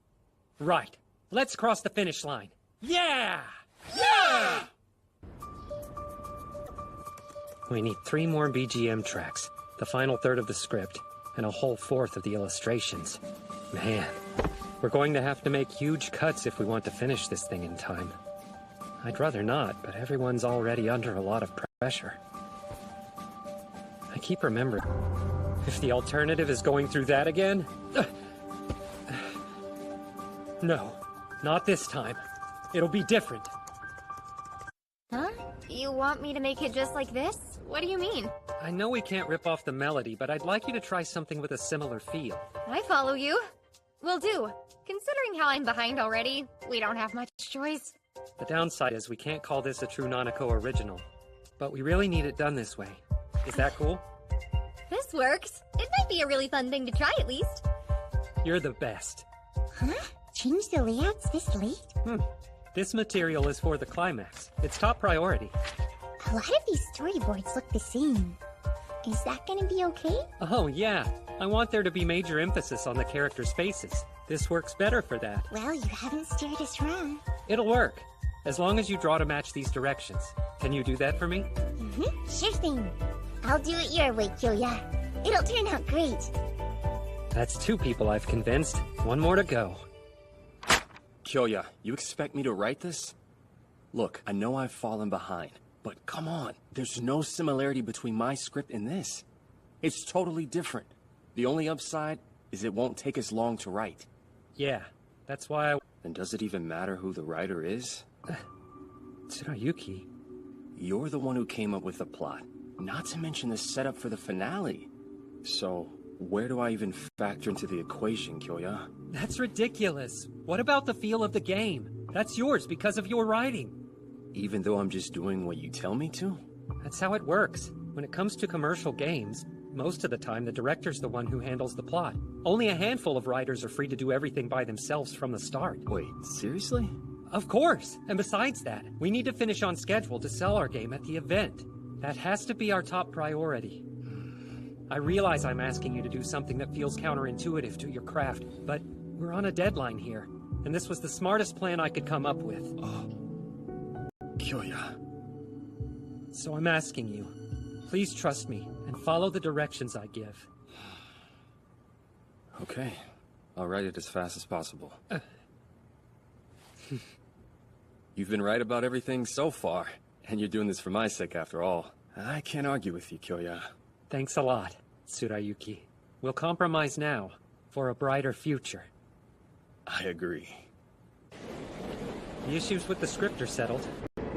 Right. Let's cross the finish line. Yeah! Yeah! We need 3 more BGM tracks, the final third of the script, and a whole fourth of the illustrations. Man, we're going to have to make huge cuts if we want to finish this thing in time. I'd rather not, but everyone's already under a lot of pressure. I keep remembering, if the alternative is going through that again... No, not this time. It'll be different. Huh? You want me to make it just like this? What do you mean? I know we can't rip off the melody, but I'd like you to try something with a similar feel. I follow you. Will do. Considering how I'm behind already, we don't have much choice. The downside is we can't call this a true Nanako original, but we really need it done this way. Is that cool? This works. It might be a really fun thing to try at least. You're the best. Huh? Change the layouts this late? This material is for the climax. It's top priority. A lot of these storyboards look the same. Is that gonna be okay? Oh, yeah. I want there to be major emphasis on the characters' faces. This works better for that. Well, you haven't steered us wrong. It'll work, as long as you draw to match these directions. Can you do that for me? Sure thing. I'll do it your way, Kyoya. It'll turn out great. That's 2 people I've convinced. 1 more to go. Kyoya, you expect me to write this? Look, I know I've fallen behind, but come on. There's no similarity between my script and this. It's totally different. The only upside is it won't take as long to write. Yeah, that's why I... Then does it even matter who the writer is? Tsurayuki. You're the one who came up with the plot, not to mention the setup for the finale. So, where do I even factor into the equation, Kyoya? That's ridiculous. What about the feel of the game? That's yours because of your writing. Even though I'm just doing what you tell me to? That's how it works. When it comes to commercial games, most of the time the director's the one who handles the plot. Only a handful of writers are free to do everything by themselves from the start. Wait, seriously? Of course! And besides that, we need to finish on schedule to sell our game at the event. That has to be our top priority. I realize I'm asking you to do something that feels counterintuitive to your craft, but we're on a deadline here, and this was the smartest plan I could come up with. Kyoya. So I'm asking you, please trust me and follow the directions I give. Okay, I'll write it as fast as possible. You've been right about everything so far, and you're doing this for my sake after all. I can't argue with you, Kyoya. Thanks a lot, Tsurayuki. We'll compromise now, for a brighter future. I agree. The issues with the script are settled.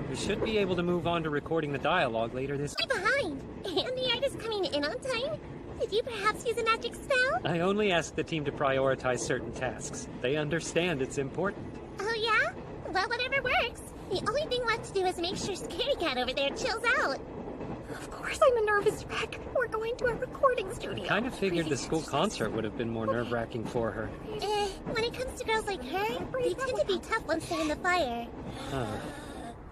We should be able to move on to recording the dialogue later this... I'm behind! And the art is coming in on time? Did you perhaps use a magic spell? I only ask the team to prioritize certain tasks. They understand it's important. Oh yeah? Well, whatever works. The only thing left to do is make sure Scaredy Cat over there chills out. Of course I'm a nervous wreck. We're going to a recording studio. I kind of figured the school concert would have been more nerve-wracking for her. When it comes to girls like her, they tend to be tough once they're in the fire.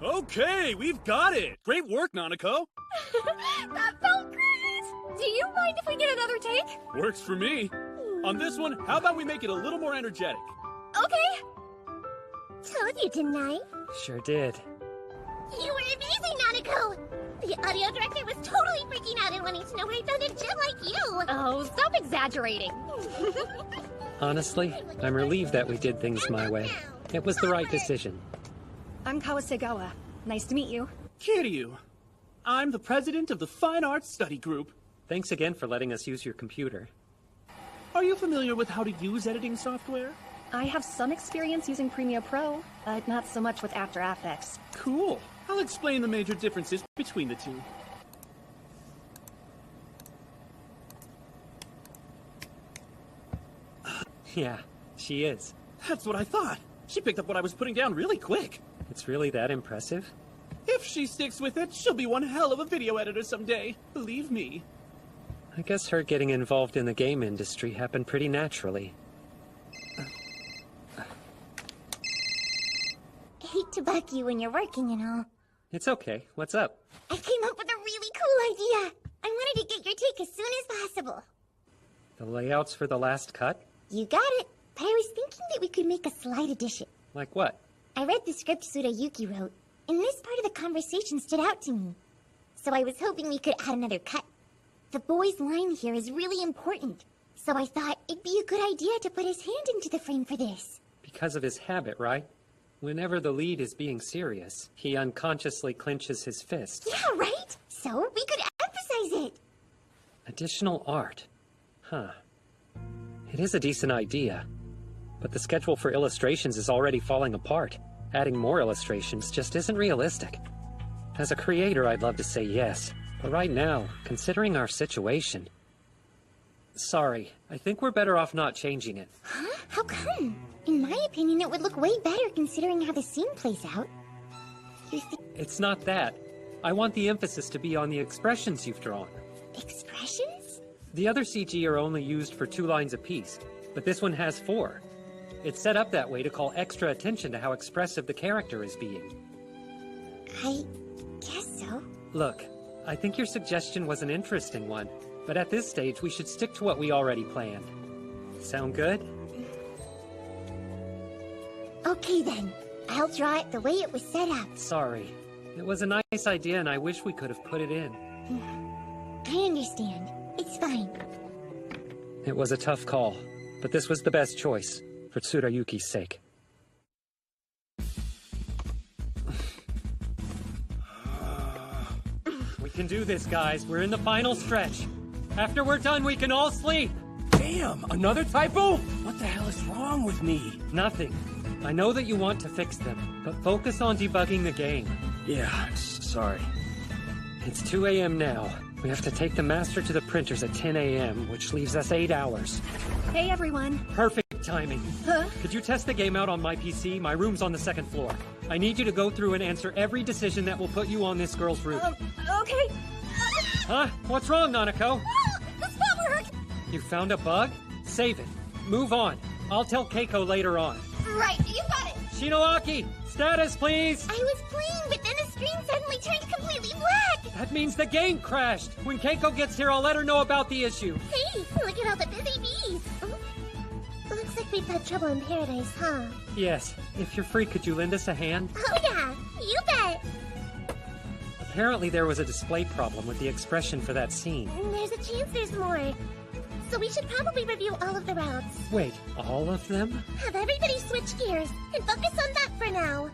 Okay, we've got it! Great work, Nanako! That felt great! Do you mind if we get another take? Works for me. On this one, how about we make it a little more energetic? Okay! Told you, didn't I? Sure did. You were amazing, Nanako! The audio director was totally freaking out and wanting to know where he found a gem like you! Oh, stop exaggerating! Honestly, I'm relieved that we did things my way. It was the right decision. I'm Kawasegawa. Nice to meet you. Kiryu. I'm the president of the Fine Arts Study Group. Thanks again for letting us use your computer. Are you familiar with how to use editing software? I have some experience using Premiere Pro, but not so much with After Effects. Cool. I'll explain the major differences between the two. Yeah, she is. That's what I thought. She picked up what I was putting down really quick. It's really that impressive? If she sticks with it, she'll be one hell of a video editor someday. Believe me. I guess her getting involved in the game industry happened pretty naturally. Hate to to bug you when you're working and all. It's okay. What's up? I came up with a really cool idea. I wanted to get your take as soon as possible. The layouts for the last cut? You got it. But I was thinking that we could make a slight addition. Like what? I read the script Tsurayuki wrote, and this part of the conversation stood out to me. So I was hoping we could add another cut. The boy's line here is really important, so I thought it'd be a good idea to put his hand into the frame for this. Because of his habit, right? Whenever the lead is being serious, he unconsciously clenches his fist. Yeah, right? So we could emphasize it. Additional art. Huh. It is a decent idea. But the schedule for illustrations is already falling apart. Adding more illustrations just isn't realistic. As a creator, I'd love to say yes. But right now, considering our situation... Sorry, I think we're better off not changing it. Huh? How come? In my opinion, it would look way better considering how the scene plays out. It's not that. I want the emphasis to be on the expressions you've drawn. Expressions? The other CG are only used for 2 lines apiece, but this one has 4. It's set up that way to call extra attention to how expressive the character is being. I guess so. Look, I think your suggestion was an interesting one, but at this stage we should stick to what we already planned. Sound good? Okay then. I'll draw it the way it was set up. Sorry. It was a nice idea and I wish we could have put it in. I understand. It's fine. It was a tough call, but this was the best choice, for Tsurayuki's sake. We can do this, guys. We're in the final stretch. After we're done, we can all sleep. Damn, another typo? What the hell is wrong with me? Nothing. I know that you want to fix them, but focus on debugging the game. Yeah, sorry. It's 2 a.m. now. We have to take the master to the printers at 10 a.m., which leaves us 8 hours. Hey, everyone. Perfect timing. Huh? Could you test the game out on my PC? My room's on the 2nd floor. I need you to go through and answer every decision that will put you on this girl's roof. Okay. Huh? What's wrong, Nanako? The spot work! You found a bug? Save it. Move on. I'll tell Keiko later on. Right, you got it! Shinoaki! Status, please! I was playing, but then the screen suddenly turned completely black! That means the game crashed! When Keiko gets here, I'll let her know about the issue. Hey, look at all the busy bees! Oh. Looks like we've had trouble in paradise, huh? Yes. If you're free, could you lend us a hand? Oh yeah, you bet! Apparently there was a display problem with the expression for that scene. There's a chance there's more. So we should probably review all of the routes. Wait, all of them? Have everybody switch gears, and focus on that for now.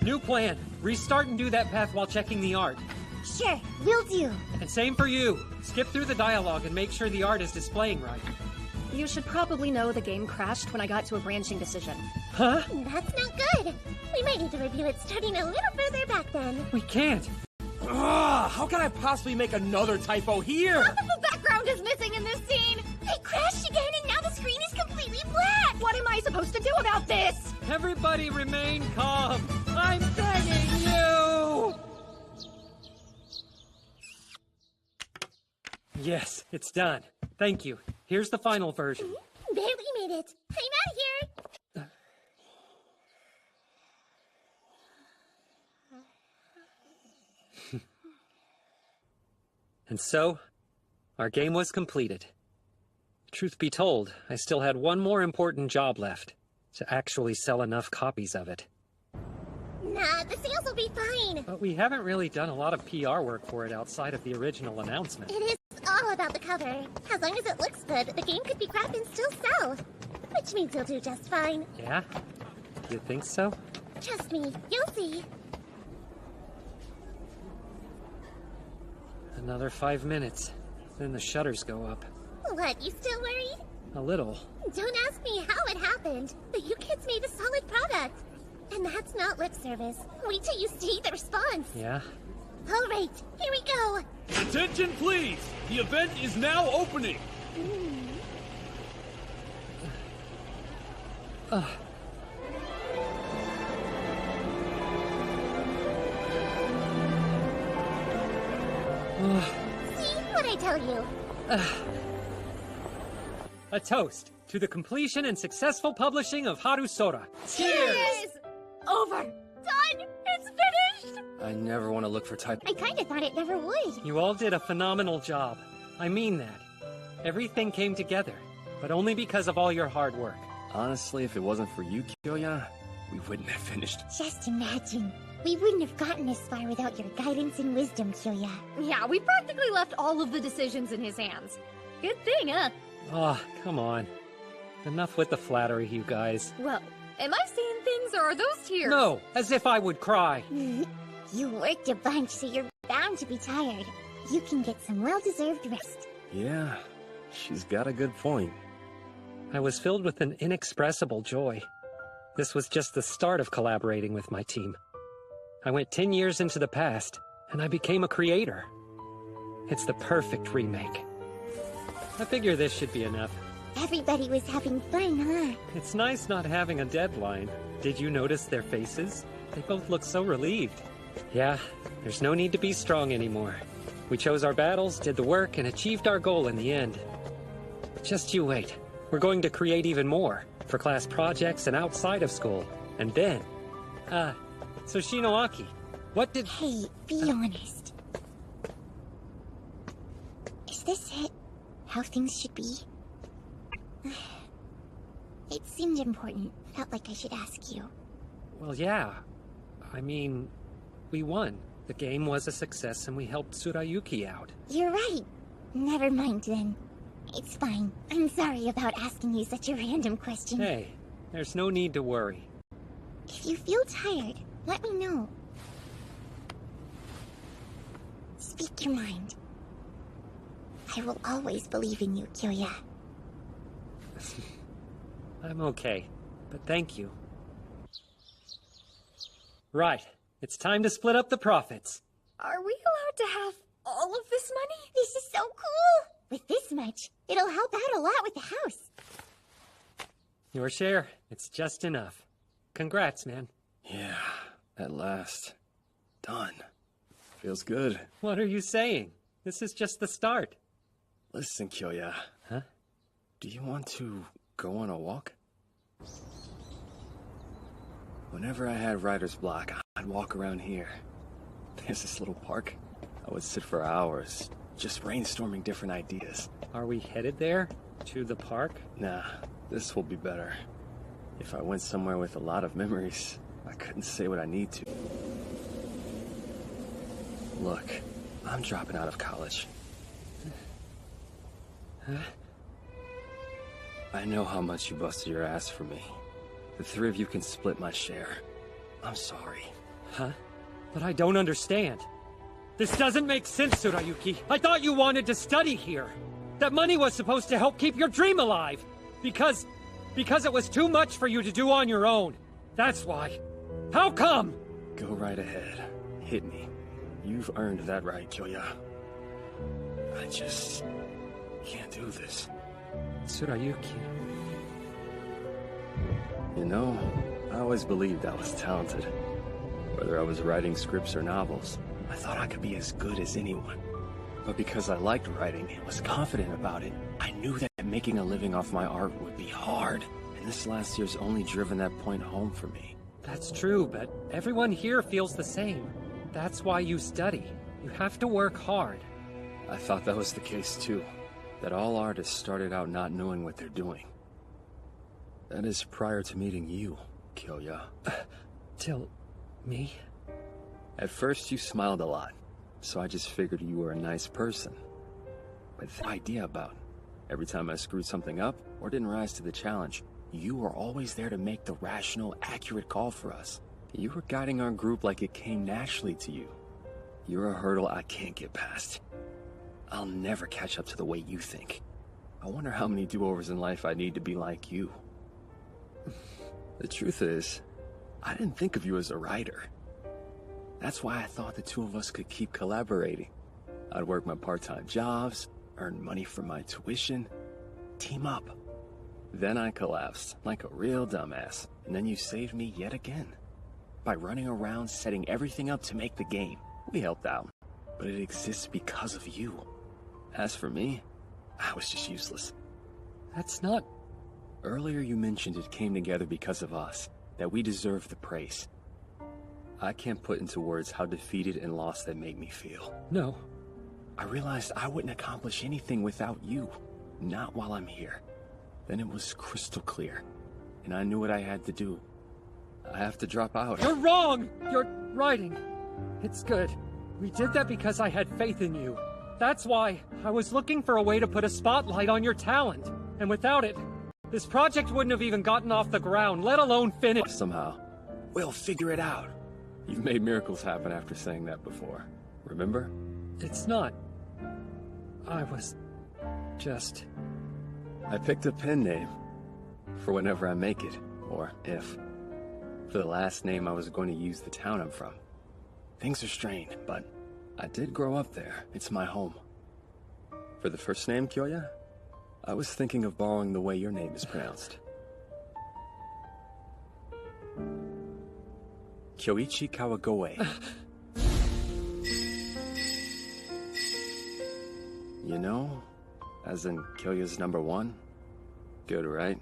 New plan. Restart and do that path while checking the art. Sure, will do. And same for you. Skip through the dialogue and make sure the art is displaying right. You should probably know the game crashed when I got to a branching decision. Huh? That's not good. We might need to review it starting a little further back then. We can't. Ugh, how can I possibly make another typo here? Half of the background is missing in this scene! It crashed again and now the screen is completely black! What am I supposed to do about this? Everybody remain calm. I'm begging you! Yes, it's done. Thank you. Here's the final version. Barely made it. I'm out of here! And so, our game was completed. Truth be told, I still had one more important job left. To actually sell enough copies of it. Nah, the sales will be fine. But we haven't really done a lot of PR work for it outside of the original announcement. It is all about the cover. As long as it looks good, the game could be crap and still sell. Which means you'll do just fine. Yeah? You think so? Trust me, you'll see. Another 5 minutes. Then the shutters go up. What, you still worried? A little. Don't ask me how it happened, but you kids made a solid product. And that's not lip service. Wait till you see the response. Yeah? All right, here we go. Attention, please! The event is now opening! See what I tell you. A toast to the completion and successful publishing of Harusora. Cheers! Over. Done! It's finished! I never want to look for type. I kinda thought it never would. You all did a phenomenal job. I mean that. Everything came together, but only because of all your hard work. Honestly, if it wasn't for you, Kyoya, we wouldn't have finished. Just imagine. We wouldn't have gotten this far without your guidance and wisdom, Kyoya. Yeah, we practically left all of the decisions in his hands. Good thing, huh? Oh, come on. Enough with the flattery, you guys. Well, am I seeing things or are those tears? No, as if I would cry. You worked a bunch, so you're bound to be tired. You can get some well-deserved rest. Yeah, she's got a good point. I was filled with an inexpressible joy. This was just the start of collaborating with my team. I went 10 years into the past, and I became a creator. It's the perfect remake. I figure this should be enough. Everybody was having fun, huh? It's nice not having a deadline. Did you notice their faces? They both look so relieved. Yeah, there's no need to be strong anymore. We chose our battles, did the work, and achieved our goal in the end. Just you wait. We're going to create even more, for class projects and outside of school. And then... so Shinoaki, what did... Hey, be honest. Is this it? How things should be? It seemed important. Felt like I should ask you. Well, yeah. I mean, we won. The game was a success and we helped Tsurayuki out. You're right. Never mind then. It's fine. I'm sorry about asking you such a random question. Hey, there's no need to worry. If you feel tired, let me know. Speak your mind. I will always believe in you, Kyoya. I'm okay, but thank you. Right, it's time to split up the profits. Are we allowed to have all of this money? This is so cool! With this much, it'll help out a lot with the house. Your share, it's just enough. Congrats, man. Yeah, at last. Done. Feels good. What are you saying? This is just the start. Listen, Kyoya. Huh? Do you want to go on a walk? Whenever I had writer's block, I'd walk around here. There's this little park. I would sit for hours, just brainstorming different ideas. Are we headed there? To the park? Nah, this will be better. If I went somewhere with a lot of memories, I couldn't say what I need to. Look, I'm dropping out of college. Huh? I know how much you busted your ass for me. The three of you can split my share. I'm sorry. Huh? But I don't understand. This doesn't make sense, Tsurayuki. I thought you wanted to study here. That money was supposed to help keep your dream alive. Because it was too much for you to do on your own. That's why. How come? Go right ahead. Hit me. You've earned that right, Kyoya. I just can't do this. Tsurayuki. You know, I always believed I was talented. Whether I was writing scripts or novels, I thought I could be as good as anyone. But because I liked writing and was confident about it, I knew that making a living off my art would be hard. And this last year's only driven that point home for me. That's true, but everyone here feels the same. That's why you study. You have to work hard. I thought that was the case too. That all artists started out not knowing what they're doing. That is prior to meeting you, Kyoya. Till me? At first you smiled a lot, so I just figured you were a nice person. But the idea about every time I screwed something up or didn't rise to the challenge, you were always there to make the rational, accurate call for us. You were guiding our group like it came naturally to you. You're a hurdle I can't get past. I'll never catch up to the way you think. I wonder how many do-overs in life I need to be like you. The truth is, I didn't think of you as a writer. That's why I thought the two of us could keep collaborating. I'd work my part-time jobs, earn money for my tuition, team up. Then I collapsed, like a real dumbass, and then you saved me yet again. By running around setting everything up to make the game. We helped out, but it exists because of you. As for me, I was just useless. That's not... Earlier you mentioned it came together because of us, that we deserve the praise. I can't put into words how defeated and lost that made me feel. No. I realized I wouldn't accomplish anything without you, not while I'm here. Then it was crystal clear, and I knew what I had to do. I have to drop out. You're wrong! You're writing. It's good. We did that because I had faith in you. That's why I was looking for a way to put a spotlight on your talent. And without it, this project wouldn't have even gotten off the ground, let alone finished. Somehow. We'll figure it out. You've made miracles happen after saying that before. Remember? It's not. I was... just... I picked a pen name. For whenever I make it. Or if. For the last name I was going to use the town I'm from. Things are strained, but I did grow up there. It's my home. For the first name, Kyoya, I was thinking of borrowing the way your name is pronounced. Kyoichi Kawagoe. You know, as in Kyoya's #1? Good, right?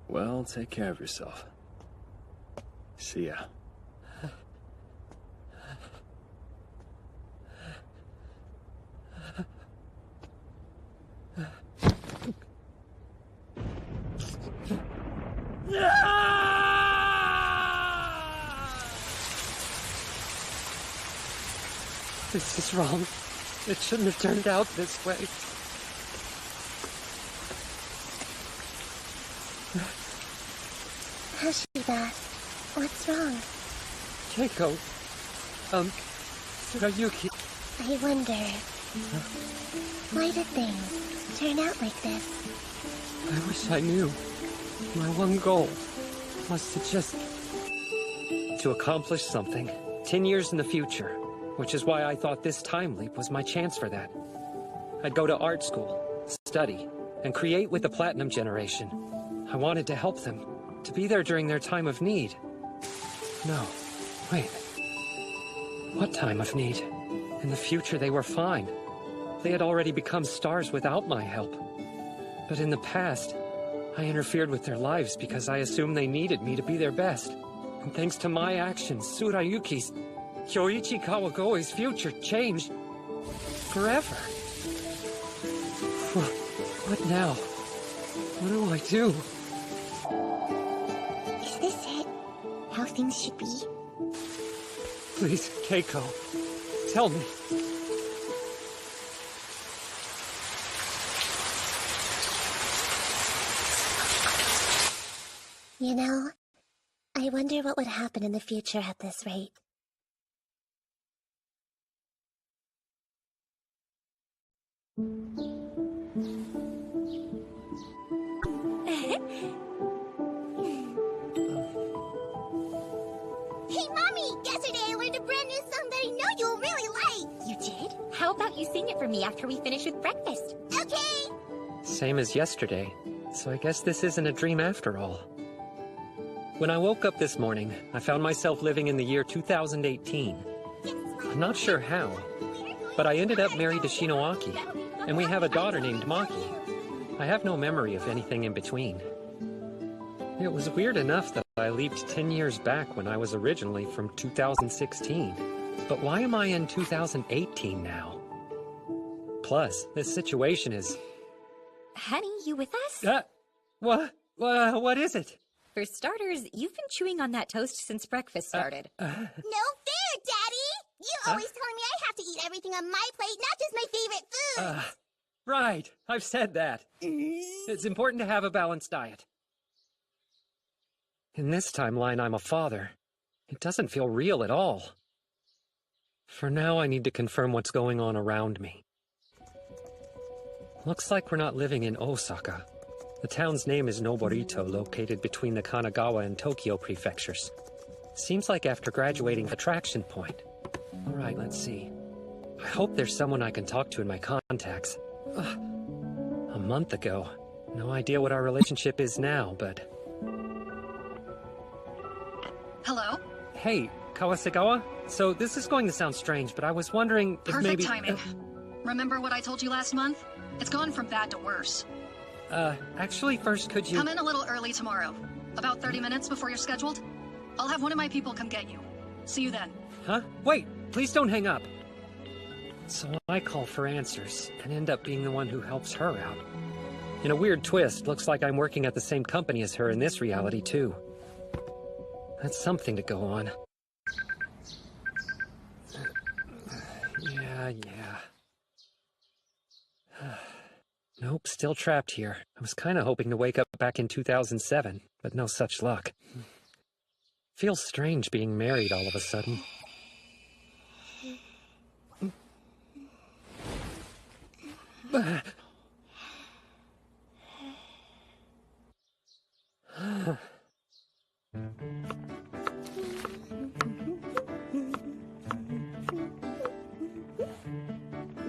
Well, take care of yourself. See ya. This is wrong. It shouldn't have turned out this way. Hashida, what's wrong? Keiko. Tsurayuki. I wonder, why did things turn out like this? I wish I knew. My one goal was to accomplish something 10 years in the future, which is why I thought this time leap was my chance for that. I'd go to art school, study, and create with the Platinum Generation. I wanted to help them, to be there during their time of need. No, wait. What time of need? In the future they were fine. They had already become stars without my help. But in the past, I interfered with their lives because I assumed they needed me to be their best. And thanks to my actions, Tsurayuki's, Kyoichi Kawagoe's future changed forever. What now? What do I do? Is this it? How things should be? Please, Keiko, tell me. You know, I wonder what would happen in the future at this rate. Hey, Mommy! Yesterday I learned a brand new song that I know you'll really like! You did? How about you sing it for me after we finish with breakfast? Okay! Same as yesterday, so I guess this isn't a dream after all. When I woke up this morning, I found myself living in the year 2018. I'm not sure how, but I ended up married to Shinoaki, and we have a daughter named Maki. I have no memory of anything in between. It was weird enough that I leaped 10 years back when I was originally from 2016. But why am I in 2018 now? Plus, this situation is... Honey, you with us? What is it? For starters, you've been chewing on that toast since breakfast started. No fair, Daddy! You always telling me I have to eat everything on my plate, not just my favorite food! Right, I've said that. It's important to have a balanced diet. In this timeline, I'm a father. It doesn't feel real at all. For now, I need to confirm what's going on around me. Looks like we're not living in Osaka. The town's name is Noborito, located between the Kanagawa and Tokyo prefectures. Seems like after graduating Attraction Point. Alright, let's see. I hope there's someone I can talk to in my contacts. A month ago. No idea what our relationship is now, but... Hello? Hey, Kawasegawa? So this is going to sound strange, but I was wondering if Perfect maybe... timing. Remember what I told you last month? It's gone from bad to worse. Actually, first could you... Come in a little early tomorrow. About 30 minutes before you're scheduled. I'll have one of my people come get you. See you then. Huh? Wait! Please don't hang up! So I call for answers, and end up being the one who helps her out. In a weird twist, looks like I'm working at the same company as her in this reality, too. That's something to go on. Yeah. Nope, still trapped here. I was kinda hoping to wake up back in 2007, but no such luck. Feels strange being married all of a sudden.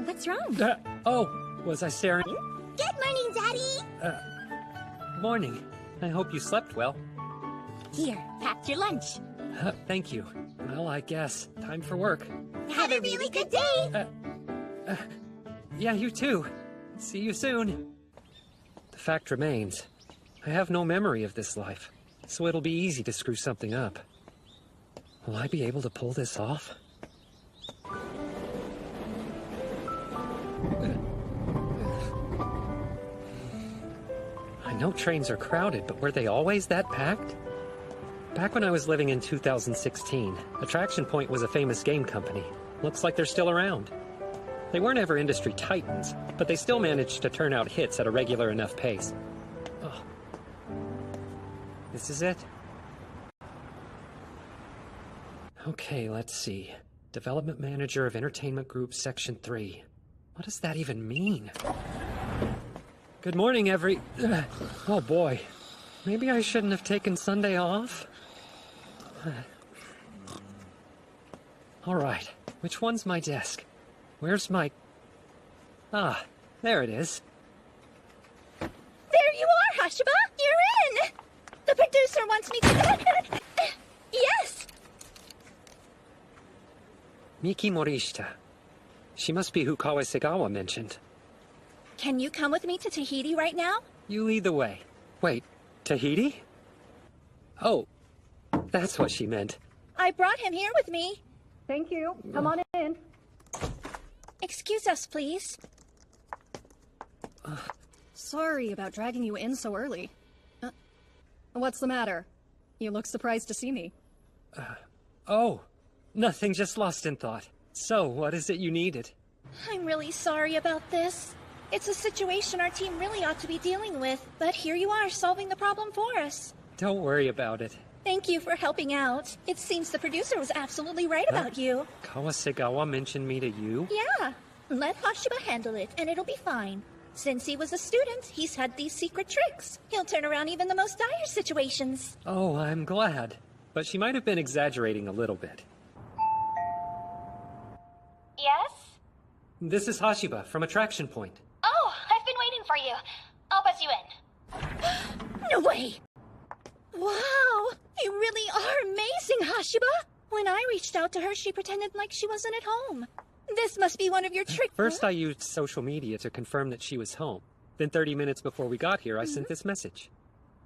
What's wrong? Was I staring? Good morning, Daddy! Morning. I hope you slept well. Here, packed your lunch. Thank you. Well, I guess. Time for work. Have a really good day! Yeah, you too. See you soon. The fact remains, I have no memory of this life, so it'll be easy to screw something up. Will I be able to pull this off? I know trains are crowded, but were they always that packed? Back when I was living in 2016, Attraction Point was a famous game company. Looks like they're still around. They weren't ever industry titans, but they still managed to turn out hits at a regular enough pace. Oh. This is it? Okay, let's see. Development Manager of Entertainment Group, Section 3. What does that even mean? Good morning, Oh boy. Maybe I shouldn't have taken Sunday off? Alright, which one's my desk? Where's my... Ah, there it is. There you are, Hashiba! You're in! The producer wants me to... Yes! Miki Morishita. She must be who Kawasegawa mentioned. Can you come with me to Tahiti right now? You lead the way. Wait, Tahiti? Oh, that's what she meant. I brought him here with me. Thank you. Come on in. Excuse us, please. Sorry about dragging you in so early. What's the matter? You look surprised to see me. Oh, nothing, just lost in thought. So, what is it you needed? I'm really sorry about this. It's a situation our team really ought to be dealing with, but here you are solving the problem for us. Don't worry about it. Thank you for helping out. It seems the producer was absolutely right about you. Kawasegawa mentioned me to you? Yeah. Let Hashiba handle it, and it'll be fine. Since he was a student, he's had these secret tricks. He'll turn around even the most dire situations. Oh, I'm glad. But she might have been exaggerating a little bit. Yes? This is Hashiba from Attraction Point. Oh, I've been waiting for you. I'll buzz you in. No way! Wow! You really are amazing, Hashiba! When I reached out to her, she pretended like she wasn't at home. This must be one of your tricks. First, I used social media to confirm that she was home. Then 30 minutes before we got here, I sent this message.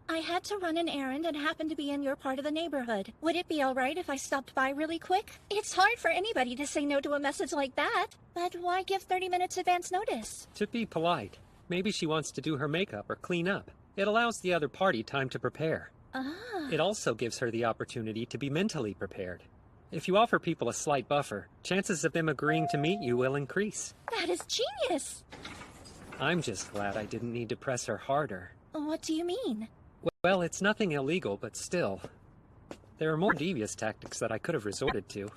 I had to run an errand and happened to be in your part of the neighborhood. Would it be alright if I stopped by really quick? It's hard for anybody to say no to a message like that. But why give 30 minutes advance notice? To be polite. Maybe she wants to do her makeup or clean up. It allows the other party time to prepare. It also gives her the opportunity to be mentally prepared. If you offer people a slight buffer, chances of them agreeing to meet you will increase. That is genius! I'm just glad I didn't need to press her harder. What do you mean? Well, it's nothing illegal, but still. There are more devious tactics that I could have resorted to.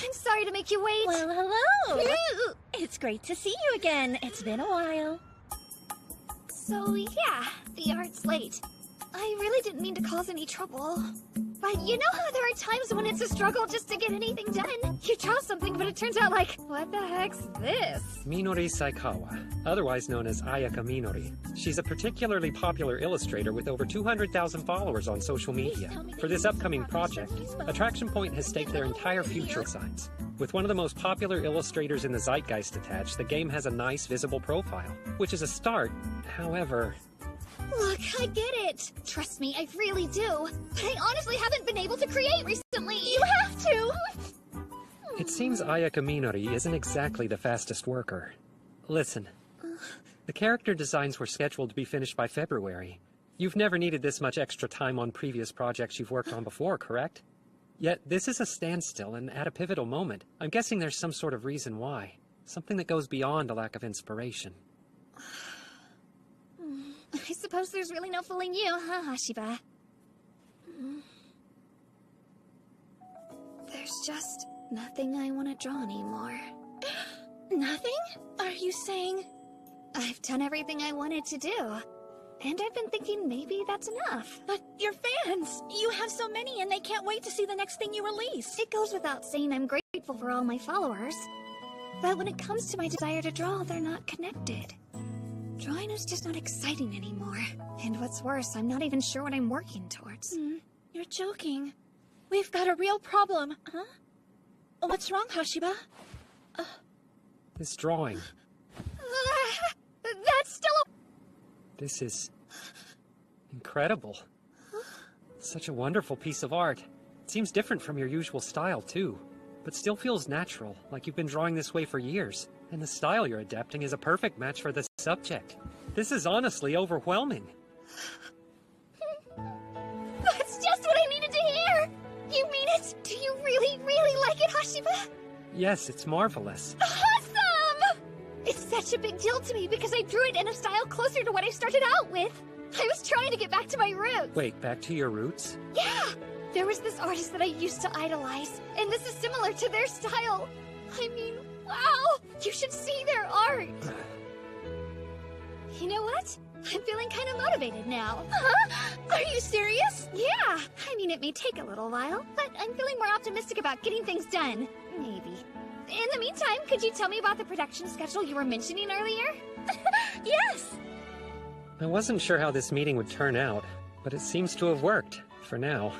I'm sorry to make you wait. Well, hello! It's great to see you again. It's been a while. So, yeah, the art's late. I really didn't mean to cause any trouble. But you know how there are times when it's a struggle just to get anything done? You draw something, but it turns out like, what the heck's this? Minori Saikawa, otherwise known as Ayaka Minori. She's a particularly popular illustrator with over 200,000 followers on social media. For this upcoming project, Attraction Point has staked their entire future signs. With one of the most popular illustrators in the zeitgeist attached, the game has a nice visible profile, which is a start. However... Look, I get it. Trust me, I really do. But I honestly haven't been able to create recently. You have to! It seems Ayaka Minori isn't exactly the fastest worker. Listen, the character designs were scheduled to be finished by February. You've never needed this much extra time on previous projects you've worked on before, correct? Yet this is a standstill and at a pivotal moment. I'm guessing there's some sort of reason why. Something that goes beyond a lack of inspiration. I suppose there's really no fooling you, huh, Hashiba? There's just nothing I want to draw anymore. Nothing? Are you saying... I've done everything I wanted to do. And I've been thinking maybe that's enough. But your fans! You have so many and they can't wait to see the next thing you release. It goes without saying I'm grateful for all my followers. But when it comes to my desire to draw, they're not connected. Drawing is just not exciting anymore. And what's worse, I'm not even sure what I'm working towards. You're joking. We've got a real problem, huh? What's wrong, Hashiba? This drawing. That's still a... This is... incredible. Such a wonderful piece of art. It seems different from your usual style, too. But still feels natural, like you've been drawing this way for years. And the style you're adapting is a perfect match for the subject. This is honestly overwhelming. That's just what I needed to hear! You mean it? Do you really, really like it, Hashiba? Yes, it's marvelous. Awesome! It's such a big deal to me because I drew it in a style closer to what I started out with. I was trying to get back to my roots. Wait, back to your roots? Yeah! There was this artist that I used to idolize, and this is similar to their style. I mean, wow! You should see their art! You know what? I'm feeling kind of motivated now. Huh? Are you serious? Yeah! I mean, it may take a little while, but I'm feeling more optimistic about getting things done. Maybe. In the meantime, could you tell me about the production schedule you were mentioning earlier? Yes! I wasn't sure how this meeting would turn out, but it seems to have worked, for now.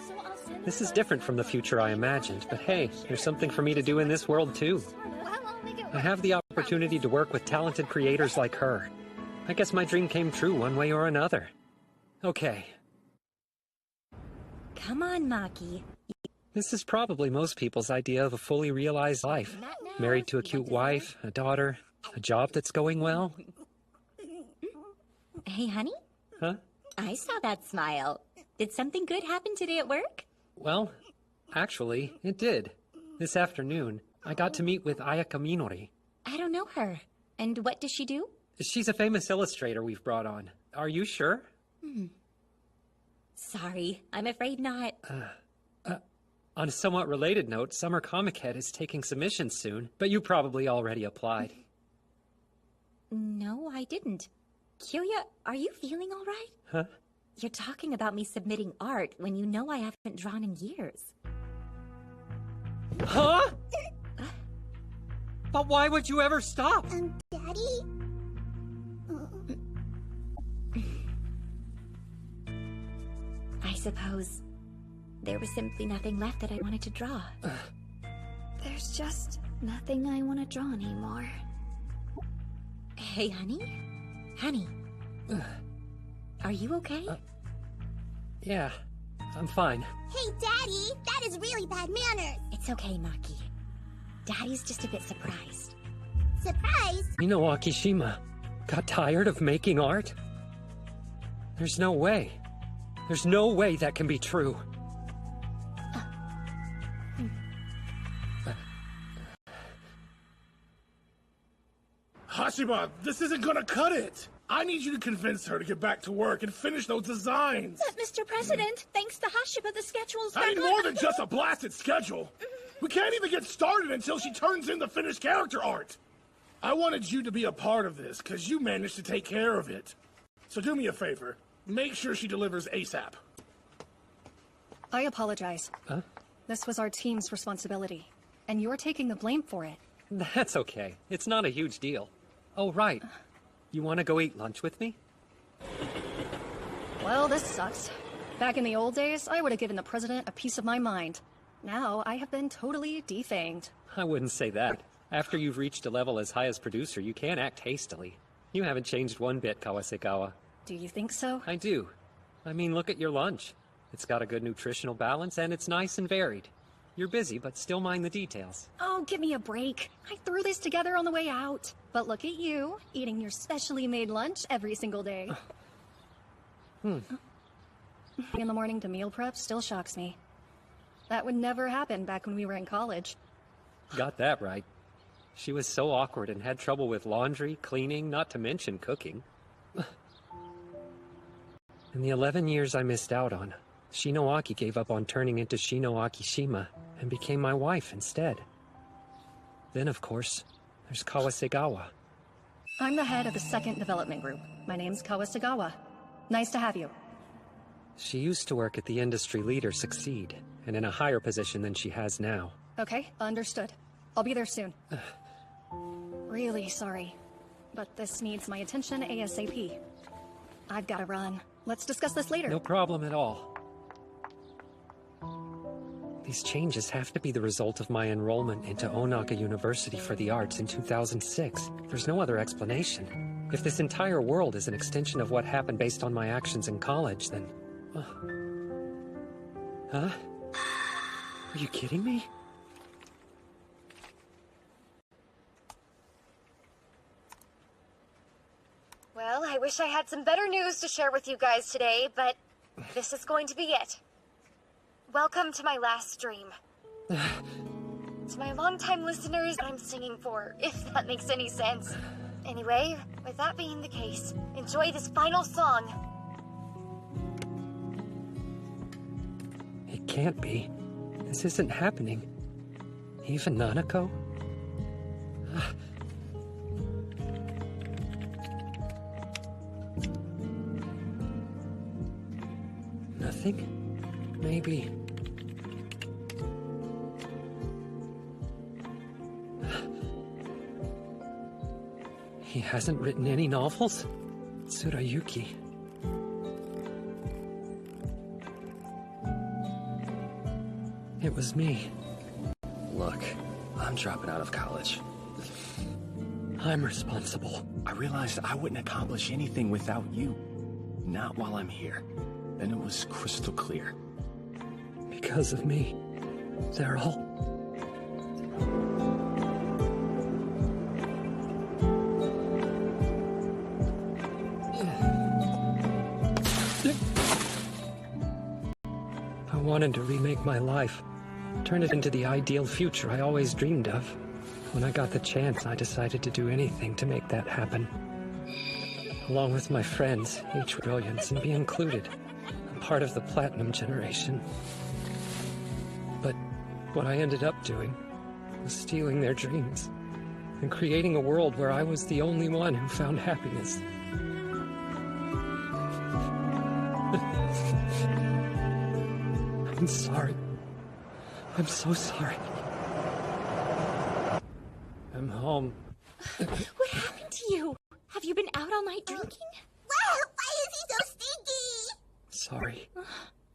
This is different from the future I imagined, but hey, there's something for me to do in this world too. I have the opportunity to work with talented creators like her. I guess my dream came true one way or another. Okay. Come on, Maki. This is probably most people's idea of a fully realized life. Married to a cute wife, a daughter, a job that's going well. Hey, honey? Huh? I saw that smile. Did something good happen today at work? Well, actually, it did. This afternoon, I got to meet with Ayaka Minori. I don't know her. And what does she do? She's a famous illustrator we've brought on. Are you sure? Sorry, I'm afraid not. On a somewhat related note, Summer Comic Head is taking submissions soon, but you probably already applied. No, I didn't. Kyoya, are you feeling all right? Huh? You're talking about me submitting art when you know I haven't drawn in years. Huh? But why would you ever stop? Daddy? I suppose there was simply nothing left that I wanted to draw. There's just nothing I want to draw anymore. Hey, honey? Honey. Are you okay? Yeah, I'm fine. Hey, Daddy! That is really bad manners! It's okay, Maki. Daddy's just a bit surprised. Surprised? Mino Akishima got tired of making art? There's no way. There's no way that can be true. Hashiba, this isn't gonna cut it! I need you to convince her to get back to work and finish those designs! But, Mr. President, thanks to Hashiba, the schedule's I need more than just a blasted schedule! We can't even get started until she turns in the finished character art! I wanted you to be a part of this, because you managed to take care of it. So do me a favor. Make sure she delivers ASAP. I apologize. Huh? This was our team's responsibility, and you're taking the blame for it. That's okay. It's not a huge deal. Oh, right. You want to go eat lunch with me? Well, this sucks. Back in the old days, I would have given the president a piece of my mind. Now, I have been totally defanged. I wouldn't say that. After you've reached a level as high as producer, you can't act hastily. You haven't changed one bit, Kawasegawa. Do you think so? I do. I mean, look at your lunch. It's got a good nutritional balance, and it's nice and varied. You're busy, but still mind the details. Oh, give me a break. I threw this together on the way out. But look at you, eating your specially made lunch every single day. In the morning to meal prep still shocks me. That would never happen back when we were in college. Got that right. She was so awkward and had trouble with laundry, cleaning, not to mention cooking. In the 11 years I missed out on, Shinoaki gave up on turning into Shino Akishima and became my wife instead. Then, of course, there's Kawasegawa. I'm the head of the second development group. My name's Kawasegawa. Nice to have you. She used to work at the industry leader Succeed, and in a higher position than she has now. Okay, understood. I'll be there soon. Really sorry, but this needs my attention ASAP. I've gotta run. Let's discuss this later. No problem at all. These changes have to be the result of my enrollment into Onaka University for the Arts in 2006. There's no other explanation. If this entire world is an extension of what happened based on my actions in college, then... Huh? Are you kidding me? Well, I wish I had some better news to share with you guys today, but this is going to be it. Welcome to my last stream. To my longtime listeners, I'm singing for, if that makes any sense. Anyway, with that being the case, enjoy this final song. It can't be. This isn't happening. Even Nanako? Nothing? Maybe... He hasn't written any novels? Tsurayuki. It was me. Look, I'm dropping out of college. I'm responsible. I realized I wouldn't accomplish anything without you. Not while I'm here. Then it was crystal clear. Because of me. They're all... I wanted to remake my life. Turn it into the ideal future I always dreamed of. When I got the chance, I decided to do anything to make that happen. Along with my friends, each brilliance, and be included. I'm part of the Platinum generation. But what I ended up doing was stealing their dreams and creating a world where I was the only one who found happiness. I'm sorry. I'm so sorry. I'm home. What happened to you? Have you been out all night drinking? Wow, why is he so stinky? Sorry.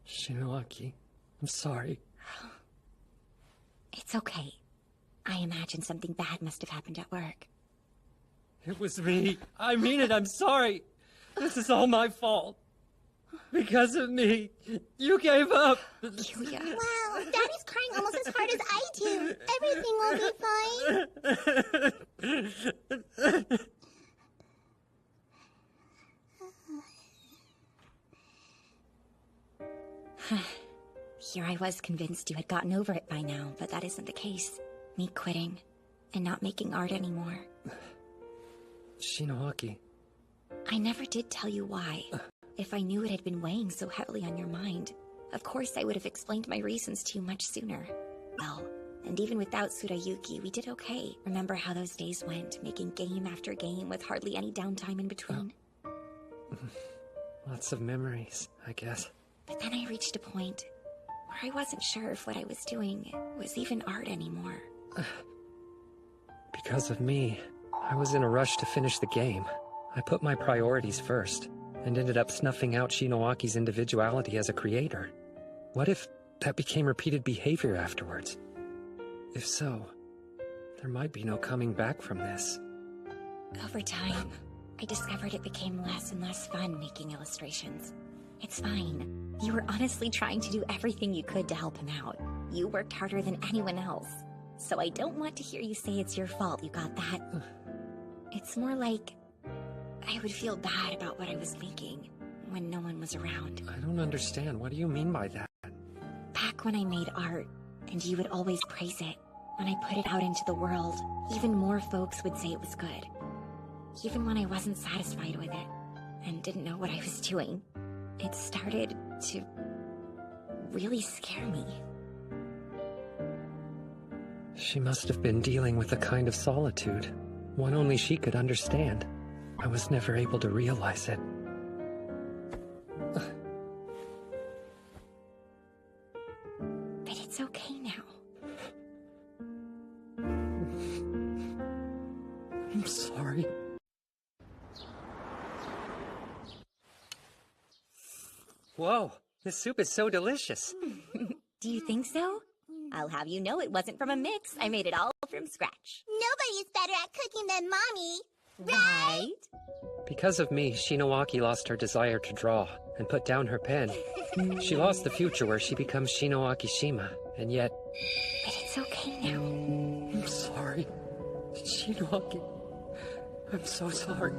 Shinoaki, I'm sorry. It's okay. I imagine something bad must have happened at work. It was me. I mean it, I'm sorry. This is all my fault. Because of me, you gave up. Julia. Wow, Daddy's crying almost as hard as I do. Everything will be fine. Here I was convinced you had gotten over it by now, but that isn't the case. Me quitting and not making art anymore. Shinoaki. I never did tell you why. If I knew it had been weighing so heavily on your mind, of course I would have explained my reasons to you much sooner. Well, and even without Tsurayuki, we did okay. Remember how those days went, making game after game with hardly any downtime in between? Lots of memories, I guess. But then I reached a point I wasn't sure if what I was doing was even art anymore. Because of me, I was in a rush to finish the game. I put my priorities first, and ended up snuffing out Shinoaki's individuality as a creator. What if that became repeated behavior afterwards? If so, there might be no coming back from this. Over time, I discovered it became less and less fun making illustrations. It's fine. You were honestly trying to do everything you could to help him out. You worked harder than anyone else. So I don't want to hear you say it's your fault you got that. It's more like I would feel bad about what I was making when no one was around. I don't understand. What do you mean by that? Back when I made art, and you would always praise it, when I put it out into the world, even more folks would say it was good. Even when I wasn't satisfied with it, and didn't know what I was doing, it started to really scare me. She must have been dealing with a kind of solitude, one only she could understand. I was never able to realize it. But it's okay now. I'm sorry. Whoa, this soup is so delicious. Do you think so? I'll have you know it wasn't from a mix. I made it all from scratch. Nobody's better at cooking than Mommy. Right? Because of me, Shinoaki lost her desire to draw and put down her pen. She lost the future where she becomes Shinoaki Shima, and yet... But it's okay now. I'm sorry. Shinoaki, I'm so sorry.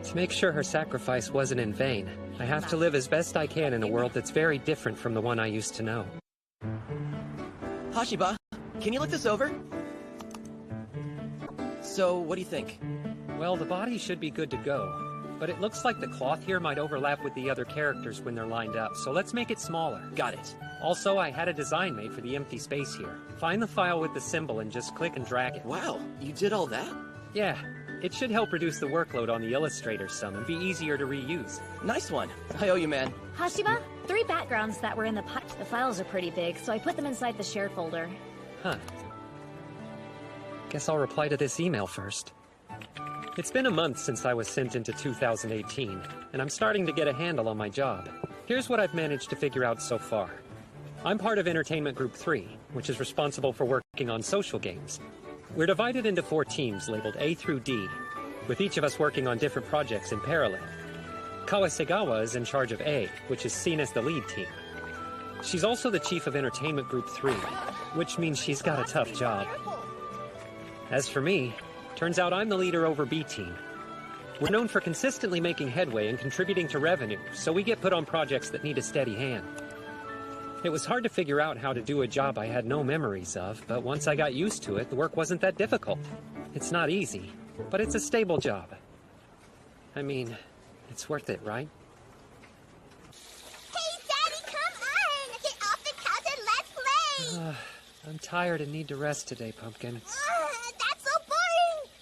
To make sure her sacrifice wasn't in vain, I have to live as best I can in a world that's very different from the one I used to know. Hashiba, can you look this over? So, what do you think? Well, the body should be good to go, but it looks like the cloth here might overlap with the other characters when they're lined up, so let's make it smaller. Got it. Also, I had a design made for the empty space here. Find the file with the symbol and just click and drag it. Wow, you did all that? Yeah, it should help reduce the workload on the illustrators some and be easier to reuse. Nice one. I owe you, man. Hashiba, 3 backgrounds that were in the The files are pretty big, so I put them inside the shared folder. Huh. Guess I'll reply to this email first. It's been a month since I was sent into 2018, and I'm starting to get a handle on my job. Here's what I've managed to figure out so far. I'm part of Entertainment Group 3, which is responsible for working on social games. We're divided into 4 teams labeled A through D, with each of us working on different projects in parallel. Kawasegawa is in charge of A, which is seen as the lead team. She's also the chief of Entertainment Group 3, which means she's got a tough job. As for me, turns out I'm the leader over B team. We're known for consistently making headway and contributing to revenue, so we get put on projects that need a steady hand. It was hard to figure out how to do a job I had no memories of, but once I got used to it, the work wasn't that difficult. It's not easy, but it's a stable job. I mean, it's worth it, right? Hey, Daddy, come on! Get off the couch and let's play! I'm tired and need to rest today, Pumpkin. That's so boring!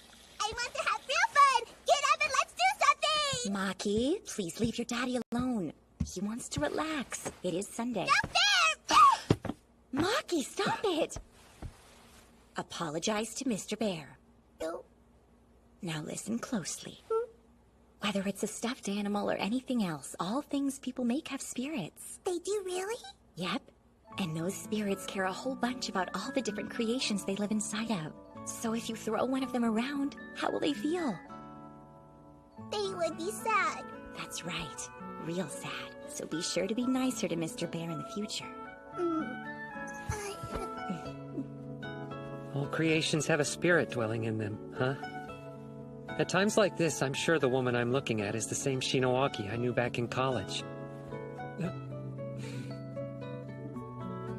I want to have real fun! Get up and let's do something! Maki, please leave your daddy alone. He wants to relax. It is Sunday. Not fair! Maki, stop it! Apologize to Mr. Bear. No. Now listen closely. Whether it's a stuffed animal or anything else, all things people make have spirits. They do really? Yep. And those spirits care a whole bunch about all the different creations they live inside of. So if you throw one of them around, how will they feel? They would be sad. That's right. Real sad. So be sure to be nicer to Mr. Bear in the future. All creations have a spirit dwelling in them, huh? At times like this, I'm sure the woman I'm looking at is the same Shinoaki I knew back in college.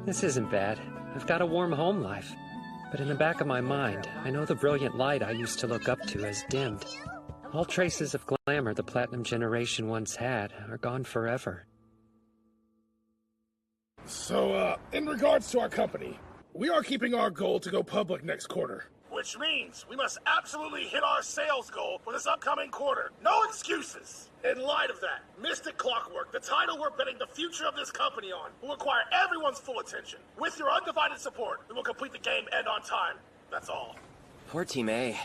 This isn't bad. I've got a warm home life. But in the back of my mind, I know the brilliant light I used to look up to has dimmed. All traces of glamour the Platinum generation once had are gone forever. So, in regards to our company, we are keeping our goal to go public next quarter. which means we must absolutely hit our sales goal for this upcoming quarter. No excuses. In light of that, Mystic Clockwork, the title we're betting the future of this company on, will require everyone's full attention. With your undivided support, we will complete the game and on time. That's all. Poor Team A.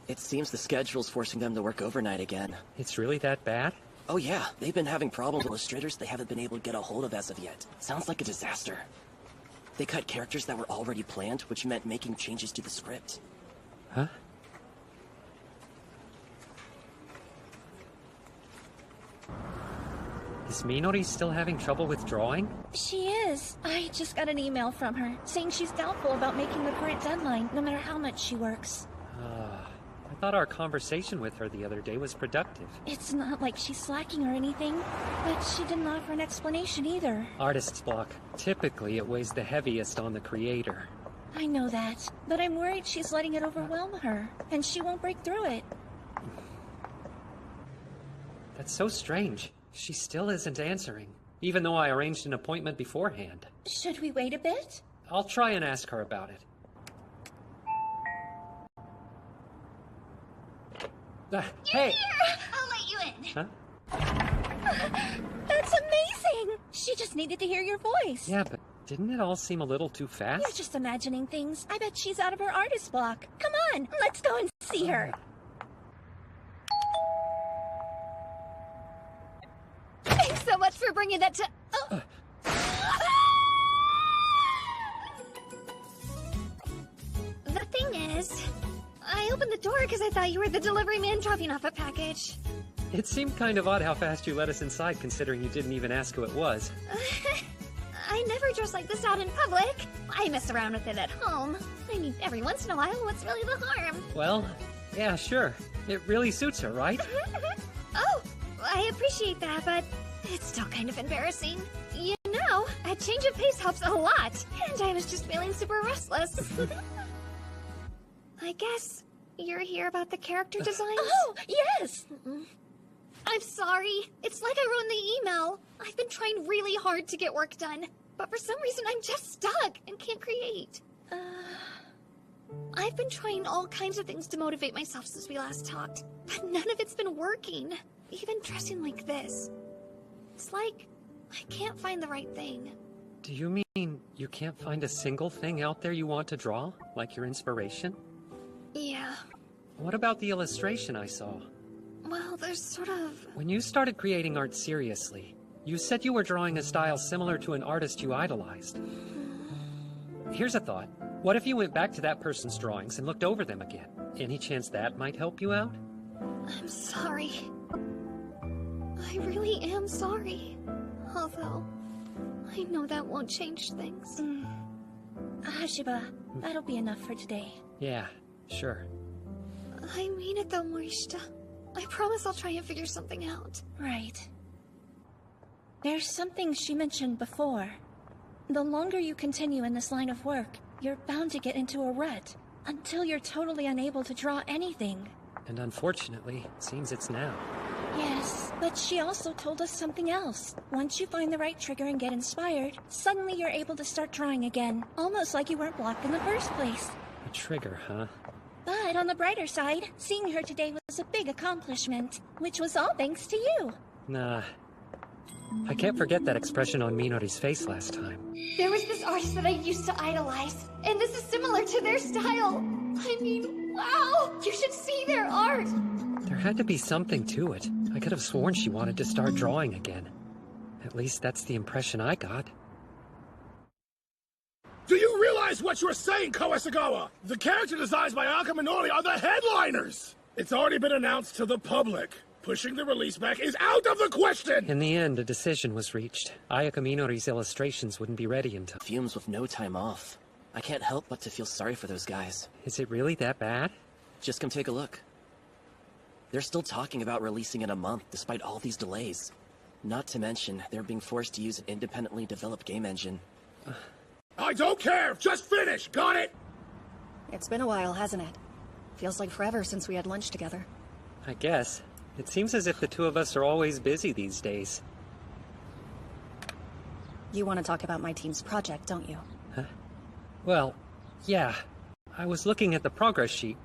It seems the schedule's forcing them to work overnight again. It's really that bad? Oh yeah, they've been having problems with illustrators they haven't been able to get a hold of as of yet. Sounds like a disaster. They cut characters that were already planned, which meant making changes to the script. Huh? Is Minori still having trouble with drawing? She is. I just got an email from her, saying she's doubtful about making the current deadline, no matter how much she works. I thought our conversation with her the other day was productive. It's not like she's slacking or anything, but she didn't offer an explanation either. Artist's block. Typically, it weighs the heaviest on the creator. I know that, but I'm worried she's letting it overwhelm her, and she won't break through it. That's so strange. She still isn't answering, even though I arranged an appointment beforehand. Should we wait a bit? I'll try and ask her about it. Hey! I'll let you in. Huh? That's amazing! She just needed to hear your voice. Yeah, but didn't it all seem a little too fast? You're just imagining things. I bet she's out of her artist block. Come on, let's go and see her. Thanks so much for bringing that to... Oh. The thing is, I opened the door because I thought you were the delivery man dropping off a package. It seemed kind of odd how fast you let us inside, considering you didn't even ask who it was. I never dress like this out in public. I mess around with it at home. I mean, every once in a while, what's really the harm? Well, yeah, sure. It really suits her, right? Oh, I appreciate that, but it's still kind of embarrassing. You know, a change of pace helps a lot, and I was just feeling super restless. I guess you're here about the character designs? Oh, yes! I'm sorry. It's like I wrote in the email. I've been trying really hard to get work done, but for some reason I'm just stuck and can't create. I've been trying all kinds of things to motivate myself since we last talked, but none of it's been working. Even dressing like this. It's like I can't find the right thing. Do you mean you can't find a single thing out there you want to draw? Like your inspiration? Yeah. What about the illustration I saw? Well, there's sort of... When you started creating art seriously, you said you were drawing a style similar to an artist you idolized. Here's a thought. What if you went back to that person's drawings and looked over them again? Any chance that might help you out? I'm sorry. I really am sorry. Although, I know that won't change things. Hashiba, that'll be enough for today. Yeah, sure. I mean it though, Morishita. I promise I'll try and figure something out. Right. There's something she mentioned before. The longer you continue in this line of work, you're bound to get into a rut, until you're totally unable to draw anything. And unfortunately, it seems it's now. Yes, but she also told us something else. Once you find the right trigger and get inspired, suddenly you're able to start drawing again, almost like you weren't blocked in the first place. A trigger, huh? But on the brighter side, seeing her today was a big accomplishment, which was all thanks to you. Nah. I can't forget that expression on Minori's face last time. There was this artist that I used to idolize, and this is similar to their style. I mean, wow! You should see their art! There had to be something to it. I could have sworn she wanted to start drawing again. At least that's the impression I got. Do you realize what you're saying, Kawasagawa? The character designs by Ayaka Minori are the headliners! It's already been announced to the public. Pushing the release back is out of the question! In the end, a decision was reached. Ayaka Minori's illustrations wouldn't be ready in time. Fumes with no time off. I can't help but to feel sorry for those guys. Is it really that bad? Just come take a look. They're still talking about releasing in a month, despite all these delays. Not to mention, they're being forced to use an independently developed game engine. I don't care! Just finish! Got it? It's been a while, hasn't it? Feels like forever since we had lunch together. I guess. It seems as if the two of us are always busy these days. You want to talk about my team's project, don't you? Huh? Well, yeah. I was looking at the progress sheet.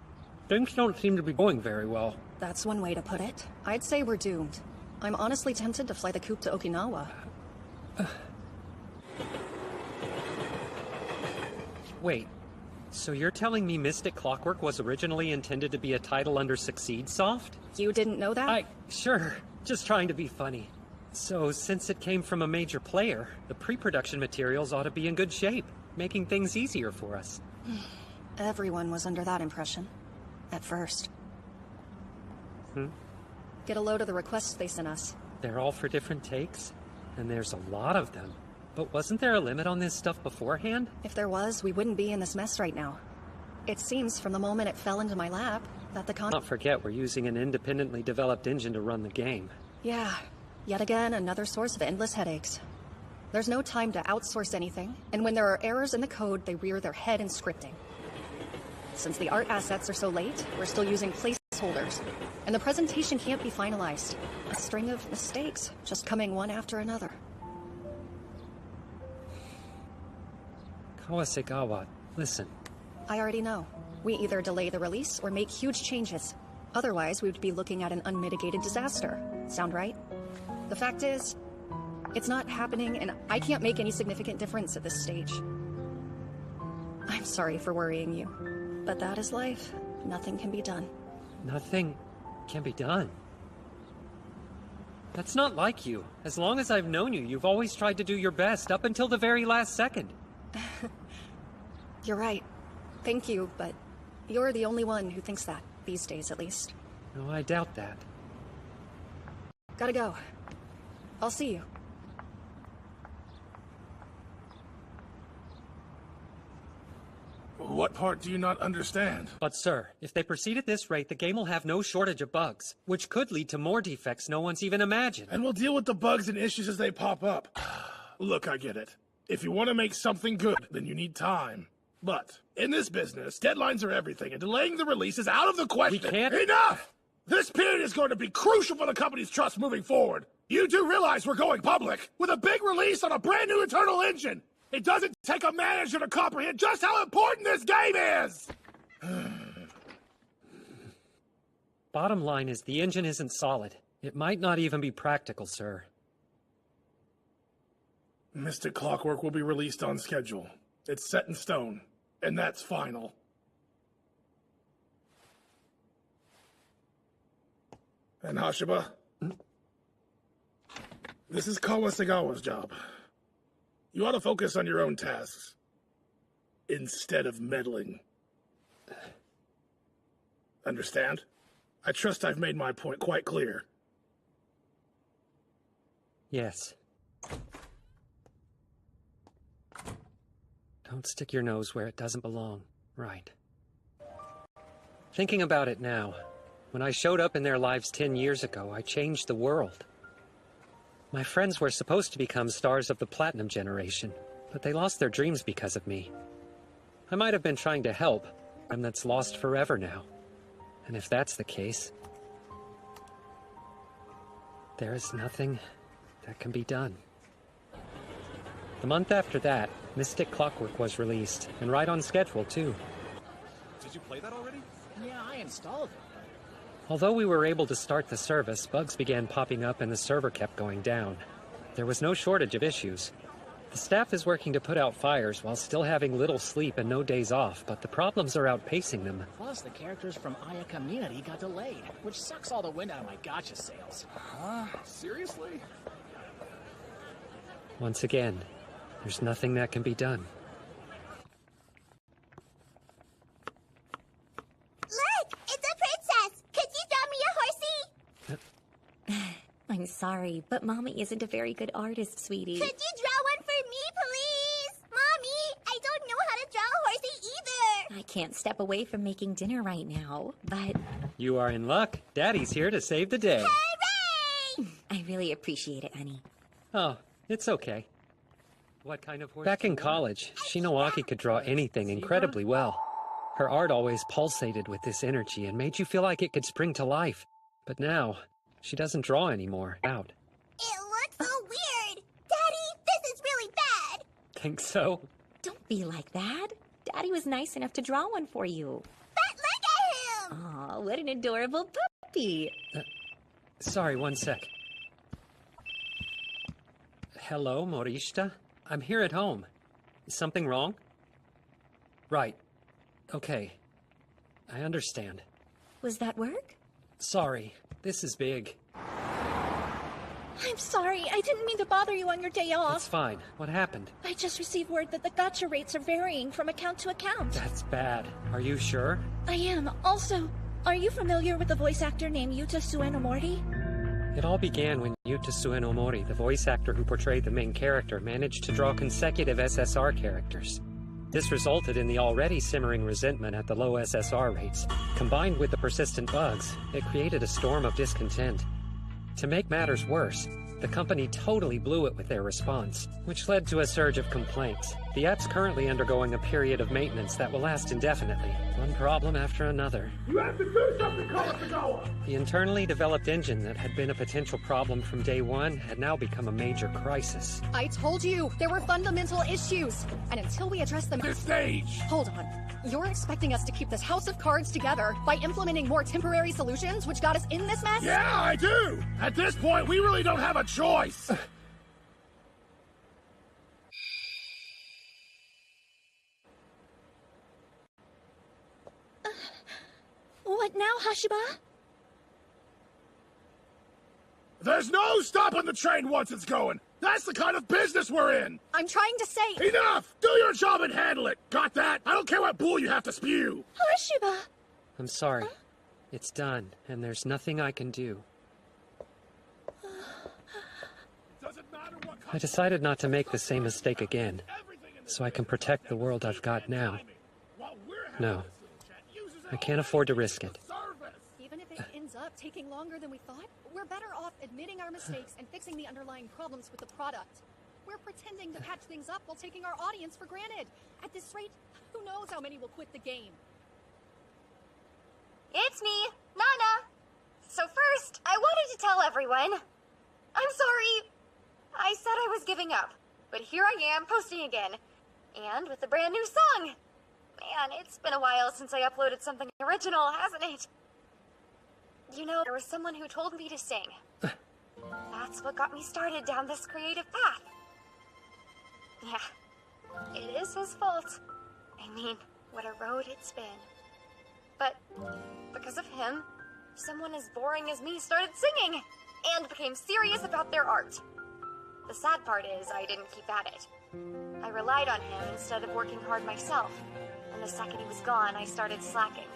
Things don't seem to be going very well. That's one way to put it. I'd say we're doomed. I'm honestly tempted to fly the coop to Okinawa. Wait, so you're telling me Mystic Clockwork was originally intended to be a title under Succeed Soft? You didn't know that? Sure, just trying to be funny. So, since it came from a major player, the pre-production materials ought to be in good shape, making things easier for us. Everyone was under that impression. At first. Get a load of the requests they sent us. They're all for different takes? And there's a lot of them. But wasn't there a limit on this stuff beforehand? If there was, we wouldn't be in this mess right now. It seems from the moment it fell into my lap that the Not forget we're using an independently developed engine to run the game. Yeah, yet again another source of endless headaches. There's no time to outsource anything, and when there are errors in the code, they rear their head in scripting. Since the art assets are so late, we're still using placeholders, and the presentation can't be finalized. A string of mistakes, just coming one after another. Kawasegawa, listen. I already know. We either delay the release or make huge changes. Otherwise, we would be looking at an unmitigated disaster. Sound right? The fact is, it's not happening, and I can't make any significant difference at this stage. I'm sorry for worrying you, but that is life. Nothing can be done. Nothing can be done. That's not like you. As long as I've known you, you've always tried to do your best up until the very last second. You're right. Thank you, but you're the only one who thinks that, these days at least. No, I doubt that. Gotta go. I'll see you. What part do you not understand? But sir, if they proceed at this rate, the game will have no shortage of bugs, which could lead to more defects no one's even imagined. And we'll deal with the bugs and issues as they pop up. Look, I get it. If you want to make something good, then you need time. But in this business, deadlines are everything, and delaying the release is out of the question. We can't... Enough! This period is going to be crucial for the company's trust moving forward. You do realize we're going public with a big release on a brand new internal engine. It doesn't take a manager to comprehend just how important this game is! Bottom line is the engine isn't solid. It might not even be practical, sir. Mystic Clockwork will be released on schedule. It's set in stone, and that's final. And Hashiba? This is Kawasegawa's job. You ought to focus on your own tasks, instead of meddling. Understand? I trust I've made my point quite clear. Yes. Don't stick your nose where it doesn't belong. Right. Thinking about it now, when I showed up in their lives 10 years ago, I changed the world. My friends were supposed to become stars of the Platinum generation, but they lost their dreams because of me. I might have been trying to help, and that's lost forever now. And if that's the case, there is nothing that can be done. The month after that, Mystic Clockwork was released, and right on schedule, too. Did you play that already? Yeah, I installed it. Although we were able to start the service, bugs began popping up and the server kept going down. There was no shortage of issues. The staff is working to put out fires while still having little sleep and no days off, but the problems are outpacing them. Plus, the characters from Aya Community got delayed, which sucks all the wind out of my gacha sales. Huh? Seriously? Once again, there's nothing that can be done. Look! It's a princess! Could you draw me a horsey? I'm sorry, but Mommy isn't a very good artist, sweetie. Could you draw one for me, please? Mommy, I don't know how to draw a horsey either! I can't step away from making dinner right now, but... You are in luck. Daddy's here to save the day. Hooray! I really appreciate it, honey. Oh, it's okay. What kind of horse? Back in college, Shinowaki could draw anything incredibly well. Her art always pulsated with this energy and made you feel like it could spring to life. But now, she doesn't draw anymore. Out. It looks so weird! Daddy, this is really bad! Think so? Don't be like that. Daddy was nice enough to draw one for you. But look at him! Aw, what an adorable puppy. Sorry, one sec. Hello, Morishita? I'm here at home. Is something wrong? Right. Okay. I understand. Was that work? Sorry. This is big. I'm sorry. I didn't mean to bother you on your day off. It's fine. What happened? I just received word that the gacha rates are varying from account to account. That's bad. Are you sure? I am. Also, are you familiar with a voice actor named Yuta Suenomori? It all began when Yuta Suenomori, the voice actor who portrayed the main character, managed to draw consecutive SSR characters. This resulted in the already simmering resentment at the low SSR rates. Combined with the persistent bugs, it created a storm of discontent. To make matters worse, the company totally blew it with their response, which led to a surge of complaints. The app's currently undergoing a period of maintenance that will last indefinitely, one problem after another. You have to do something, Kalakawa! The internally developed engine that had been a potential problem from day one had now become a major crisis. I told you, there were fundamental issues, and until we address them... This stage! Hold on. You're expecting us to keep this house of cards together by implementing more temporary solutions which got us in this mess? Yeah, I do! At this point, we really don't have a choice! What now, Hashiba? There's no stopping the train once it's going! That's the kind of business we're in! I'm trying to say... Enough! Do your job and handle it! Got that? I don't care what bull you have to spew! Hashiba! I'm sorry. It's done, and there's nothing I can do. I decided not to make the same mistake again, so I can protect the world I've got now. No. I can't afford to risk it. Even if it ends up taking longer than we thought, we're better off admitting our mistakes and fixing the underlying problems with the product. We're pretending to patch things up while taking our audience for granted. At this rate, who knows how many will quit the game. It's me, Nana. So first, I wanted to tell everyone. I'm sorry. I said I was giving up, but here I am posting again. And with a brand new song. Man, it's been a while since I uploaded something original, hasn't it? You know, there was someone who told me to sing. That's what got me started down this creative path. Yeah, it is his fault. I mean, what a road it's been. But because of him, someone as boring as me started singing and became serious about their art. The sad part is I didn't keep at it. I relied on him instead of working hard myself, and the second he was gone, I started slacking.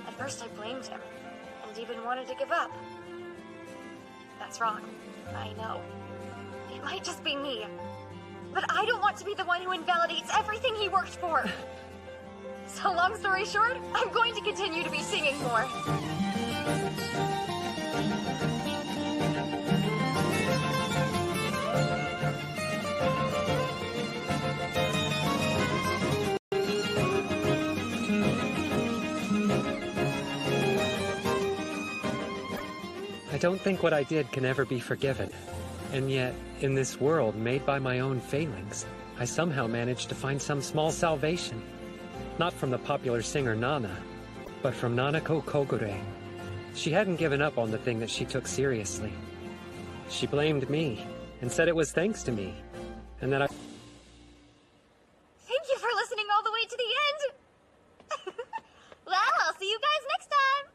At first I blamed him, and even wanted to give up. That's wrong. I know. It might just be me. But I don't want to be the one who invalidates everything he worked for. So long story short, I'm going to continue to be singing more. I don't think what I did can ever be forgiven. And yet, in this world made by my own failings, I somehow managed to find some small salvation. Not from the popular singer Nana, but from Nanako Kogure. She hadn't given up on the thing that she took seriously. She blamed me, and said it was thanks to me, and that I... Thank you for listening all the way to the end! Well, I'll see you guys next time!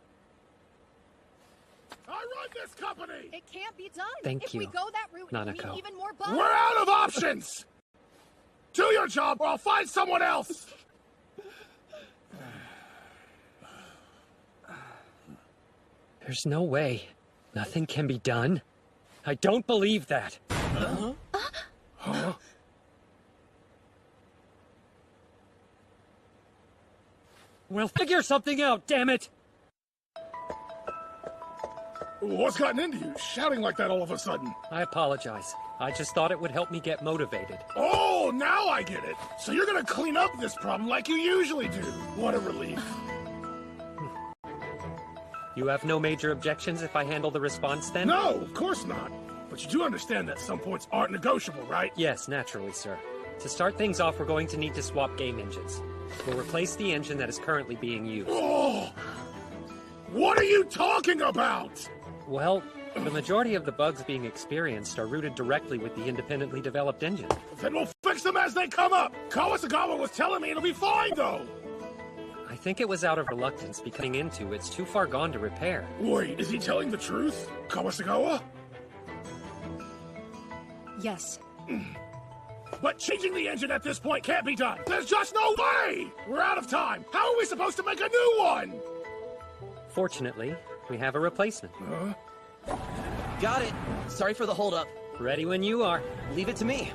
I run this company! It can't be done! Thank if you, we go that route, it'll Nanako. mean even more bugs! We're out of options! Do your job or I'll find someone else! There's no way. Nothing can be done. I don't believe that. Huh? We'll figure something out, damn it! What's gotten into you, shouting like that all of a sudden? I apologize. I just thought it would help me get motivated. Oh, now I get it. So you're gonna clean up this problem like you usually do. What a relief. You have no major objections if I handle the response then? No, of course not. But you do understand that some points aren't negotiable, right? Yes, naturally, sir. To start things off, we're going to need to swap game engines. We'll replace the engine that is currently being used. Oh! What are you talking about? Well, the majority of the bugs being experienced are rooted directly with the independently developed engine. Then we'll fix them as they come up. Kawasagawa was telling me it'll be fine, though. I think it was out of reluctance becoming into it's too far gone to repair. Wait, is he telling the truth? Kawasagawa? Yes. But changing the engine at this point can't be done. There's just no way! We're out of time. How are we supposed to make a new one? Fortunately, we have a replacement. Got it. Sorry for the holdup. Ready when you are. Leave it to me.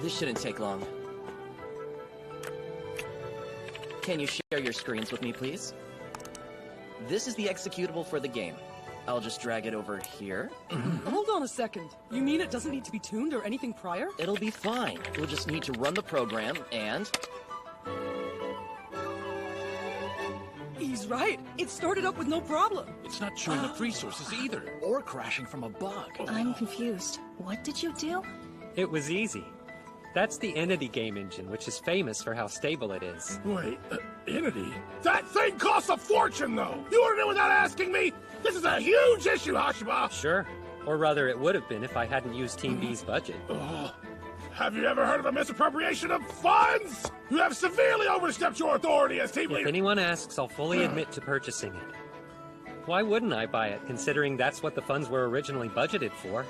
This shouldn't take long. Can you share your screens with me, please? This is the executable for the game. I'll just drag it over here. Hold on a second. You mean it doesn't need to be tuned or anything prior? It'll be fine. We'll just need to run the program and... He's right. It started up with no problem. It's not chewing up resources either, or crashing from a bug. I'm confused. What did you do? It was easy. That's the Entity game engine, which is famous for how stable it is. Wait, Entity? That thing costs a fortune, though! You ordered it without asking me? This is a huge issue, Hashiba! Sure. Or rather, it would have been if I hadn't used Team B's budget. Have you ever heard of a misappropriation of funds? You have severely overstepped your authority as team leader. If anyone asks, I'll fully admit to purchasing it. Why wouldn't I buy it, considering that's what the funds were originally budgeted for?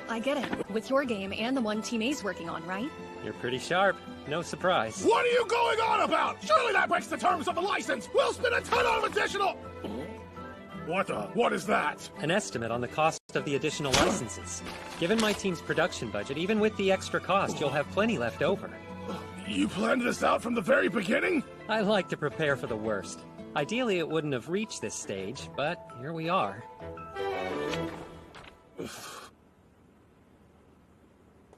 I get it. With your game and the one Team A's working on, right? You're pretty sharp. No surprise. What are you going on about? Surely that breaks the terms of the license! We'll spend a ton on additional... What is that? An estimate on the cost of the additional licenses. Given my team's production budget, even with the extra cost, you'll have plenty left over. You planned this out from the very beginning? I like to prepare for the worst. Ideally, it wouldn't have reached this stage, but here we are.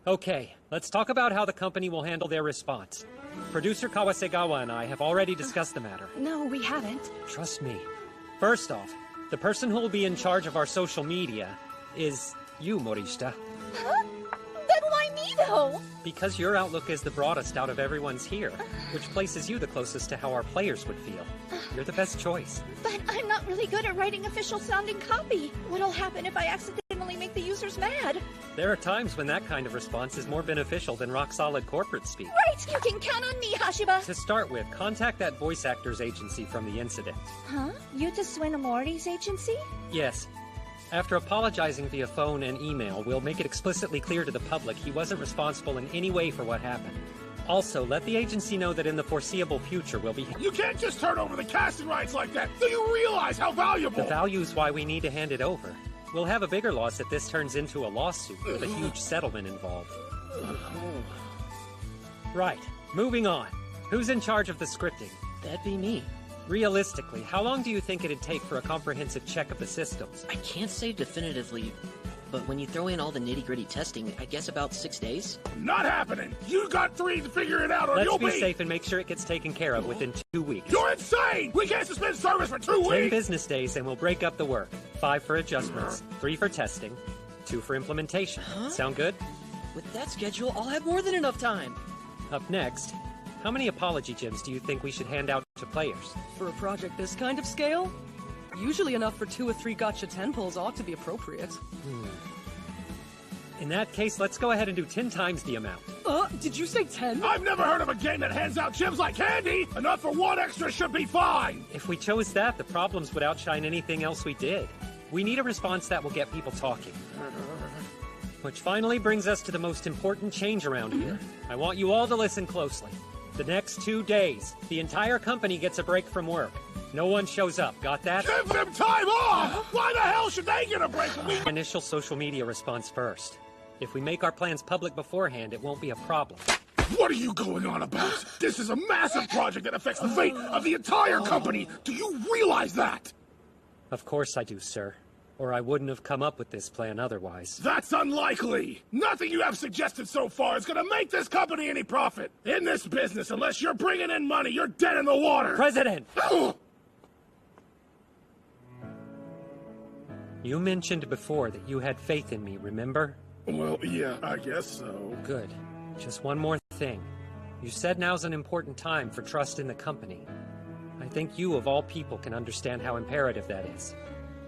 Okay, let's talk about how the company will handle their response. Producer Kawasegawa and I have already discussed the matter. No, we haven't. Trust me. First off, the person who will be in charge of our social media is you, Morishita. Huh? Then why me, though? Because your outlook is the broadest out of everyone's here, which places you the closest to how our players would feel. You're the best choice. But I'm not really good at writing official-sounding copy. What'll happen if I accidentally make the users mad? There are times when that kind of response is more beneficial than rock-solid corporate speak. Right! You can count on me, Hashiba! To start with, contact that voice actor's agency from the incident. Huh? Yuta Suenomori's agency? Yes. After apologizing via phone and email, we'll make it explicitly clear to the public he wasn't responsible in any way for what happened. Also, let the agency know that in the foreseeable future we'll be... You can't just turn over the casting rights like that! Do you realize how valuable... The value is why we need to hand it over. We'll have a bigger loss if this turns into a lawsuit with a huge settlement involved. Right, moving on. Who's in charge of the scripting? That'd be me. Realistically, how long do you think it'd take for a comprehensive check of the systems? I can't say definitively, but when you throw in all the nitty-gritty testing, I guess about 6 days? Not happening! You got 3 to figure it out or you'll be... Let's be safe and make sure it gets taken care of within 2 weeks. You're insane! We can't suspend service for 2 weeks! 10 business days and we'll break up the work. 5 for adjustments, 3 for testing, 2 for implementation. Sound good? With that schedule, I'll have more than enough time. Up next, how many apology gems do you think we should hand out to players? For a project this kind of scale? Usually enough for 2 or 3 gotcha 10 pulls ought to be appropriate. In that case, let's go ahead and do 10 times the amount. Did you say 10? I've never heard of a game that hands out gems like candy! Enough for 1 extra should be fine! If we chose that, the problems would outshine anything else we did. We need a response that will get people talking. Which finally brings us to the most important change around here. I want you all to listen closely. The next 2 days, the entire company gets a break from work. No one shows up, got that? Give them time off! Why the hell should they get a break from me? Initial social media response first. If we make our plans public beforehand, it won't be a problem. What are you going on about? This is a massive project that affects the fate of the entire company! Do you realize that? Of course I do, sir. Or I wouldn't have come up with this plan otherwise. That's unlikely! Nothing you have suggested so far is gonna make this company any profit! In this business, unless you're bringing in money, you're dead in the water! President! You mentioned before that you had faith in me, remember? Well, yeah, I guess so. Good. Just one more thing. You said now's an important time for trust in the company. I think you, of all people, can understand how imperative that is.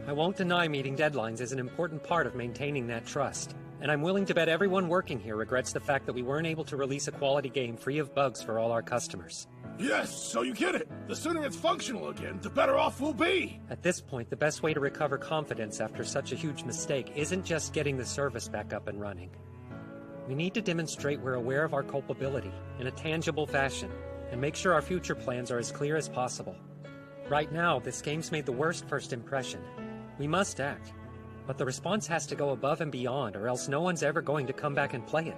I won't deny meeting deadlines is an important part of maintaining that trust, and I'm willing to bet everyone working here regrets the fact that we weren't able to release a quality game free of bugs for all our customers. Yes, so you get it. The sooner it's functional again, the better off we'll be. At this point, the best way to recover confidence after such a huge mistake isn't just getting the service back up and running. We need to demonstrate we're aware of our culpability in a tangible fashion, and make sure our future plans are as clear as possible. Right now, this game's made the worst first impression. We must act, but the response has to go above and beyond, or else no one's ever going to come back and play it.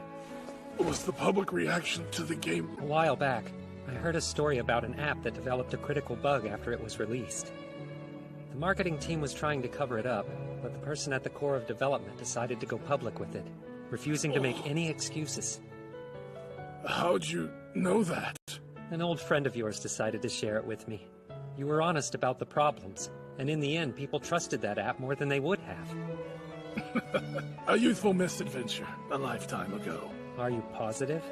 What was the public reaction to the game? A while back, I heard a story about an app that developed a critical bug after it was released. The marketing team was trying to cover it up, but the person at the core of development decided to go public with it, refusing to make any excuses. How'd you know that? An old friend of yours decided to share it with me. You were honest about the problems, and in the end, people trusted that app more than they would have. A youthful misadventure, a lifetime ago. Are you positive?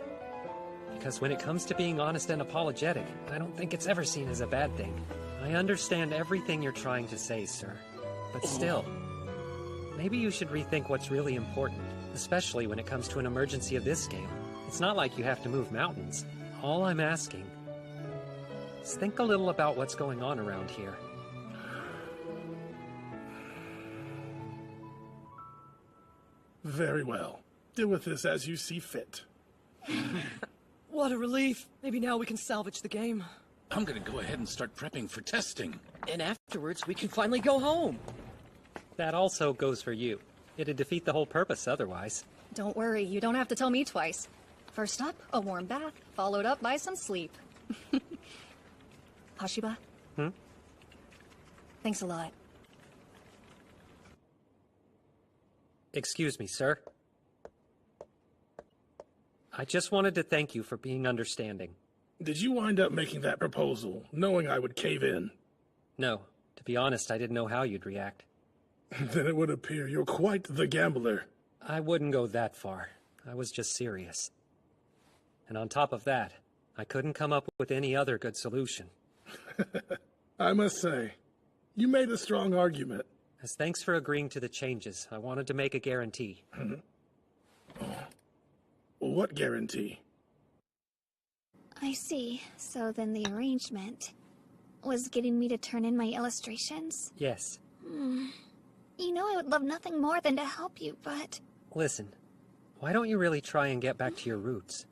Because when it comes to being honest and apologetic, I don't think it's ever seen as a bad thing. I understand everything you're trying to say, sir. But still, maybe you should rethink what's really important, especially when it comes to an emergency of this scale. It's not like you have to move mountains. All I'm asking is think a little about what's going on around here. Very well. Deal with this as you see fit. What a relief. Maybe now we can salvage the game. I'm gonna go ahead and start prepping for testing. And afterwards, we can finally go home. That also goes for you. It'd defeat the whole purpose otherwise. Don't worry, you don't have to tell me twice. First up, a warm bath, followed up by some sleep. Hashiba? Thanks a lot. Excuse me, sir. I just wanted to thank you for being understanding. Did you wind up making that proposal, knowing I would cave in? No. To be honest, I didn't know how you'd react. Then it would appear you're quite the gambler. I wouldn't go that far. I was just serious. And on top of that, I couldn't come up with any other good solution. I must say, you made a strong argument. As thanks for agreeing to the changes, I wanted to make a guarantee. What guarantee? I see. So then the arrangement was getting me to turn in my illustrations? Yes. You know I would love nothing more than to help you, but... Listen, why don't you really try and get back to your roots?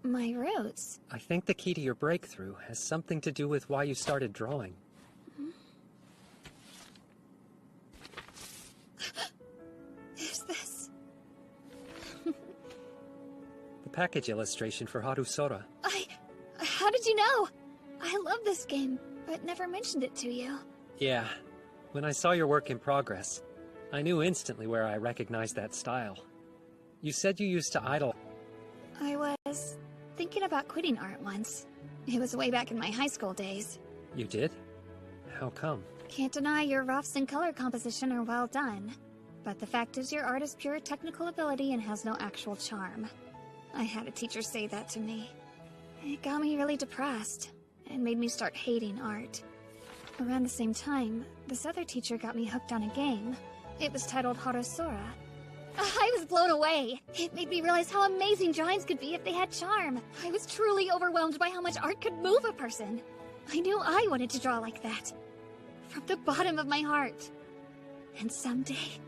My roots? I think the key to your breakthrough has something to do with why you started drawing. Is this... The package illustration for Harusora. How did you know? I love this game, but never mentioned it to you. Yeah. When I saw your work in progress, I knew instantly where I recognized that style. You said you used to idle. I was thinking about quitting art once. It was way back in my high school days. You did? How come? Can't deny your roughs and color composition are well done. But the fact is your art is pure technical ability and has no actual charm. I had a teacher say that to me. It got me really depressed, and made me start hating art. Around the same time, this other teacher got me hooked on a game. It was titled Harusora. I was blown away. It made me realize how amazing drawings could be if they had charm. I was truly overwhelmed by how much art could move a person. I knew I wanted to draw like that. From the bottom of my heart. And someday,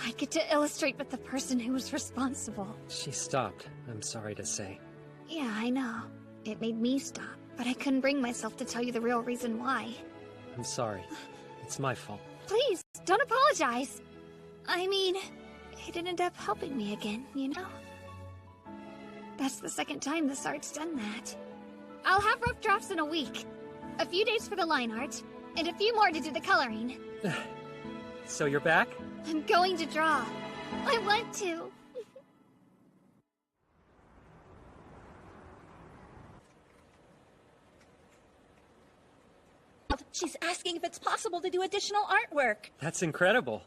I'd get to illustrate with the person who was responsible. She stopped, I'm sorry to say. Yeah, I know. It made me stop, but I couldn't bring myself to tell you the real reason why. I'm sorry. It's my fault. Please, don't apologize. I mean, it ended up helping me again, you know? That's the second time this art's done that. I'll have rough drafts in a week. A few days for the line art, and a few more to do the coloring. So you're back? I'm going to draw. I want to. She's asking if it's possible to do additional artwork. That's incredible.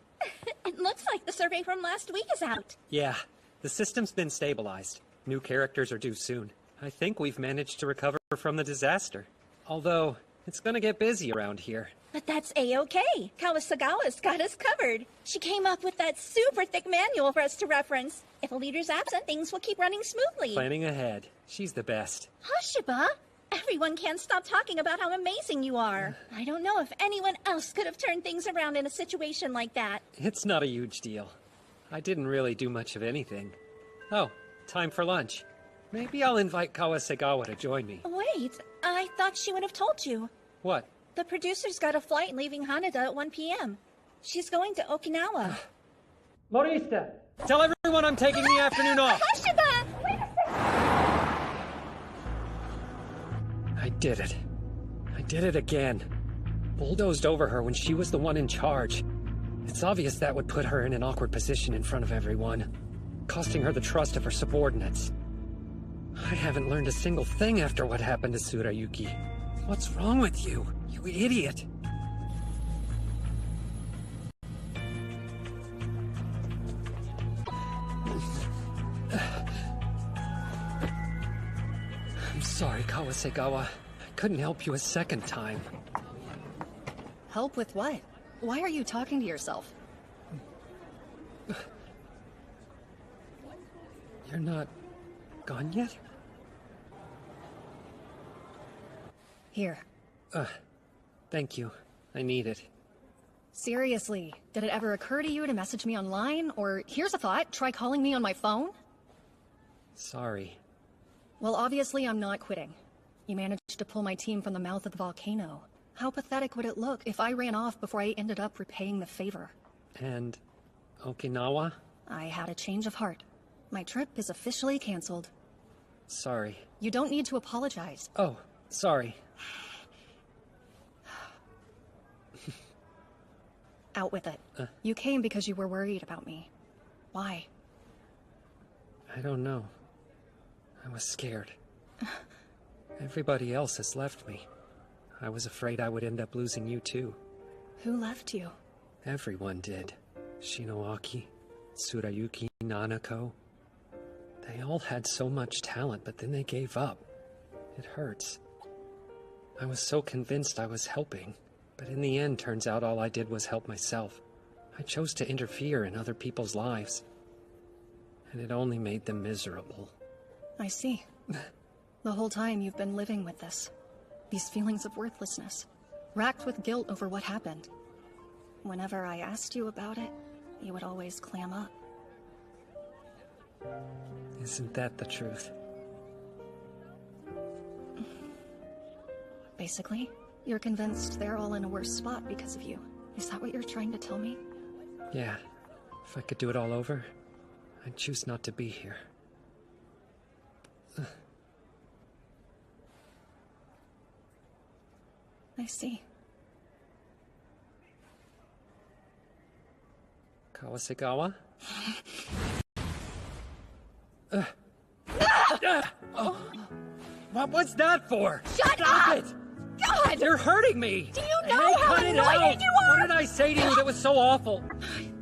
It looks like the survey from last week is out. Yeah, the system's been stabilized. New characters are due soon. I think we've managed to recover from the disaster. Although, it's gonna get busy around here. But that's A-okay. Kawasagawa's got us covered. She came up with that super thick manual for us to reference. If a leader's absent, things will keep running smoothly. Planning ahead. She's the best. Hoshiba, everyone can't stop talking about how amazing you are. I don't know if anyone else could have turned things around in a situation like that. It's not a huge deal. I didn't really do much of anything. Oh, time for lunch. Maybe I'll invite Kawasagawa to join me. Wait, I thought she would have told you. What? The producer's got a flight leaving Haneda at 1 p.m. She's going to Okinawa. Morista, tell everyone I'm taking the afternoon off. Hoshiba! Wait a second! I did it. I did it again. Bulldozed over her when she was the one in charge. It's obvious that would put her in an awkward position in front of everyone, costing her the trust of her subordinates. I haven't learned a single thing after what happened to Tsurayuki. What's wrong with you, you idiot? I'm sorry, Kawasagawa. I couldn't help you a second time. Help with what? Why are you talking to yourself? You're not gone yet? Here. Thank you. I need it. Seriously, did it ever occur to you to message me online? Or, here's a thought, try calling me on my phone? Sorry. Well, obviously I'm not quitting. You managed to pull my team from the mouth of the volcano. How pathetic would it look if I ran off before I ended up repaying the favor? And Okinawa? I had a change of heart. My trip is officially canceled. Sorry. You don't need to apologize. Oh, sorry. Out with it. You came because you were worried about me. Why? I don't know. I was scared. Everybody else has left me. I was afraid I would end up losing you too. Who left you? Everyone did. Shinoaki, Tsurayuki, Nanako. They all had so much talent, but then they gave up. It hurts. I was so convinced I was helping, but in the end, turns out all I did was help myself. I chose to interfere in other people's lives, and it only made them miserable. I see. The whole time you've been living with this. These feelings of worthlessness, racked with guilt over what happened. Whenever I asked you about it, you would always clam up. Isn't that the truth? Basically, you're convinced they're all in a worse spot because of you. Is that what you're trying to tell me? Yeah. If I could do it all over, I'd choose not to be here. I see. Kawasagawa? What was that for? Shut Stop up! it! God! You're hurting me! Do you know how cut it annoying out! you are? What did I say to you that was so awful?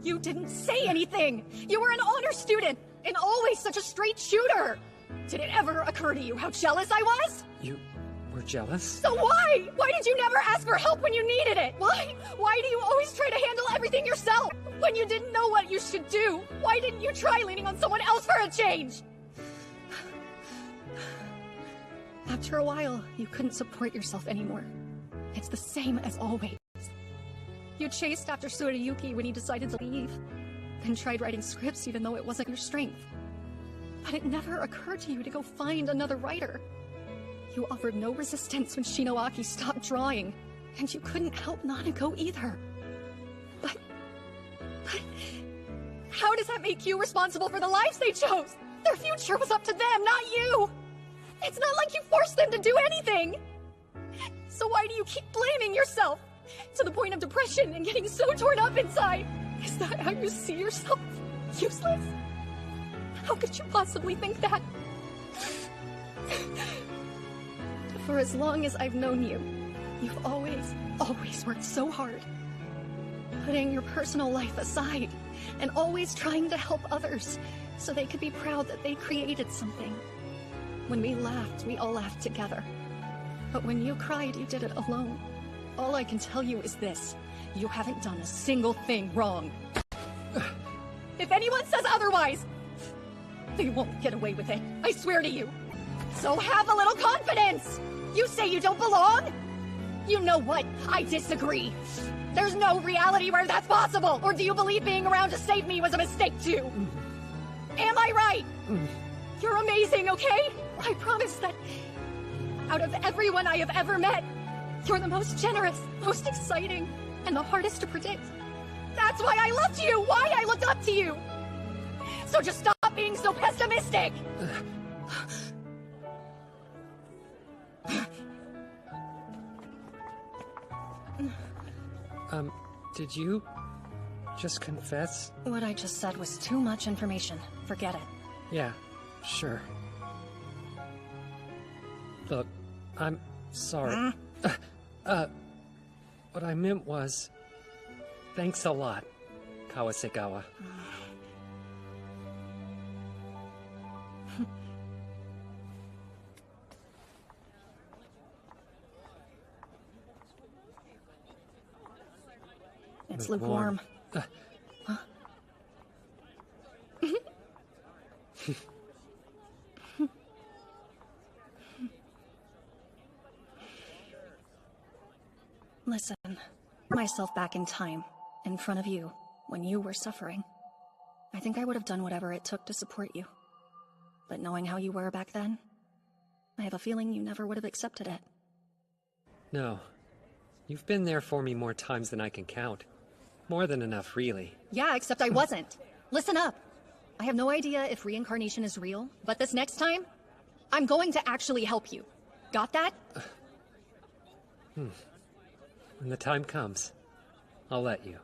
You didn't say anything! You were an honor student! And always such a straight shooter! Did it ever occur to you how jealous I was? You were jealous? So why? Why did you never ask for help when you needed it? Why? Why do you always try to handle everything yourself? When you didn't know what you should do, why didn't you try leaning on someone else for a change? After a while, you couldn't support yourself anymore. It's the same as always. You chased after Tsurayuki when he decided to leave, then tried writing scripts even though it wasn't your strength. But it never occurred to you to go find another writer. You offered no resistance when Shinoaki stopped drawing, and you couldn't help Nanako either. But how does that make you responsible for the lives they chose? Their future was up to them, not you! It's not like you forced them to do anything! So why do you keep blaming yourself? To the point of depression and getting so torn up inside? Is that how you see yourself? Useless? How could you possibly think that? For as long as I've known you, you've always worked so hard. Putting your personal life aside, and always trying to help others, so they could be proud that they created something. When we laughed, we all laughed together. But when you cried, you did it alone. All I can tell you is this. You haven't done a single thing wrong. If anyone says otherwise, they won't get away with it. I swear to you. So have a little confidence! You say you don't belong? You know what? I disagree. There's no reality where that's possible! Or do you believe being around to save me was a mistake too? Am I right? You're amazing, okay? I promise that out of everyone I have ever met, you're the most generous, most exciting, and the hardest to predict. That's why I loved you! Why I looked up to you! So just stop being so pessimistic! Did you just confess? What I just said was too much information. Forget it. Yeah, sure. Look, I'm sorry. What I meant was, thanks a lot, Kawasegawa. It's lukewarm. Huh? Listen, myself back in time, in front of you, when you were suffering. I think I would have done whatever it took to support you. But knowing how you were back then, I have a feeling you never would have accepted it. No. You've been there for me more times than I can count. More than enough, really. Yeah, except I wasn't. Listen up. I have no idea if reincarnation is real, but this next time, I'm going to actually help you. Got that? When the time comes, I'll let you.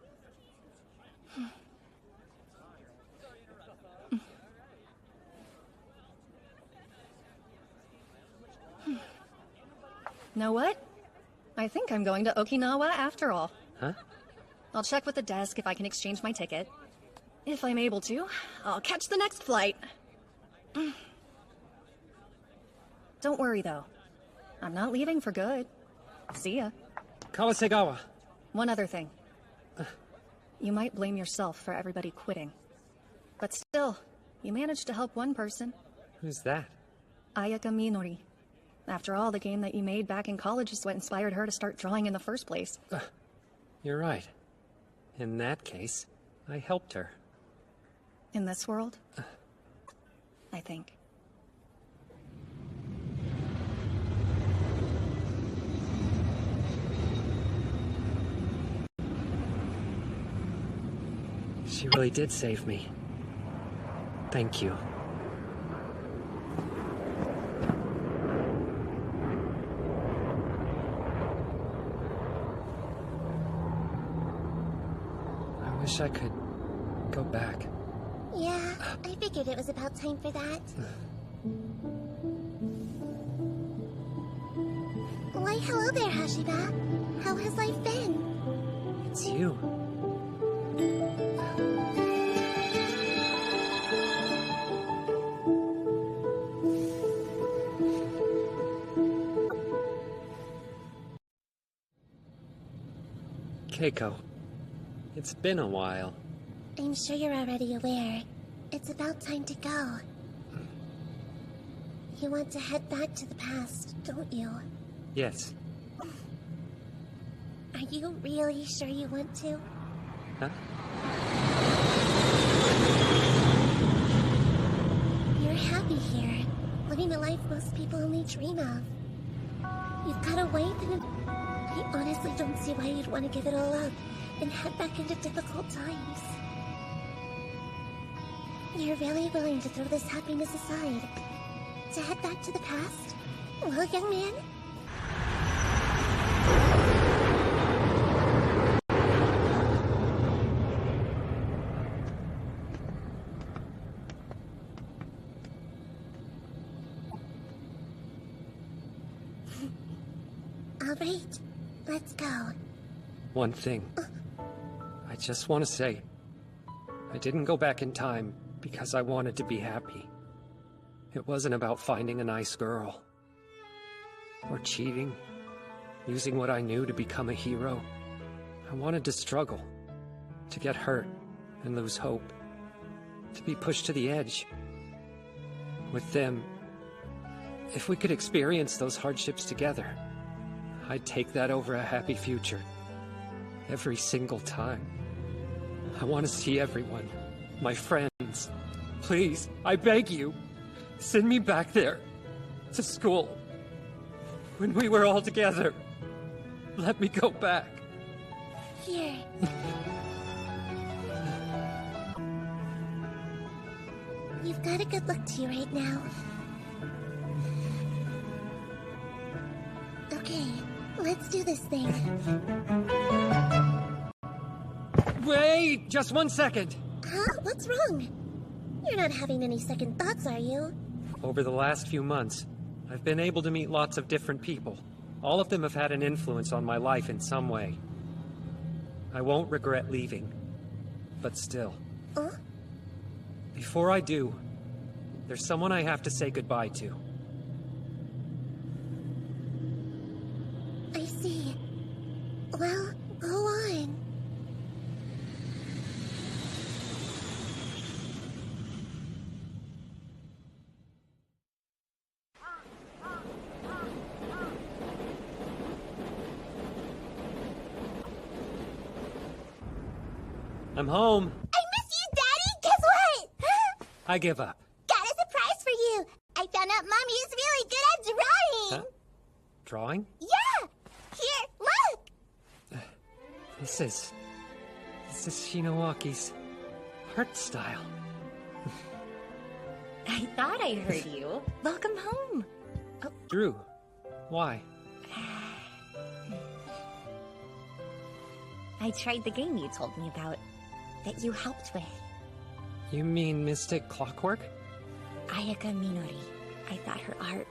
Know what? I think I'm going to Okinawa after all. Huh? I'll check with the desk if I can exchange my ticket. If I'm able to, I'll catch the next flight. Don't worry, though. I'm not leaving for good. See ya. Kawasegawa. One other thing. You might blame yourself for everybody quitting. But still, you managed to help one person. Who's that? Ayaka Minori. After all, the game that you made back in college is what inspired her to start drawing in the first place. You're right. In that case, I helped her. In this world? I think. She really did save me. Thank you. I wish I could go back. Yeah, I figured it was about time for that. Why, hello there, Hashiba. How has life been? It's you. Keiko, it's been a while. I'm sure you're already aware. It's about time to go. You want to head back to the past, don't you? Yes. Are you really sure you want to? Huh? You're happy here, living the life most people only dream of. You've got a wife and I honestly don't see why you'd want to give it all up and head back into difficult times. You're really willing to throw this happiness aside, to head back to the past? Well, young man? All right, let's go. One thing. I just want to say, I didn't go back in time because I wanted to be happy. It wasn't about finding a nice girl. Or cheating. Using what I knew to become a hero. I wanted to struggle. To get hurt and lose hope. To be pushed to the edge. With them, if we could experience those hardships together, I'd take that over a happy future. Every single time. I want to see everyone. My friends. Please, I beg you. Send me back there. To school. When we were all together. Let me go back. Here. You've got a good look to you right now. Okay, let's do this thing. Wait! Just 1 second! Huh? What's wrong? You're not having any second thoughts, are you? Over the last few months, I've been able to meet lots of different people. All of them have had an influence on my life in some way. I won't regret leaving. But still. Before I do, there's someone I have to say goodbye to. I see. Well, go on. I'm home. I miss you, Daddy! Guess what? I give up. Got a surprise for you! I found out Mommy is really good at drawing! Huh? Drawing? Yeah! Here, look! This is Shinoaki's art style. I thought I heard you. Welcome home. Oh. Drew, why? I tried the game you told me about, that you helped with. You mean Mystic Clockwork? Ayaka Minori. I thought her art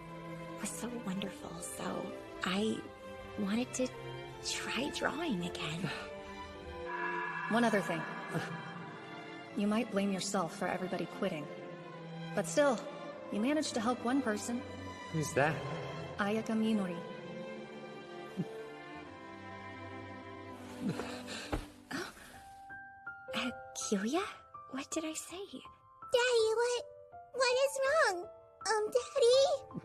was so wonderful, so I wanted to try drawing again. One other thing. You might blame yourself for everybody quitting. But still, you managed to help one person. Who's that? Ayaka Minori. Kyoya? What did I say? Daddy, what is wrong? Daddy?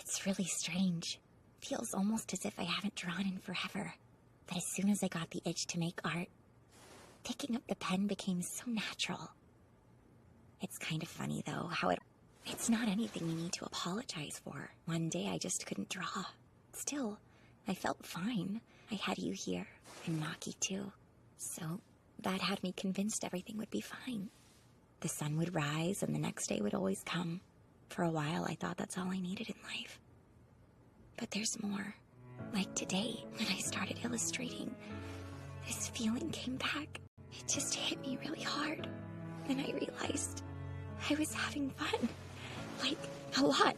It's really strange. Feels almost as if I haven't drawn in forever. But as soon as I got the itch to make art, picking up the pen became so natural. It's kind of funny, though, how it's not anything you need to apologize for. One day I just couldn't draw. Still, I felt fine. I had you here, and Maki too. So, that had me convinced everything would be fine. The sun would rise, and the next day would always come. For a while, I thought that's all I needed in life. But there's more. Like today, when I started illustrating, this feeling came back. It just hit me really hard. Then I realized I was having fun. Like, a lot.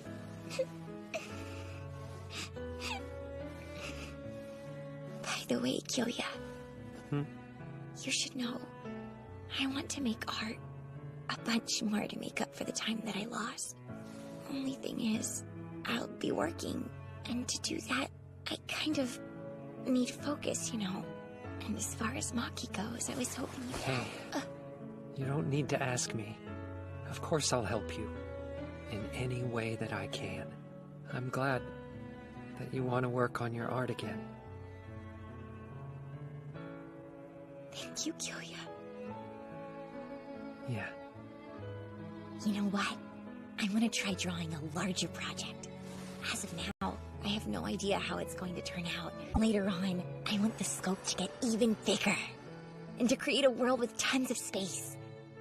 By the way, Kyoya. You should know, I want to make art. A bunch more to make up for the time that I lost. Only thing is, I'll be working, and to do that, I kind of need focus, you know. And as far as Maki goes, I was hoping you'd Hey, you don't need to ask me. Of course I'll help you. In any way that I can. I'm glad that you want to work on your art again. Thank you, Kyoya. Yeah. You know what? I'm gonna try drawing a larger project. As of now, I have no idea how it's going to turn out. Later on, I want the scope to get even bigger. And to create a world with tons of space.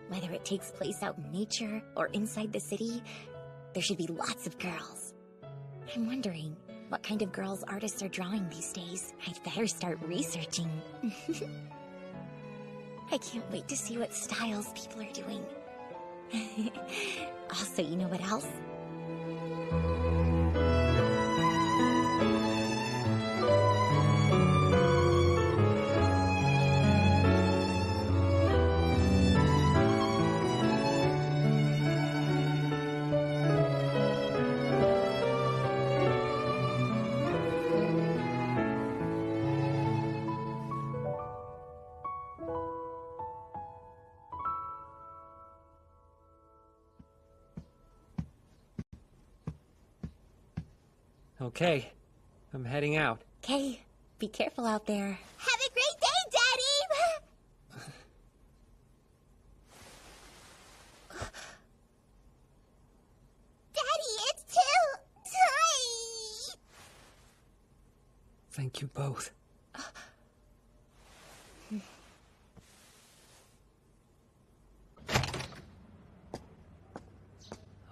Whether it takes place out in nature or inside the city, there should be lots of girls. I'm wondering, what kind of girls artists are drawing these days. I'd better start researching. I can't wait to see what styles people are doing. Also, you know what else? Okay, I'm heading out. Okay, be careful out there. Have a great day, Daddy! Daddy, it's too tight! Thank you both.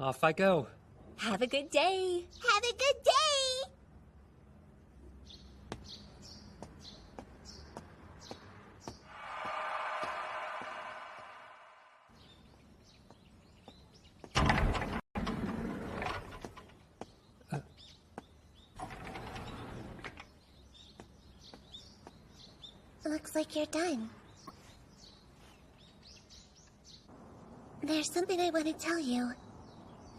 Off I go. Have a good day. Have a good day! Looks like you're done. There's something I want to tell you.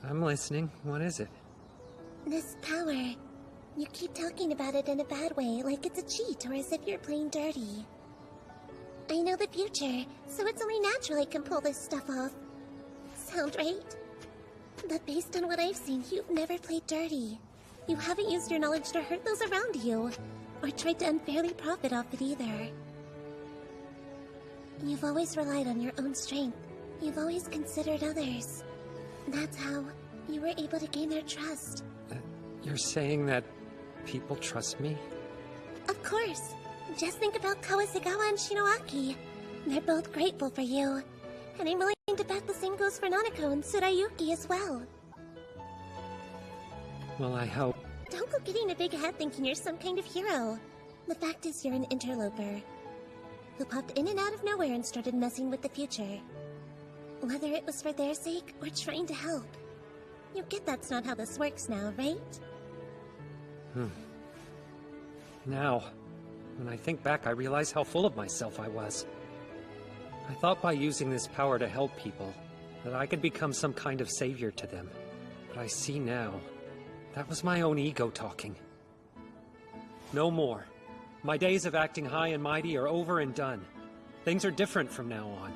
I'm listening. What is it? This power. You keep talking about it in a bad way, like it's a cheat or as if you're playing dirty. I know the future, so it's only natural I can pull this stuff off. Sound right? But based on what I've seen, you've never played dirty. You haven't used your knowledge to hurt those around you, or tried to unfairly profit off it either. You've always relied on your own strength. You've always considered others. That's how you were able to gain their trust. You're saying that people trust me? Of course. Just think about Kawasagawa and Shinoaki. They're both grateful for you. And I'm willing to bet the same goes for Nanako and Tsurayuki as well. Well, I hope. Don't go getting a big head thinking you're some kind of hero. The fact is you're an interloper who popped in and out of nowhere and started messing with the future. Whether it was for their sake or trying to help. You get that's not how this works now, right? Now, when I think back, I realize how full of myself I was. I thought by using this power to help people, that I could become some kind of savior to them. But I see now, that was my own ego talking. No more. My days of acting high and mighty are over and done. Things are different from now on.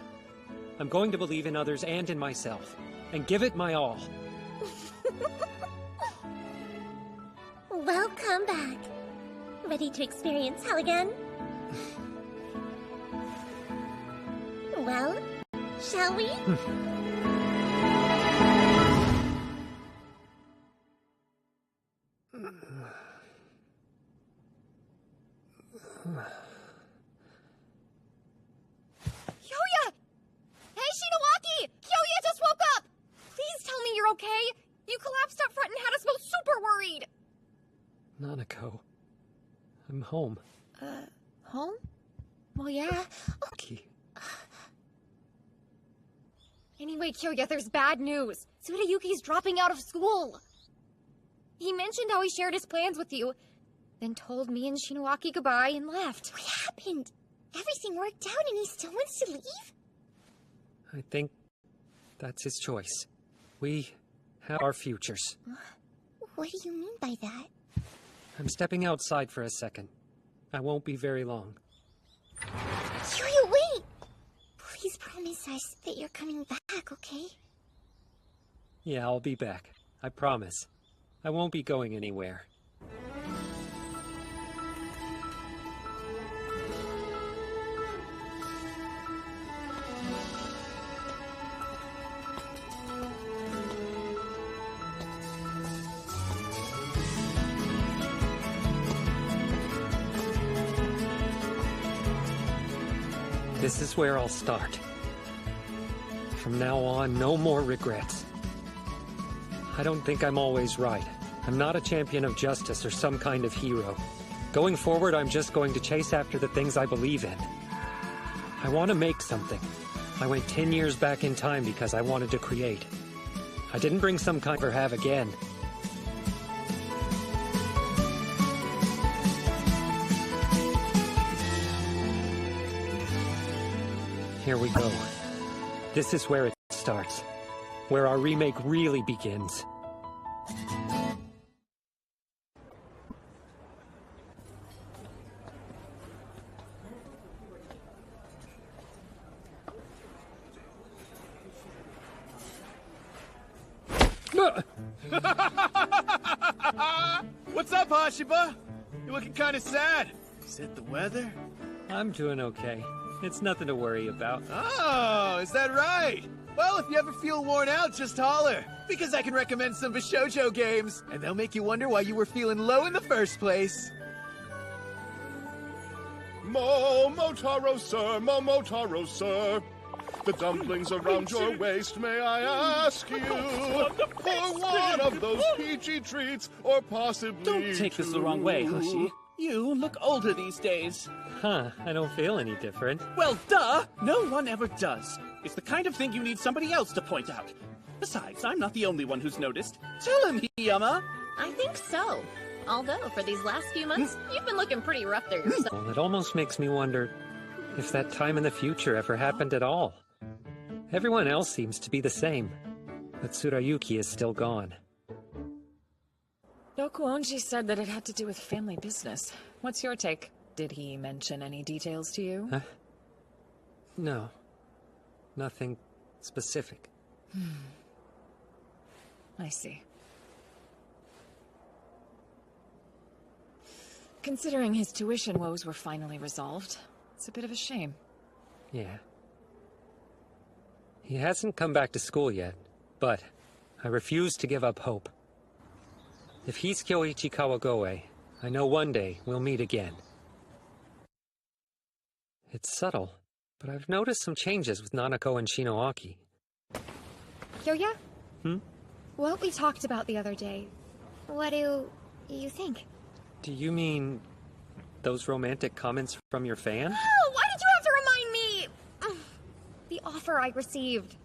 I'm going to believe in others and in myself, and give it my all. Welcome back. Ready to experience hell again? Well, shall we? Kyoya! Hey, Shinoaki! Kyoya just woke up! Please tell me you're okay! You collapsed up front and had us both super worried! Nanako, I'm home. Home? Well, yeah. Okay. Anyway, Kyoya, there's bad news. Tsurayuki's dropping out of school. He mentioned how he shared his plans with you, then told me and Shinoaki goodbye and left. What happened? Everything worked out and he still wants to leave? I think that's his choice. We have our futures. What do you mean by that? I'm stepping outside for a second. I won't be very long. Kyoya, wait! Please promise us that you're coming back, okay? Yeah, I'll be back. I promise. I won't be going anywhere. This is where I'll start. From now on, no more regrets. I don't think I'm always right, I'm not a champion of justice or some kind of hero. Going forward, I'm just going to chase after the things I believe in. I want to make something. I went 10 years back in time because I wanted to create. I didn't bring some kind or have again. Here we go. This is where it starts. Where our remake really begins. What's up, Hashiba? You're looking kind of sad. Is it the weather? I'm doing okay. It's nothing to worry about. Oh, is that right? Well, if you ever feel worn out, just holler. Because I can recommend some Bishoujo games, and they'll make you wonder why you were feeling low in the first place. Momotaro, sir, Momotaro, sir. The dumplings around your waist, may I ask you? For one of those peachy treats, or possibly Don't take this the wrong way, Hoshi. You look older these days. Huh, I don't feel any different. Well, duh! No one ever does. It's the kind of thing you need somebody else to point out. Besides, I'm not the only one who's noticed. Tell him, Hiyama! I think so. Although, for these last few months, you've been looking pretty rough there yourself. Well, it almost makes me wonder if that time in the future ever happened at all. Everyone else seems to be the same, but Tsurayuki is still gone. Dokuonji said that it had to do with family business. What's your take? Did he mention any details to you? Huh? No. Nothing specific. I see. Considering his tuition woes were finally resolved, it's a bit of a shame. Yeah. He hasn't come back to school yet, but I refuse to give up hope. If he's Kyoichi Kawagoe, I know one day we'll meet again. It's subtle, but I've noticed some changes with Nanako and Shinoaki. Kyoya? Hmm? What we talked about the other day, what do you think? Do you mean those romantic comments from your fan? Oh, why did you have to remind me? The offer I received.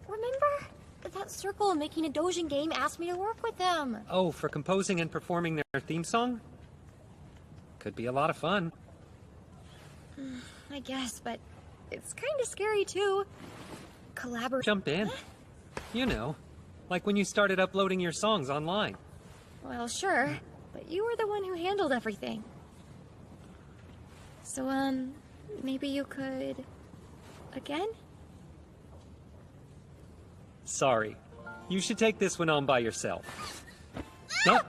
Remember? That circle making a doujin game asked me to work with them. Oh, for composing and performing their theme song? Could be a lot of fun. I guess, but it's kind of scary too. Collaborate. Jump in. You know, like when you started uploading your songs online. Well, sure, but you were the one who handled everything. So, maybe you could... again? Sorry. You should take this one on by yourself. No.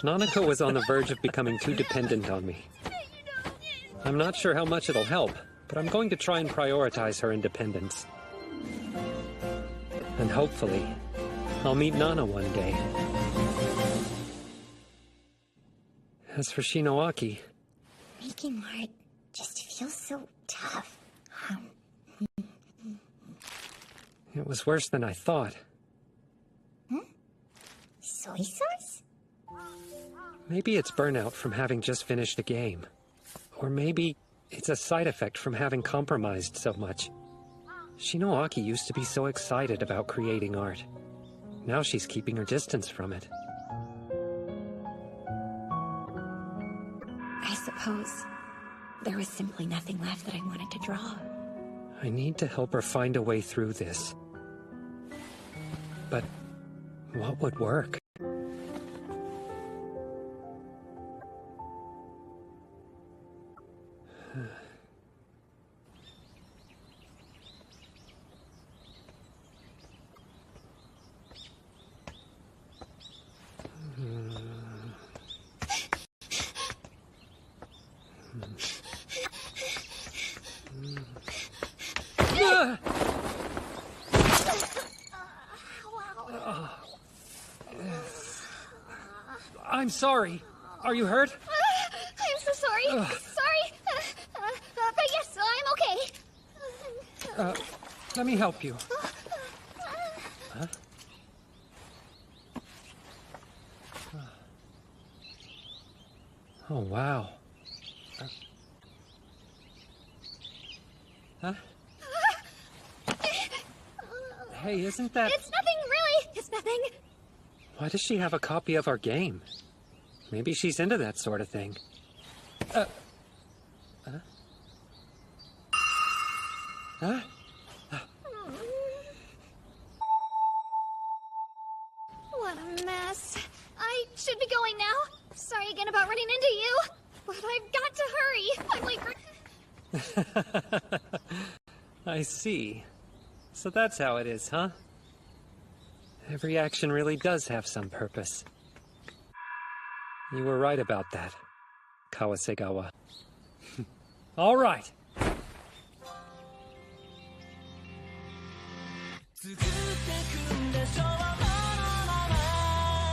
Nanako was on the verge of becoming too dependent on me. I'm not sure how much it'll help, but I'm going to try and prioritize her independence. And hopefully, I'll meet Nana one day. As for Shinoaki... Making art just feels so tough. It was worse than I thought. Soy sauce? Maybe it's burnout from having just finished a game. Or maybe it's a side effect from having compromised so much. Shinoaki used to be so excited about creating art. Now she's keeping her distance from it. I suppose there was simply nothing left that I wanted to draw. I need to help her find a way through this. But what would work? I'm sorry. Are you hurt? I'm so sorry. Sorry. But yes, I'm okay. Let me help you. Huh? Oh, wow. Huh? Hey, isn't that... It's nothing, really! It's nothing! Why does she have a copy of our game? Maybe she's into that sort of thing. Huh? What a mess. I should be going now. Sorry again about running into you. But I've got to hurry. I'm late for... I see. So that's how it is, huh? Every action really does have some purpose. You were right about that, Kawasegawa. All right.